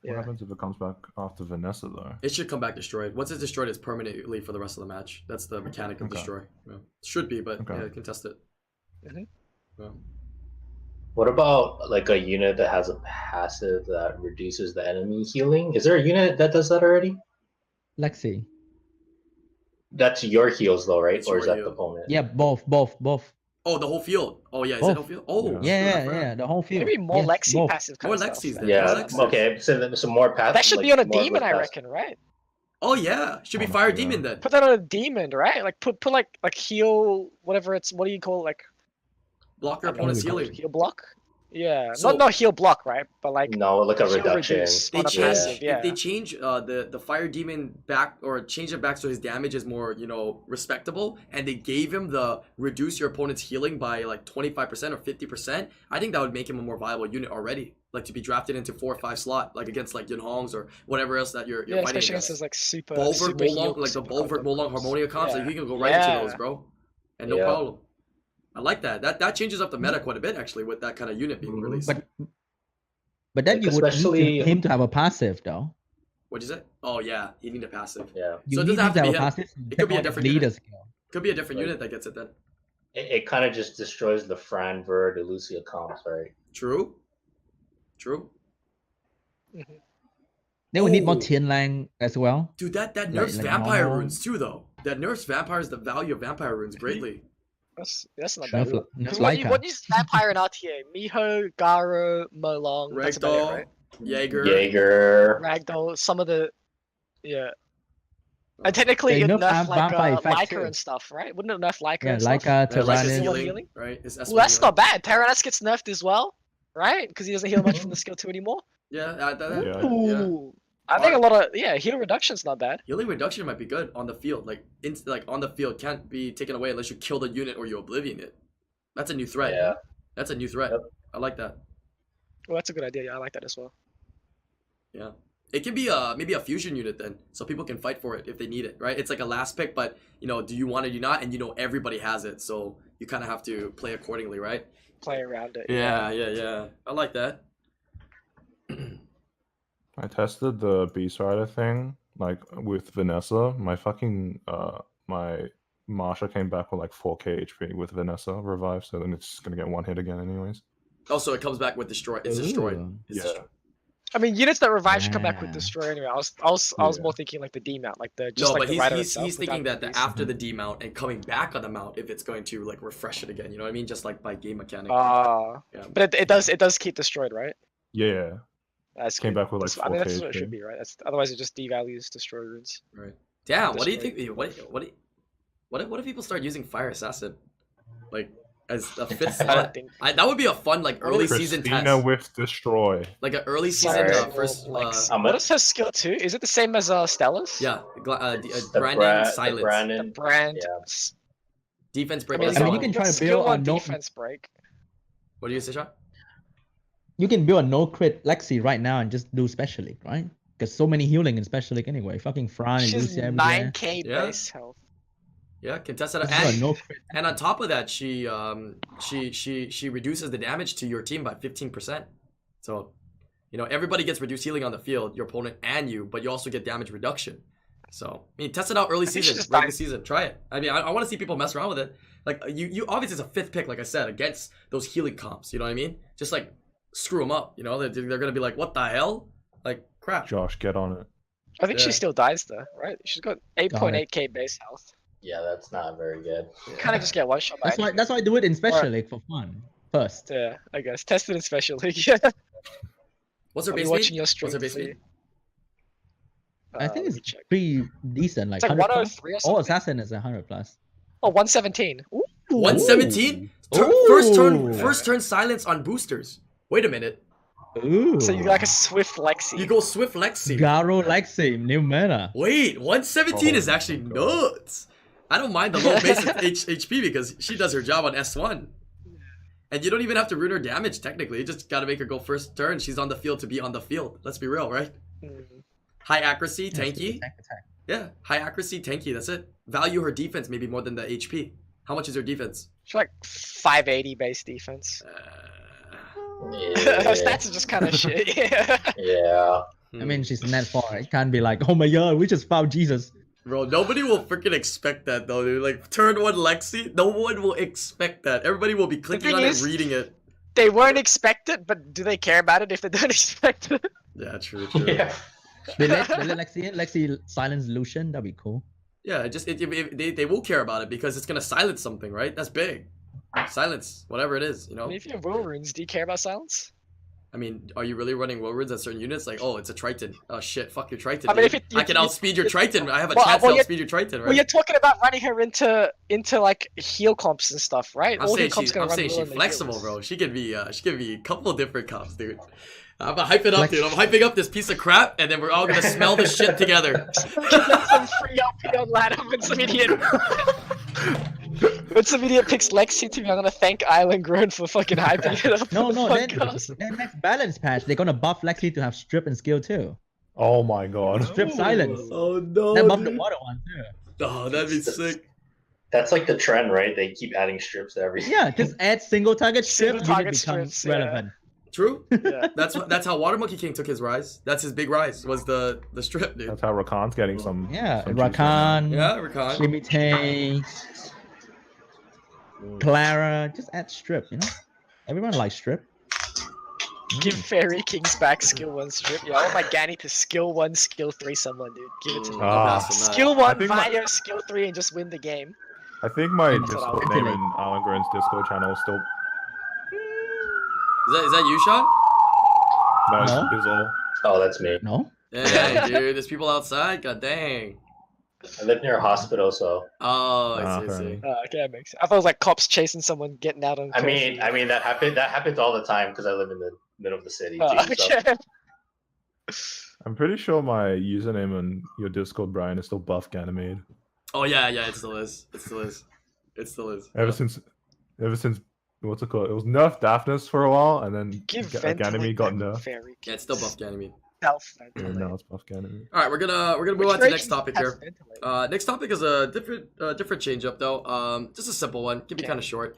Yeah. happens if it comes back after Vanessa though? It should come back destroyed. Once it's destroyed, it's permanently for the rest of the match. That's the mechanic of Okay. destroy. Yeah. Should be, but Okay. yeah, you can test it. Mhm. Yeah. What about like a unit that has a passive that reduces the enemy healing? Is there a unit that does that already? Lexi. That's your heals though, right? It's Or is your that the heal. opponent? Yeah, both. Oh, the whole field. Oh yeah, is it Both. whole field? Oh, Yeah. shit, I forgot. Yeah, the whole field. Maybe more Yes, Lexi both. passive kind More of Lexis stuff. then. Yeah. Alexis. Okay. So more passive. That should be on a more demon, I passive. reckon, right? Oh yeah, should be Oh, Fire yeah. Demon then. Put that on a demon, right? Like put like heal whatever it's what do you call it? Like Block your I don't know what opponent's it's called, healing. heal block. Yeah, So- not heal block, right? But like No, like a heal reduction. reduce They on a change passive. if Yeah. they change the Fire Demon back or change it back so his damage is more respectable, and they gave him the reduce your opponent's healing by like 25% or 50%. I think that would make him a more viable unit already, like to be drafted into 4 or 5 slot, like against like Yunhongs or whatever else that you're Yeah, fighting especially against against. those like super Bulvert, super Molong, heal, like the super Bulvert, combo Molong, comps. Harmonia comps, like Yeah. you can go right into Yeah. those, bro, and no Yeah. problem. I like that. That changes up the meta quite a bit actually with that kind of unit being Mhm. released. But then Like, you would need especially- him to have a passive though. What'd you say? Oh yeah, you need a passive. Yeah, You So it need doesn't have him to be to have a him. passive. It could be a take on different leader unit. skill. Could be a different Like- unit that gets it then. it kind of just destroys the Fran Ver de Lucia comps, right? True. True. Then we need more Oh. Tianlang as well. Dude, that Like- nerfs like vampire normal- runes too, though. That nerfs vampires the value of vampire runes greatly. That's not bad. Nerf, nerf What Leica. what is vampire in RTA? Miho, Garo, Molong. That's about it, Ragdoll, right? Jaeger. Jaeger. Ragdoll. Some of the and technically They it nerf nerf like vampire effect Leica too. and stuff, right? Wouldn't it nerf Leica Yeah, and stuff? Leica, Yeah, like his Tyrannus. heal- healing, healing? right? It's Well, that's not bad. Tyrannus gets nerfed as well, right? Because he doesn't heal much from the skill 2 anymore. Yeah, Yeah. yeah. Ooh. I think a lot of heal reduction's not bad. Healing reduction might be good on the field. Like, like on the field can't be taken away unless you kill the unit or you oblivion it. That's a new threat. Yeah. That's a new threat. Yep. I like that. Well, that's a good idea. Yeah, I like that as well. Yeah. It can be maybe a fusion unit then, so people can fight for it if they need it, right? It's like a last pick, but do you want it, do you not? And everybody has it, so you kind of have to play accordingly, right? Play around it. Yeah. I like that. I tested the Beast Rider thing like with Vanessa. My fucking my Marsha came back with like 4k HP with Vanessa revive, so then it's gonna get one hit again anyways. Also, it comes back with destroy. It's destroyed. Ooh. It's Yeah. destroyed. I mean, units that revive should come back with Yeah. destroy anyway. I was Yeah. more thinking like the demount, like the No, like but the rider he's itself thinking without that the beast. after the demount and coming back on the mount, if it's going to like refresh it again, you know what I mean? Just like by game mechanic. Ah, Yeah. but it does keep destroyed, right? Yeah, That's came good. back with like I mean, that's 4k what it should HP. be, right? Otherwise it just devalues destroy runes. Right. Damn. What do you Destroyed. think? What if people start using Fire Assassin, like as a fifth I slot? don't think. That would be a fun like early season Christina test, with destroy. like an early season Sorry. first. What is her skill 2? Is it the same as Stella's? Yeah, The Brandon the silence, The Brandon. brand. Yeah. defense break. I mean, and I so mean, you on. can try to skill build one on no. defense break. What do you say, Sean? You can build a no crit Lexi right now and just do special league, right? Because so many healing in special league anyway. Fucking Fran and She's Lucia everywhere. 9k Yeah. base health. Yeah, contested. Just do a And, no crit. and on top of that, she reduces the damage to your team by 15%. So, everybody gets reduced healing on the field, your opponent and you, but you also get damage reduction. So, I mean, test it out early I think she season, just regular died. season. Try it. I mean, I want to see people mess around with it. Like, you obviously it's a 5th pick, like I said, against those healing comps. You know what I mean? Just like screw them up. They're gonna be like, what the hell? Like crap. Josh, get on it. I think Yeah. she still dies though, right? She's got 8.8k base health. Yeah, that's not very good. Kind of just get one shot by That's why I do it in special league for fun first. Yeah, I guess. Tested in special league. Yeah. What's her I'll be base watching speed? your What's stream. her base to see. speed? I think let me it's check. pretty decent. Like It's like 100 plus. 103 or All something. assassin is 100 plus. Oh, 117. Ooh. 117? Ooh. First turn silence on boosters. Wait a minute. Ooh. So you like a swift Lexi. You go Swift Lexi. Garo Lexi, new meta. Wait, 117 Oh is actually my God. nuts. I don't mind the low base HP because she does her job on S1. And you don't even have to rune her damage technically. You just gotta make her go first turn. She's on the field to be on the field. Let's be real, right? Mm. High accuracy, Yeah, tanky. attack. Yeah, high accuracy, tanky. That's it. Value her defense maybe more than the HP. How much is her defense? She's like 580 base defense. Her Yeah. stats are just kind of shit. Yeah. Yeah. I mean, she's net 4. It can't be like, oh my god, we just found Jesus. Bro, nobody will freaking expect that though, dude. Like turn 1 Lexi, no one will expect that. Everybody will be clicking thing on is- it, reading it. They won't expect it, but do they care about it if they don't expect it? Yeah, true. Yeah. They let Lexi in. Lexi silence Lucian. That'd be cool. Yeah, they will care about it because it's gonna silence something, right? That's big. Silence, whatever it is, you know. And if you have will runes, do you care about silence? I mean, are you really running Wilrons at certain units? Like, oh, it's a Triton. Oh shit, fuck your Triton. I mean, dude. if it- I can outspeed your Triton. I have a Well, chance well, to you're- outspeed your Triton, Well, you're right? talking about running her into like heal comps and stuff, right? I'm All saying heal comps she's, gonna I'm run saying Will she's and the flexible, healers. bro. She could be a couple different comps, dude. I'm gonna hype it up, Flex- dude. I'm hyping up this piece of crap, and then we're all gonna smell this shit together. Get some free LP on ladder when some idiot. When some idiot picks Lexi to me, I'm gonna thank IslandGrown for fucking hyping it up. No, on the no. Then podcast. next balance patch, they're gonna buff Lexi to have strip and skill too. Oh my god. Strip silence. Oh no, Then buff the dude. water one too. Oh, that'd be sick. That's like the trend, right? They keep adding strips to everything. Yeah, just add single target strip. Single Unit target becomes strips, yeah. relevant. True. Yeah. That's how Water Monkey King took his rise. That's his big rise. Was the strip, dude. That's how Rakan's getting some. Yeah, some juice right now. Rakan, Yeah, Rakan. Shimite, Clara, just add strip. You know, everyone likes strip. Give Fairy Kings back skill 1 strip. Yeah, I want my Ganny to skill 1, skill 3 someone, dude. Give it to me. I'll Ah. pass on that. Skill 1 think my- via skill 3 and just win the game. I think my That's what I Discord would name do. in IslandGrown's Discord channel is still. Is that you, Sean? No, it's No? Bizzle. Oh, that's me. No. Dang, dude. There's people outside. God dang. I live near a hospital, so Oh, I Ah, see. I fair see. enough. Okay, that makes sense. I thought it was like cops chasing someone getting out on. I mean that happens all the time because I live in the middle of the city. Too, so. okay. I'm pretty sure my username on your Discord, Brian, is still Buff Ganymede. Oh yeah, it still is. It still is. It still is. Ever since, what's it called? It was Nerf Daphnis for a while, and then Give Ganymede got nerfed. Fairy Yeah, it's still buff Ganymede. self Yeah, now it's Buff Ganymede. All right, we're gonna move on to the next topic here. Next topic is a different change up though. Just a simple one. Keep it Okay. kind of short.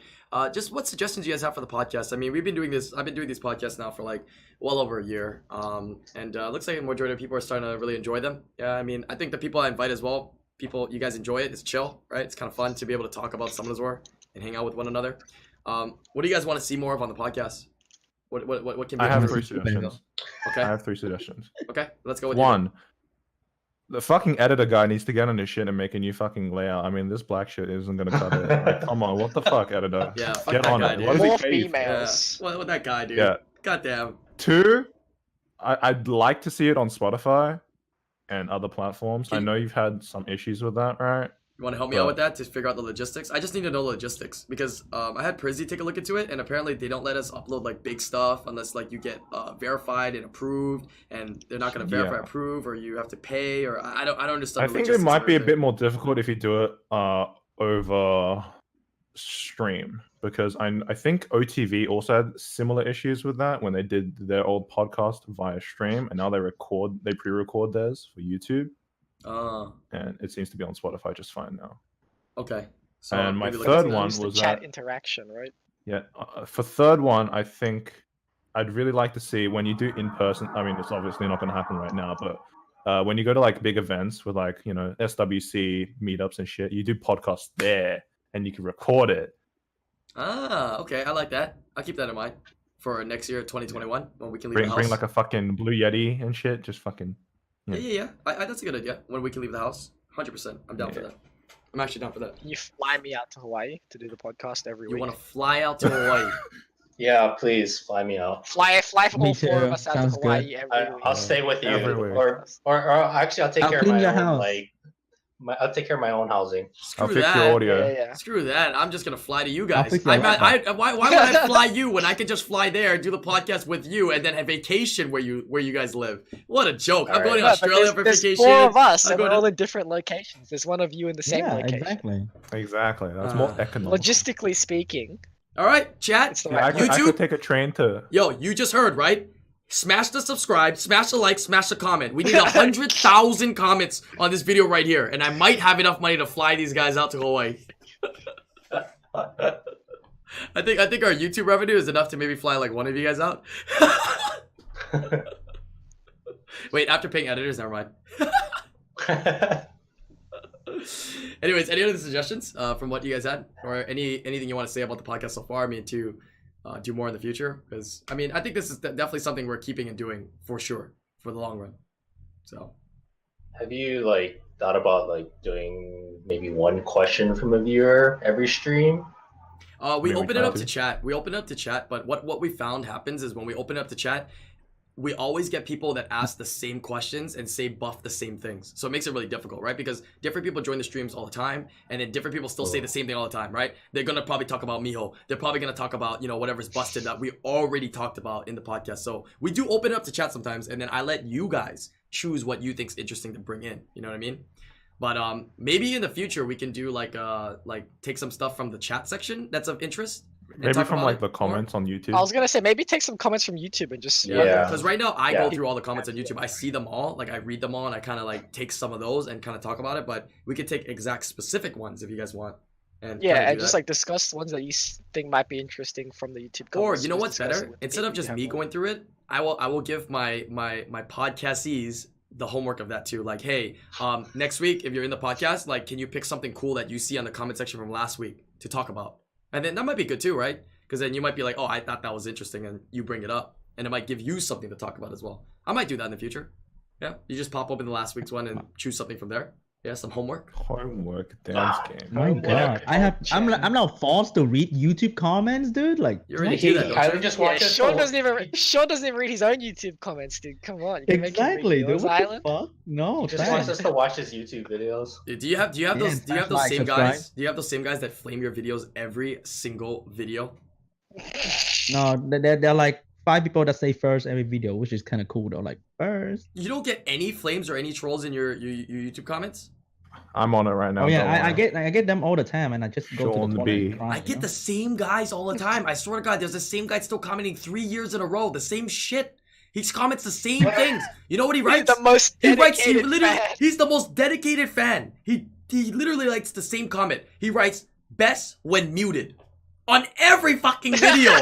Just what suggestions you guys have for the podcast? I mean, we've been doing this. I've been doing these podcasts now for like well over a year. And looks like the majority of people are starting to really enjoy them. Yeah, I mean, I think the people I invite as well, you guys enjoy it. It's chill, right? It's kind of fun to be able to talk about Summoners War and hang out with one another. What do you guys want to see more of on the podcast? What can be I have improved? 3 suggestions. Okay, I have 3 suggestions. okay, let's go with you. One, the fucking editor guy needs to get on his shit and make a new fucking layout. I mean, this black shit isn't gonna cut it. Like, come on, what the fuck, editor? Yeah, fuck Get that on guy, it. dude. What does he More pay you for? Yeah, females. what that guy, dude? Yeah. Goddamn. 2, I'd like to see it on Spotify and other platforms. I Can- know you've had some issues with that, right? You want to help me out with that to figure out the logistics? I just need to know logistics because I had Prizzy take a look into it, and apparently they don't let us upload like big stuff unless like you get verified and approved, and they're not going to verify, Yeah. approve, or you have to pay, or I don't understand. I the think it logistics might of be a everything. bit more difficult if you do it over stream, because I think OTV also had similar issues with that when they did their old podcast via stream, and now they pre-record theirs for YouTube, and it seems to be on Spotify just fine now. Okay. So And my maybe look third into that. one Use the was chat that- interaction, right? Yeah, for third one, I think I'd really like to see when you do in person. I mean, it's obviously not going to happen right now, but when you go to like big events with like SWC meetups and shit, you do podcasts there, and you can record it. Okay, I like that. I'll keep that in mind for next year, 2021, when we can leave the house. Bring like a fucking Blue Yeti and shit. Just fucking. Yeah. That's a good idea. When we can leave the house, 100%. I'm down for Yeah. that. I'm actually down for that. Can you fly me out to Hawaii to do the podcast every You week? want to fly out to Hawaii? Yeah, please fly me out. fly for Me all 4 too. of us out to Sounds Hawaii every week. I'll stay with you, Everywhere. or actually, I'll take I'll care of clean my your own house. I'll take care of my own housing. Screw I'll fix that. your audio. Yeah. Screw that. I'm just gonna fly to you I'll guys. fix your Why would I fly you when I could just fly there, do the podcast with you, and then have vacation where you guys live? What a joke! I'm All going to right. Australia for there's vacation. 4 of us, I'm and we're going all to- in different locations. There's one of you in the same Yeah, location. exactly. Exactly. That's more economical. Logistically speaking, All right, chat. it's the Yeah, I right could, I YouTube? could take a train to. Yo, you just heard, right? Smash the subscribe, smash the like, smash the comment. We need 100,000 comments on this video right here, and I might have enough money to fly these guys out to Hawaii. I think our YouTube revenue is enough to maybe fly like one of you guys out. Wait, after paying editors, never mind. Anyways, any other suggestions from what you guys had, or anything you want to say about the podcast so far? I mean, to do more in the future, because I mean, I think this is definitely something we're keeping and doing for sure for the long run. So, Have you thought about doing maybe one question from a viewer every stream? We I mean, we open it try up to to. chat. We open it up to chat, but what we found happens is when we open it up to chat, we always get people that ask the same questions and say buff the same things. So it makes it really difficult, right? Because different people join the streams all the time, and then different people still say the same thing all the time, right? They're gonna probably talk about Miho. They're probably gonna talk about, you know, whatever's busted that we already talked about in the podcast. So we do open it up to chat sometimes, and then I let you guys choose what you think's interesting to bring in. You know what I mean? But maybe in the future we can do like take some stuff from the chat section that's of interest. and Maybe talk from about like it the more. comments on YouTube. I was gonna say maybe take some comments from YouTube and just Yeah. Because right now I Yeah. go through all the comments on YouTube. I see them all. Like I read them all and I kind of like take some of those and kind of talk about it. But we could take exact specific ones if you guys want. And yeah, kinda and do just that. like discuss the ones that you think might be interesting from the YouTube Or comments. you know Just what's discuss it better? with the Instead of people just you me have going through it, I will give my podcastees the homework of that too. Like, hey, next week if you're in the podcast, like, can you pick something cool that you see on the comment section from last week to talk about? And then that might be good too, right? Because then you might be like, oh, I thought that was interesting, and you bring it up, and it might give you something to talk about as well. I might do that in the future. Yeah, you just pop open the last week's one and choose something from there. Yeah, some homework. Homework dance game. My Homework, God, I'm now forced to read YouTube comments, dude. Like, You already what? do that, don't Kylie you? just Yeah, watches. Sean doesn't even read his own YouTube comments, dude. Come on, you can Exactly, make him read dude. yours, What Island. the fuck? No, He just wants thanks. us to watch his YouTube videos. Do you have Yeah, those smash those like, same subscribe. guys? Do you have those same guys that flame your videos every single video? No, they're like 5 people that say first every video, which is kind of cool though. Like first. You don't get any flames or any trolls in your YouTube comments? I'm on it right now. Oh yeah, don't I worry. get them all the time, and I just go Sean to the the toilet and Bee. cry, I you get know? the same guys all the time. I swear to God, there's the same guy still commenting 3 years in a row. The same shit. He comments the same things. You know what he He's writes? the most He writes. He dedicated literally. fan. He's the most dedicated fan. He literally writes the same comment. He writes best when muted on every fucking video.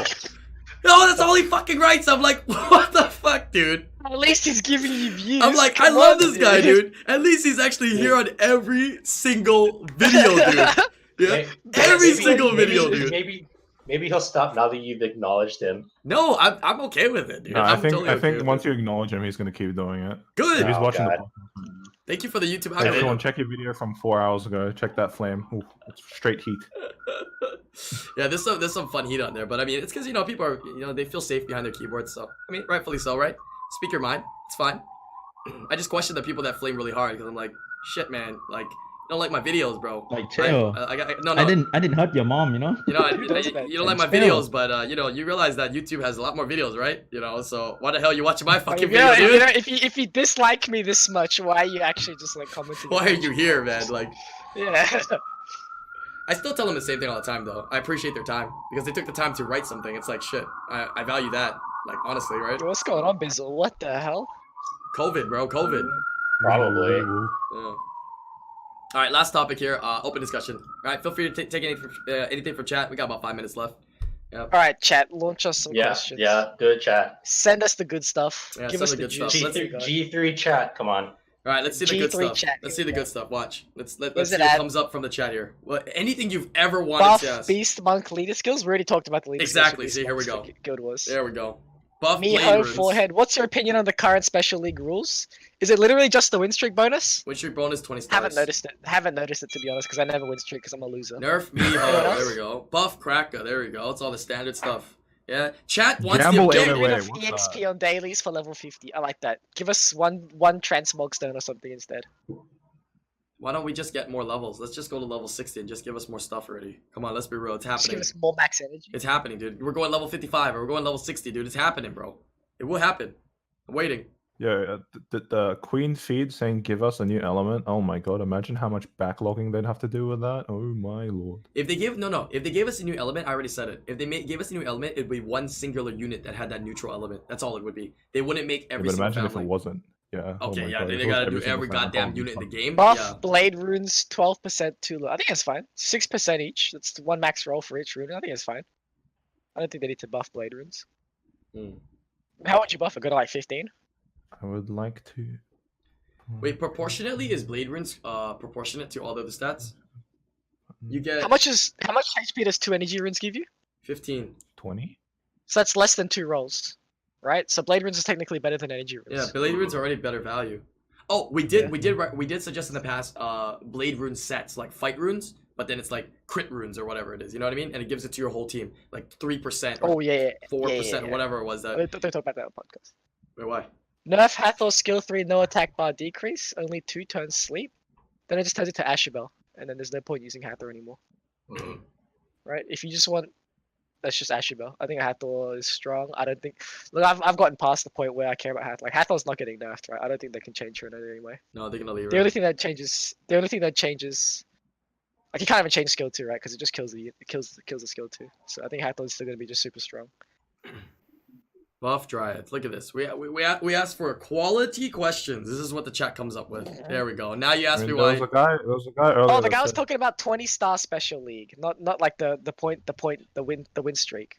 No, that's all he fucking writes. I'm like, what the fuck, dude? At least he's giving you views. I'm like, I Come love on, this guy, dude. At least he's actually here on every single video, dude. Yeah, May- every maybe- single video, maybe- dude. Maybe he'll stop now that you've acknowledged him. No, I'm okay with it, dude. No, I I'm think totally I okay think with once it. you acknowledge him, he's gonna keep doing it. Good. If he's Oh, watching God. the podcast. Thank you for the YouTube Hey, highlight. Sean, check your video from 4 hours ago. Check that flame. Ooh, it's straight heat. Yeah, there's some fun heat on there, but I mean, it's because people are they feel safe behind their keyboards, so I mean, rightfully so, right? Speak your mind, it's fine. I just question the people that flame really hard because I'm like, shit, man, like you don't like my videos, bro. Like, chill. No, I didn't hurt your mom, you know. You know, Who does that? you don't like my Chill. videos, but you realize that YouTube has a lot more videos, right? So why the hell are you watching my fucking If you, video, dude? if you dislike me this much, why are you actually just like commenting? Why are you here, man? Like, Yeah. I still tell them the same thing all the time, though. I appreciate their time because they took the time to write something. It's like shit. I value that. Like honestly, right? What's going on, Bizzle? What the hell? COVID, bro. COVID. Probably. Yeah. All right, last topic here. Open discussion. All right, feel free to take anything from chat. We got about 5 minutes left. All right, chat. Launch us some Yeah, questions. yeah, good chat. Send us the good stuff. Yeah, Give send us the the good stuff. juice. Let's- G3 chat, come on. All right, let's see the good G3 stuff. chat, Let's here see the we go. good stuff. Watch. Let's Where's see it what at? comes up from the chat here. Well, anything you've ever wanted Buff, to ask. Beast, Monk, leader skills. We already talked about the leader Exactly, skills. see, here we go. Good was. There we go. Buff Blade Miho, Runes. forehead. What's your opinion on the current special league rules? Is it literally just the win streak bonus? Win streak bonus 20 stars. Haven't noticed it to be honest, because I never win streak because I'm a loser. Nerf Miho. Anyone else? There we go. Buff Cracker. There we go. It's all the standard stuff. Yeah. Chat wants Gamble the Wait, Get objective. rid wait, of what's EXP on dailies for level 50. I like that. Give us one transmog stone or something instead. Why don't we just get more levels? Let's just go to level 60 and just give us more stuff already. Come on, let's be real. It's Just give happening. us more max energy. It's happening, dude. We're going level 55 or we're going level 60, dude. It's happening, bro. It will happen. I'm waiting. Yeah, the Queen feed saying give us a new element. Oh my god, imagine how much backlogging they'd have to do with that. Oh my lord. If they gave if they gave us a new element, I already said it. If they gave us a new element, it'd be one singular unit that had that neutral element. That's all it would be. They wouldn't make every But single imagine if family. it wasn't. Yeah. oh Okay, my yeah, God, they if it was gotta do single every family, goddamn holy unit in the fuck. game. Buff Yeah. blade runes 12% too low. I think it's fine. 6% each. That's one max roll for each rune. I think it's fine. I don't think they need to buff blade runes. Hmm. How would you buff it? Go to like 15? I would like to. Wait, proportionately is Blade Runes proportionate to all the other stats? You get How much HP does 2 energy runes give you? 15. 20? So that's less than 2 rolls. Right? So blade runes is technically better than energy runes. Yeah, Blade Runes are already better value. Oh, we did suggest in the past Blade Rune sets like fight runes, but then it's like crit runes or whatever it is. You know what I mean? And it gives it to your whole team, like 3% Oh or yeah, 4% or whatever it was. That Don't talk about that on podcast. wait, why? Nerf Hathor skill 3 no attack bar decrease, only 2 turns sleep. Then it just turns into Asherbell, and then there's no point using Hathor anymore. Mhm. Right? If you just want, that's just Asherbell. I think Hathor is strong. I don't think. Look, I've gotten past the point where I care about Hathor. Like Hathor's not getting nerfed, right? I don't think they can change her in it anyway. No, they're gonna leave The her. only thing that changes, like you can't even change skill 2, right? Because it just kills the skill 2. So I think Hathor's still gonna be just super strong. Buff Dryads. Look at this. We asked for quality questions. This is what the chat comes up with. There we go. Now you I ask mean, me there why. was a guy earlier. Oh, the that guy was said- talking about 20-star special league, not like the win streak.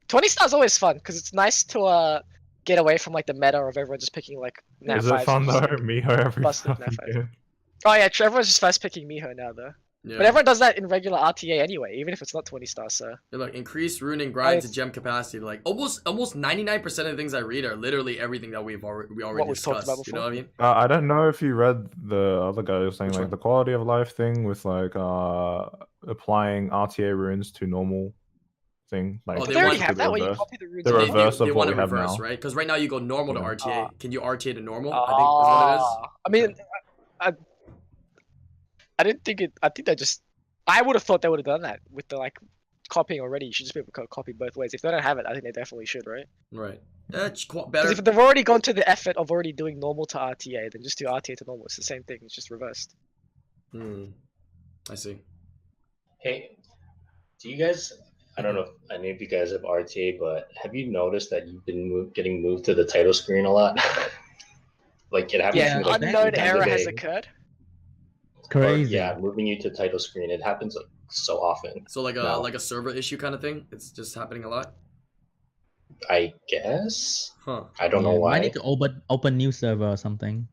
20 stars always fun because it's nice to get away from like the meta of everyone just picking like Nat Is it 5s fun and though? just, like, Miho every busted fucking Nat 5s. game. Oh yeah, everyone's just first picking Miho now though. Yeah. But everyone does that in regular RTA anyway, even if it's not 20 stars. So They're like increase rune and grind to It's- gem capacity. Like almost 99% of the things I read are literally everything that we already we've talked discussed. about You know what I mean? I don't know if you read the other guy who was saying Which like one? the quality of life thing with like applying RTA runes to normal thing. Like Oh, they they already want have the that where you reverse. copy the runes. The and They, all. reverse they of want what to we have reverse, now. right? Because right now you go normal to Yeah. RTA. Can you RTA to normal? I think is what it is. I mean, I didn't think it. I think they just. I would have thought they would have done that with the like copying already. You should just be able to copy both ways. If they don't have it, I think they definitely should, right? Right. That's better. Because if they've already gone to the effort of already doing normal to RTA, then just do RTA to normal. It's the same thing. It's just reversed. I see. Hey, do you guys? I don't know if any of you guys have RTA, but have you noticed that you've been getting moved to the title screen a lot? Like it happens Yeah, to me like unknown Unknown three times a error has day. occurred. Or, Crazy. yeah, moving you to title screen. It happens like so often. So like a No. like a server issue kind of thing. It's just happening a lot. I guess. Huh. I don't know Yeah, why. Might need to open new server or something.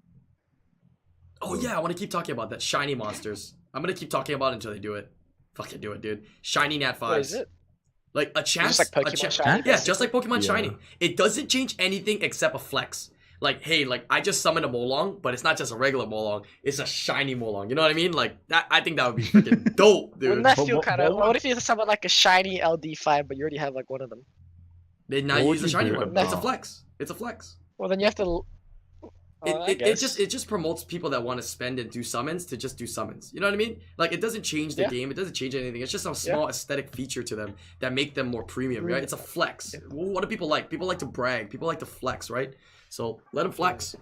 Oh yeah, I want to keep talking about that. Shiny monsters. I'm gonna keep talking about it until they do it. Fucking do it, dude. Shiny Nat 5s. What is it? Like a chance. Just like a Pokemon chance. Shiny. Yeah, just like Pokemon Yeah. Shiny. It doesn't change anything except a flex. Like, hey, like I just summoned a Molong, but it's not just a regular Molong. It's a shiny Molong. You know what I mean? Like that. I think that would be freaking dope, dude. Wouldn't that But feel what- kind of? what What if you summon like a shiny LD5, but you already have like one of them? They now What would use the you shiny do one. about- It's a flex. It's a flex. Well, then you have to. I It guess. just promotes people that want to spend and do summons to just do summons. You know what I mean? Like it doesn't change the Yeah. game. It doesn't change anything. It's just a small aesthetic feature to them that make them more premium, right? It's a flex. What do people like? People like to brag. People like to flex, right? So let them flex.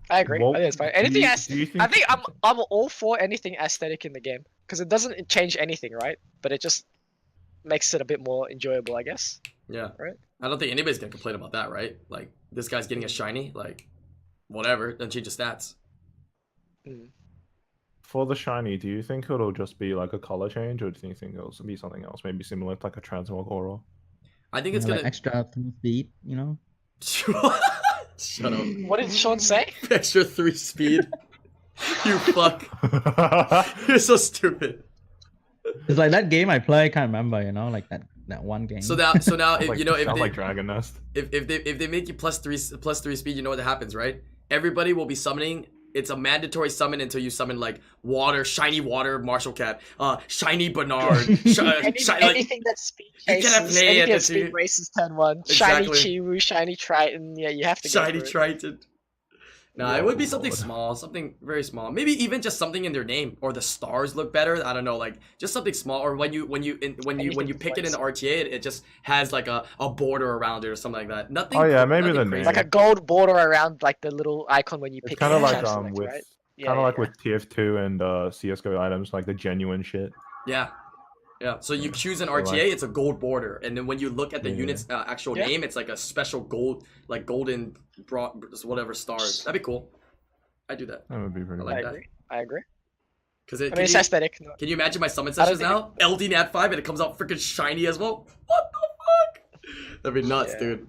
I agree. What I think it's fine. do Anything you- else? do you I think- think I'm all for anything aesthetic in the game because it doesn't change anything, right? But it just makes it a bit more enjoyable, I guess. Yeah. Right. I don't think anybody's gonna complain about that, right? Like this guy's getting a shiny, like whatever. Doesn't change the stats. For the shiny, do you think it'll just be like a color change, or do you think it'll be something else? Maybe similar to like a transmog aura? I think it's Like gonna. extra 3 speed, you know? Shut up. What did Sean say? Extra 3 speed. You fuck. You're so stupid. It's like that game I play, I can't remember, you know, like that one game. So now, if, Like, you know, if sounds they, like Dragon Nest. if they make you plus three speed, you know what happens, right? Everybody will be summoning. It's a mandatory summon until you summon like water, shiny water, Marshall Cat, shiny Bernard, Anything that speed You cannot races, play it anything that until you- speed races turn 1. Shiny Exactly. Chiwu, shiny Triton. Yeah, you have to go shiny for it. Triton. Nah, it would be something Lord. small, something very small. Maybe even just something in their name, or the stars look better. I don't know, like just something small. Or when you pick it in the RTA, it just has like a border around it or something like that. Nothing. Oh, yeah, maybe nothing the crazy. name. Like a gold border around like the little icon when you It's pick kind of the like chance select, with right? Yeah, kind of yeah, like yeah. with TF2 and CS:GO items, like the genuine shit. Yeah. Yeah, so you choose an So, like- RTA, it's a gold border, and then when you look at the Yeah. unit's actual Yeah. name, it's like a special gold, like golden, whatever stars. That'd be cool. I'd do that. That would be pretty. I like I that. agree. I agree. Cause I it, mean, it's aesthetic. No. can you imagine my summon I don't sessions think now? LD Nat 5 and it comes out freaking shiny as well. What the fuck? That'd be nuts, Yeah. dude.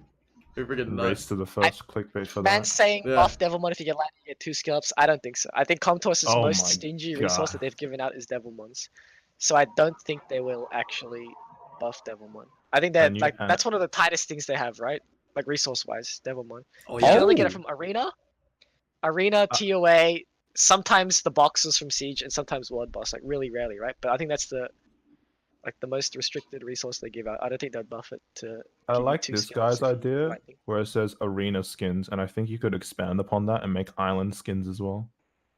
That'd be freaking Race nuts. to the first clickbait for Man's that. saying Yeah. buff Devilmon if you get lightning, you get 2 skill ups. I don't think so. I think Comtoss's Oh most my stingy resource God. that they've given out is Devilmons. So I don't think they will actually buff Devilmon. I think that And you- like and- that's one of the tightest things they have, right? Like resource wise, Devilmon. Oh You can yeah. only get it from Arena, Uh, TOA, sometimes the boxes from Siege and sometimes World Boss, like really rarely, right? But I think that's the most restricted resource they give out. I don't think they'd buff it to. I give you like 2 this skins guy's if you idea lightning. where it says arena skins, and I think you could expand upon that and make island skins as well.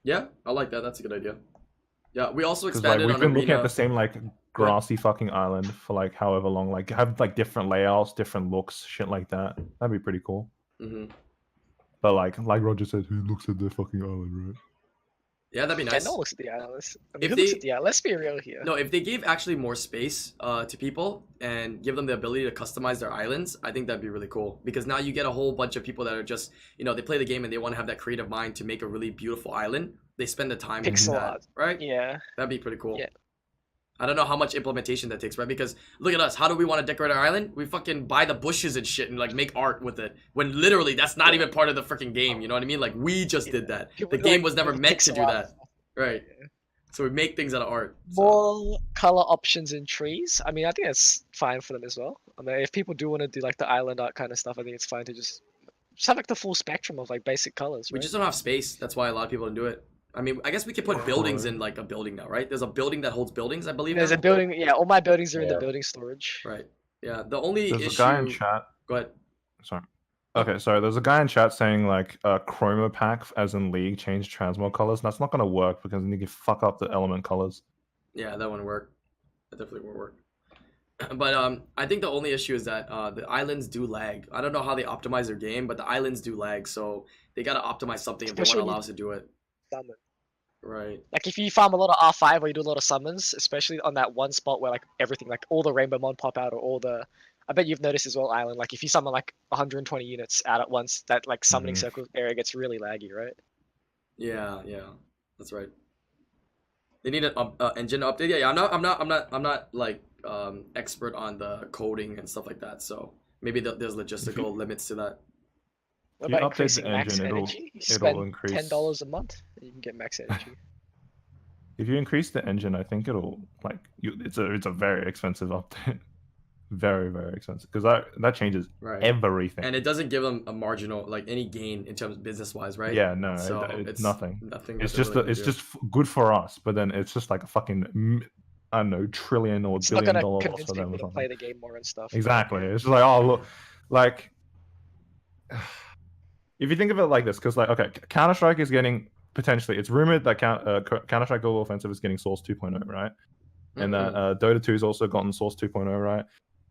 Yeah, I like that. That's a good idea. Yeah, we also Because like expanded we've on been looking arena. at the same like grassy fucking island for like however long, like have like different layouts, different looks, shit like that. That'd be pretty cool. Hmm. But like Roger said, who looks at the fucking island, right? Yeah, that'd be Yeah, nice. no one looks at the islands. I mean, If who looks they- at the island? Let's be real here. No, if they gave actually more space to people and give them the ability to customize their islands, I think that'd be really cool. Because now you get a whole bunch of people that are just, they play the game and they want to have that creative mind to make a really beautiful island. They spend the time to do Pixel that, art. right? Yeah. That'd be pretty cool. Yeah. I don't know how much implementation that takes, right? Because look at us. How do we want to decorate our island? We fucking buy the bushes and shit and like make art with it. When literally that's not even part of the freaking game. You know what I mean? Like we just did that. People The do, game like, was never really meant to pixel do art that. and stuff. Right. So we make things out of art. So. More color options in trees. I mean, I think that's fine for them as well. I mean, if people do want to do like the island art kind of stuff, I think it's fine to just have like the full spectrum of like basic colors. We Right? just don't have space. That's why a lot of people don't do it. I mean, I guess we could put buildings in like a building now, right? There's a building that holds buildings, I believe. There's now. a building. Yeah, all my buildings are in the Yeah. building storage. Right. Yeah. The only There's issue. a guy in chat. Go ahead. Sorry. Okay, sorry. There's a guy in chat saying like chroma pack, as in League, change transmog colors. That's not gonna work because then you can fuck up the element colors. Yeah, that wouldn't work. That definitely won't work. But I think the only issue is that the islands do lag. I don't know how they optimize their game, but the islands do lag, so they gotta optimize something if they want Especially to when allow you- us to do it. Summon. Right. Like if you farm a lot of R5 or you do a lot of summons, especially on that one spot where like everything, like all the rainbow mon pop out or all the. I bet you've noticed as well, Island. Like if you summon like 120 units out at once, that like summoning Mhm. circle area gets really laggy, right? Yeah, that's right. They need an engine update. Yeah, I'm not like expert on the coding and stuff like that. So maybe there's logistical limits to that. What If you about update the increasing max engine, it'll- energy? You it'll spend increase- $10 a month, and you can get max energy. If you increase the engine, I think it'll like it's a very expensive update. Very, very expensive. Because that changes Right. everything. And it doesn't give them a marginal like any gain in terms of business wise, right? Yeah, no, So it's nothing. Nothing. It's that just they're really it's gonna just good for us, but then it's just like a fucking I don't know, trillion or It's not billion gonna dollar loss convince for them people or to play something. the game more and stuff. Exactly. It's just like, oh look, like if you think of it like this, because like okay, Counter Strike is getting potentially. It's rumored that Counter Strike Global Offensive is getting Source 2.0, right? And that Dota 2 has also gotten Source 2.0, right?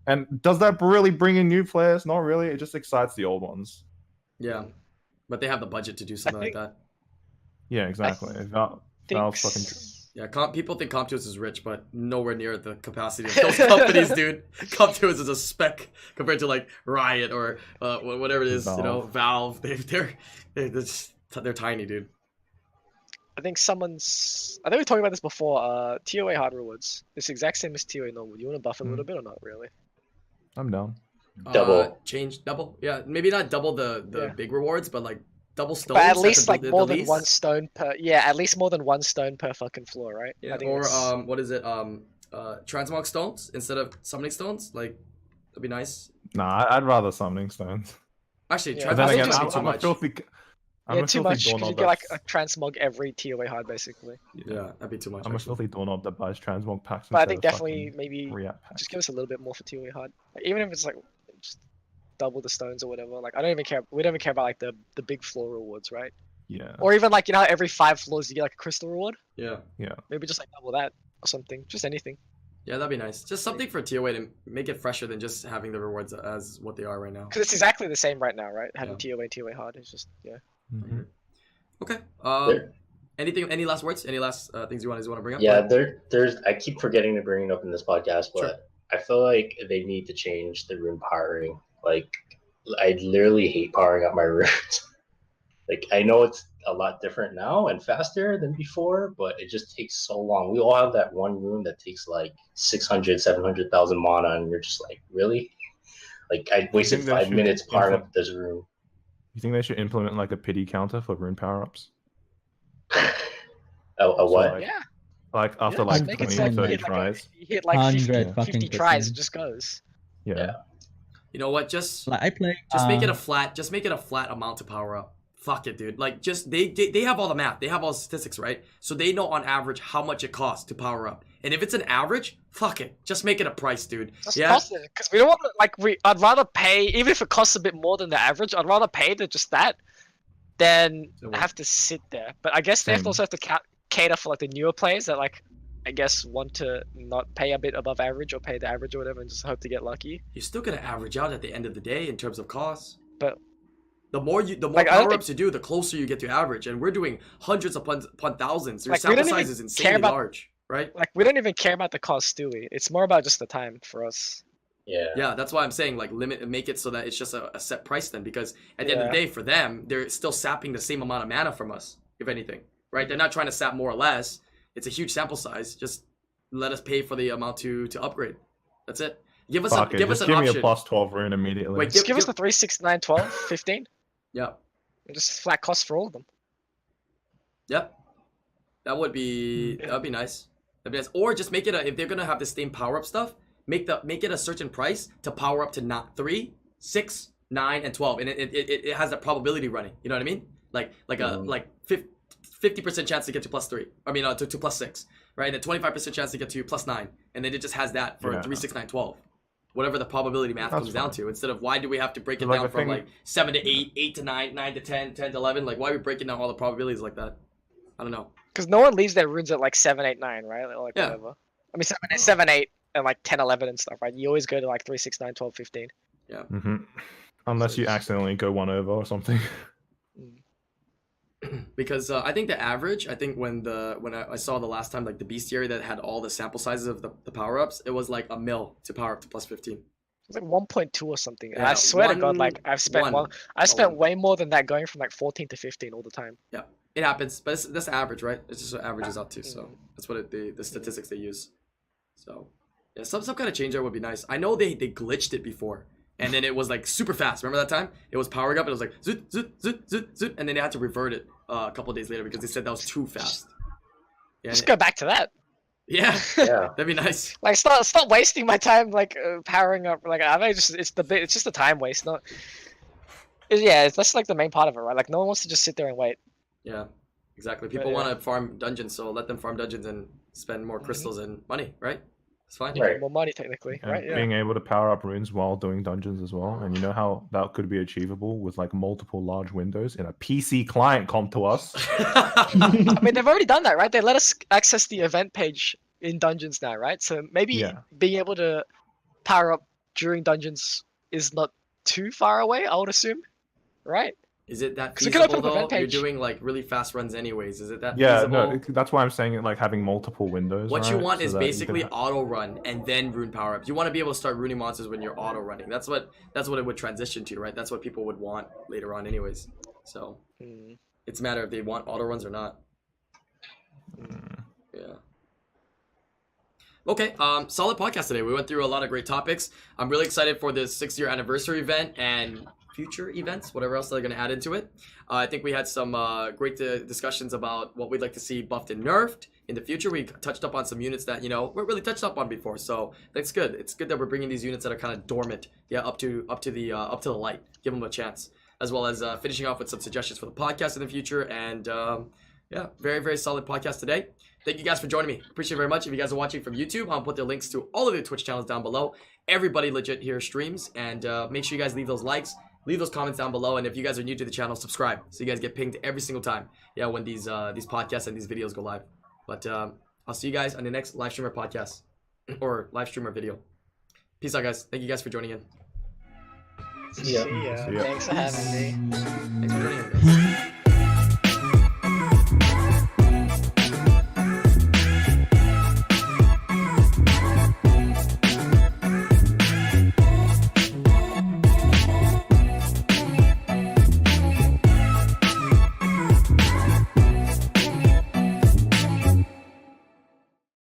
And does that really bring in new players? Not really. It just excites the old ones. Yeah, but they have the budget to do something like think- that. Yeah, exactly. Valve's fucking. Yeah, people think Comptuous is rich, but nowhere near the capacity of those companies, dude. Comptuous is a speck compared to like Riot or whatever it is, Valve. They're tiny, dude. I think we were talking about this before. TOA hard rewards. It's the exact same as TOA normal. You want to buff it a little bit or not really? I'm down. Double. Change double. Yeah, maybe not double the Yeah. big rewards, but like double stones. But at least like the more than least. one stone per. Yeah, at least more than one stone per fucking floor, right? Yeah, I think or that's- what is it? Transmog stones instead of summoning stones. Like that'd be nice. Nah, I'd rather summoning stones. Actually, Yeah, But transmog then I again, think stones it's would be too I'm a much. filthy. I'm yeah, a too filthy much because doorknob you get like a that's- transmog every TOA hard basically. Yeah, that'd be too much. I'm a actually. filthy doorknob that buys transmog packs. But I instead think of definitely fucking maybe React packs. just give us a little bit more for TOA hard. Like, even if it's like just double the stones or whatever. Like I don't even care. We don't even care about like the big floor rewards, right? Yeah. Or even like how every 5 floors you get like a crystal reward. Yeah, Maybe just like double that or something. Just anything. yeah, that'd be nice. Just something for TOA to make it fresher than just having the rewards as what they are right now. Because it's exactly the same right now, right? Having Yeah. TOA hard. It's just yeah. Mhm. Okay. There- Any last words? Any last things you want to bring up? Yeah, there's. I keep forgetting to bring it up in this podcast, but Sure. I feel like they need to change the rune powering. Like, I literally hate powering up my runes. Like, I know it's a lot different now and faster than before, but it just takes so long. We all have that one rune that takes like 600, 700,000 mana, and you're just like, really? Like, I wasted think they 5 should minutes powering implement- up this rune. You think they should implement like a pity counter for rune power ups? A what? like- Yeah. Like after Yeah, like just make it 20 so or you 30 hit like tries? you hit like 100 50 tries, it %. just goes. Yeah. Yeah. You know what? Just Like I play. make it a flat. Just make it a flat amount to power up. fuck it, dude. Like, just they have all the math, they have all the statistics, right? So they know on average how much it costs to power up. And if it's an average, fuck it, just make it a price, dude. Just Yeah, cost it, because we don't want to, like, I'd rather pay, even if it costs a bit more than the average, I'd rather pay than just that than have to sit there. But I guess they Same. also have to cater for like the newer players that, like, I guess want to not pay a bit above average or pay the average or whatever and just hope to get lucky. you're still gonna average out at the end of the day in terms of costs. But the more like, I don't power ups you do, the closer you get to average. And we're doing hundreds upon thousands. Your Like, we sample don't size even is care insanely about- large, right? like, we don't even care about the cost, do we? It's more about just the time for us. Yeah. Yeah, that's why I'm saying like limit and make it so that it's just a set price then, because at the end of the Yeah. day, for them, they're still sapping the same amount of mana from us, if anything, right? They're not trying to sap more or less. It's a huge sample size. Just let us pay for the amount to upgrade. That's it. Give us Fuck it, give us just an give me option. a plus 12 rune immediately. Wait, Just give us the 3, 6, 9, 12, 15, Yeah. and just flat cost for all of them. Yep. That'd be nice. That'd be nice. Or just make it if they're gonna have the same power up stuff, make it a certain price to power up to not 3, 6, 9, and 12, and it has that probability running. You know what I mean? Like a 50% chance to get to plus 3. I mean to plus 6, right? And then 25% chance to get to plus 9, and then it just has that for Yeah. 3, 6, 9, 12. Whatever the probability math That's comes down fine. to, instead of why do we have to break it Like, down the from thing- like 7 to 8, 8 to 9, 9 to 10, 10 to 11? Like, why are we breaking down all the probabilities like that? I don't know. Because no one leaves their runes at like 7, 8, 9, right? Or like Yeah. whatever. I mean, 7, 8, and like 10, 11 and stuff, right? You always go to like 3, 6, 9, 12, 15. hmm Unless you accidentally go one over or something. Because I think the average, I think when I saw the last time, like the bestiary that had all the sample sizes of the power ups, it was like a mil to power up to plus 15. It's like 1.2 or something. And Yeah, I swear to God, like I've spent one. I spent way more than that going from like 14 to 15 all the time. Yeah, it happens, but that's average, right? It's just what averages out to, so that's what the statistics they use. So yeah, some kind of change there would be nice. I know they glitched it before, and then it was like super fast. Remember that time? It was powering up, and it was like zoot zoot zoot zoot zoot, and then they had to revert it a couple of days later because they said that was too fast. Yeah, Just go back to that. yeah, Yeah. that'd be nice. Like stop wasting my time like powering up. Like I mean, it's just a time waste. Not. That's like the main part of it, right? Like no one wants to just sit there and wait. Yeah, exactly. People yeah. want to farm dungeons, so let them farm dungeons and spend more crystals and money, right? It's fine. Right. More money technically, And right? Yeah. being able to power up runes while doing dungeons as well. And you know how that could be achievable with like multiple large windows in a PC client comp to us. I mean, they've already done that, right? They let us access the event page in dungeons now, right? So maybe Yeah. being able to power up during dungeons is not too far away, I would assume, right? Is it that 'Cause we could feasible open up though? event page. You're doing like really fast runs anyways. Is it that Yeah, feasible? no, that's why I'm saying it like having multiple windows. What you right? want So is that you basically can auto run and then rune power ups. You want to be able to start runing monsters when you're auto running. That's what it would transition to, right? That's what people would want later on, anyways. So Hmm. it's a matter if they want auto runs or not. Yeah. Okay, solid podcast today. We went through a lot of great topics. I'm really excited for the 6-year anniversary event and future events, whatever else they're going to add into it. I think we had some great discussions about what we'd like to see buffed and nerfed in the future. We touched up on some units that, we're really touched up on before, so that's good. It's good that we're bringing these units that are kind of dormant, up to the light. Give them a chance, as well as finishing off with some suggestions for the podcast in the future. And very, very solid podcast today. Thank you guys for joining me. Appreciate it very much. If you guys are watching from YouTube, I'll put the links to all of the Twitch channels down below. Everybody legit here streams, and make sure you guys leave those likes, leave those comments down below, and if you guys are new to the channel, subscribe so you guys get pinged every single time. When these podcasts and these videos go live. But I'll see you guys on the next live streamer podcast or live streamer video. Peace out, guys. Thank you guys for joining in. See ya. See ya. See ya. Thanks for having me. Thanks for joining in, guys.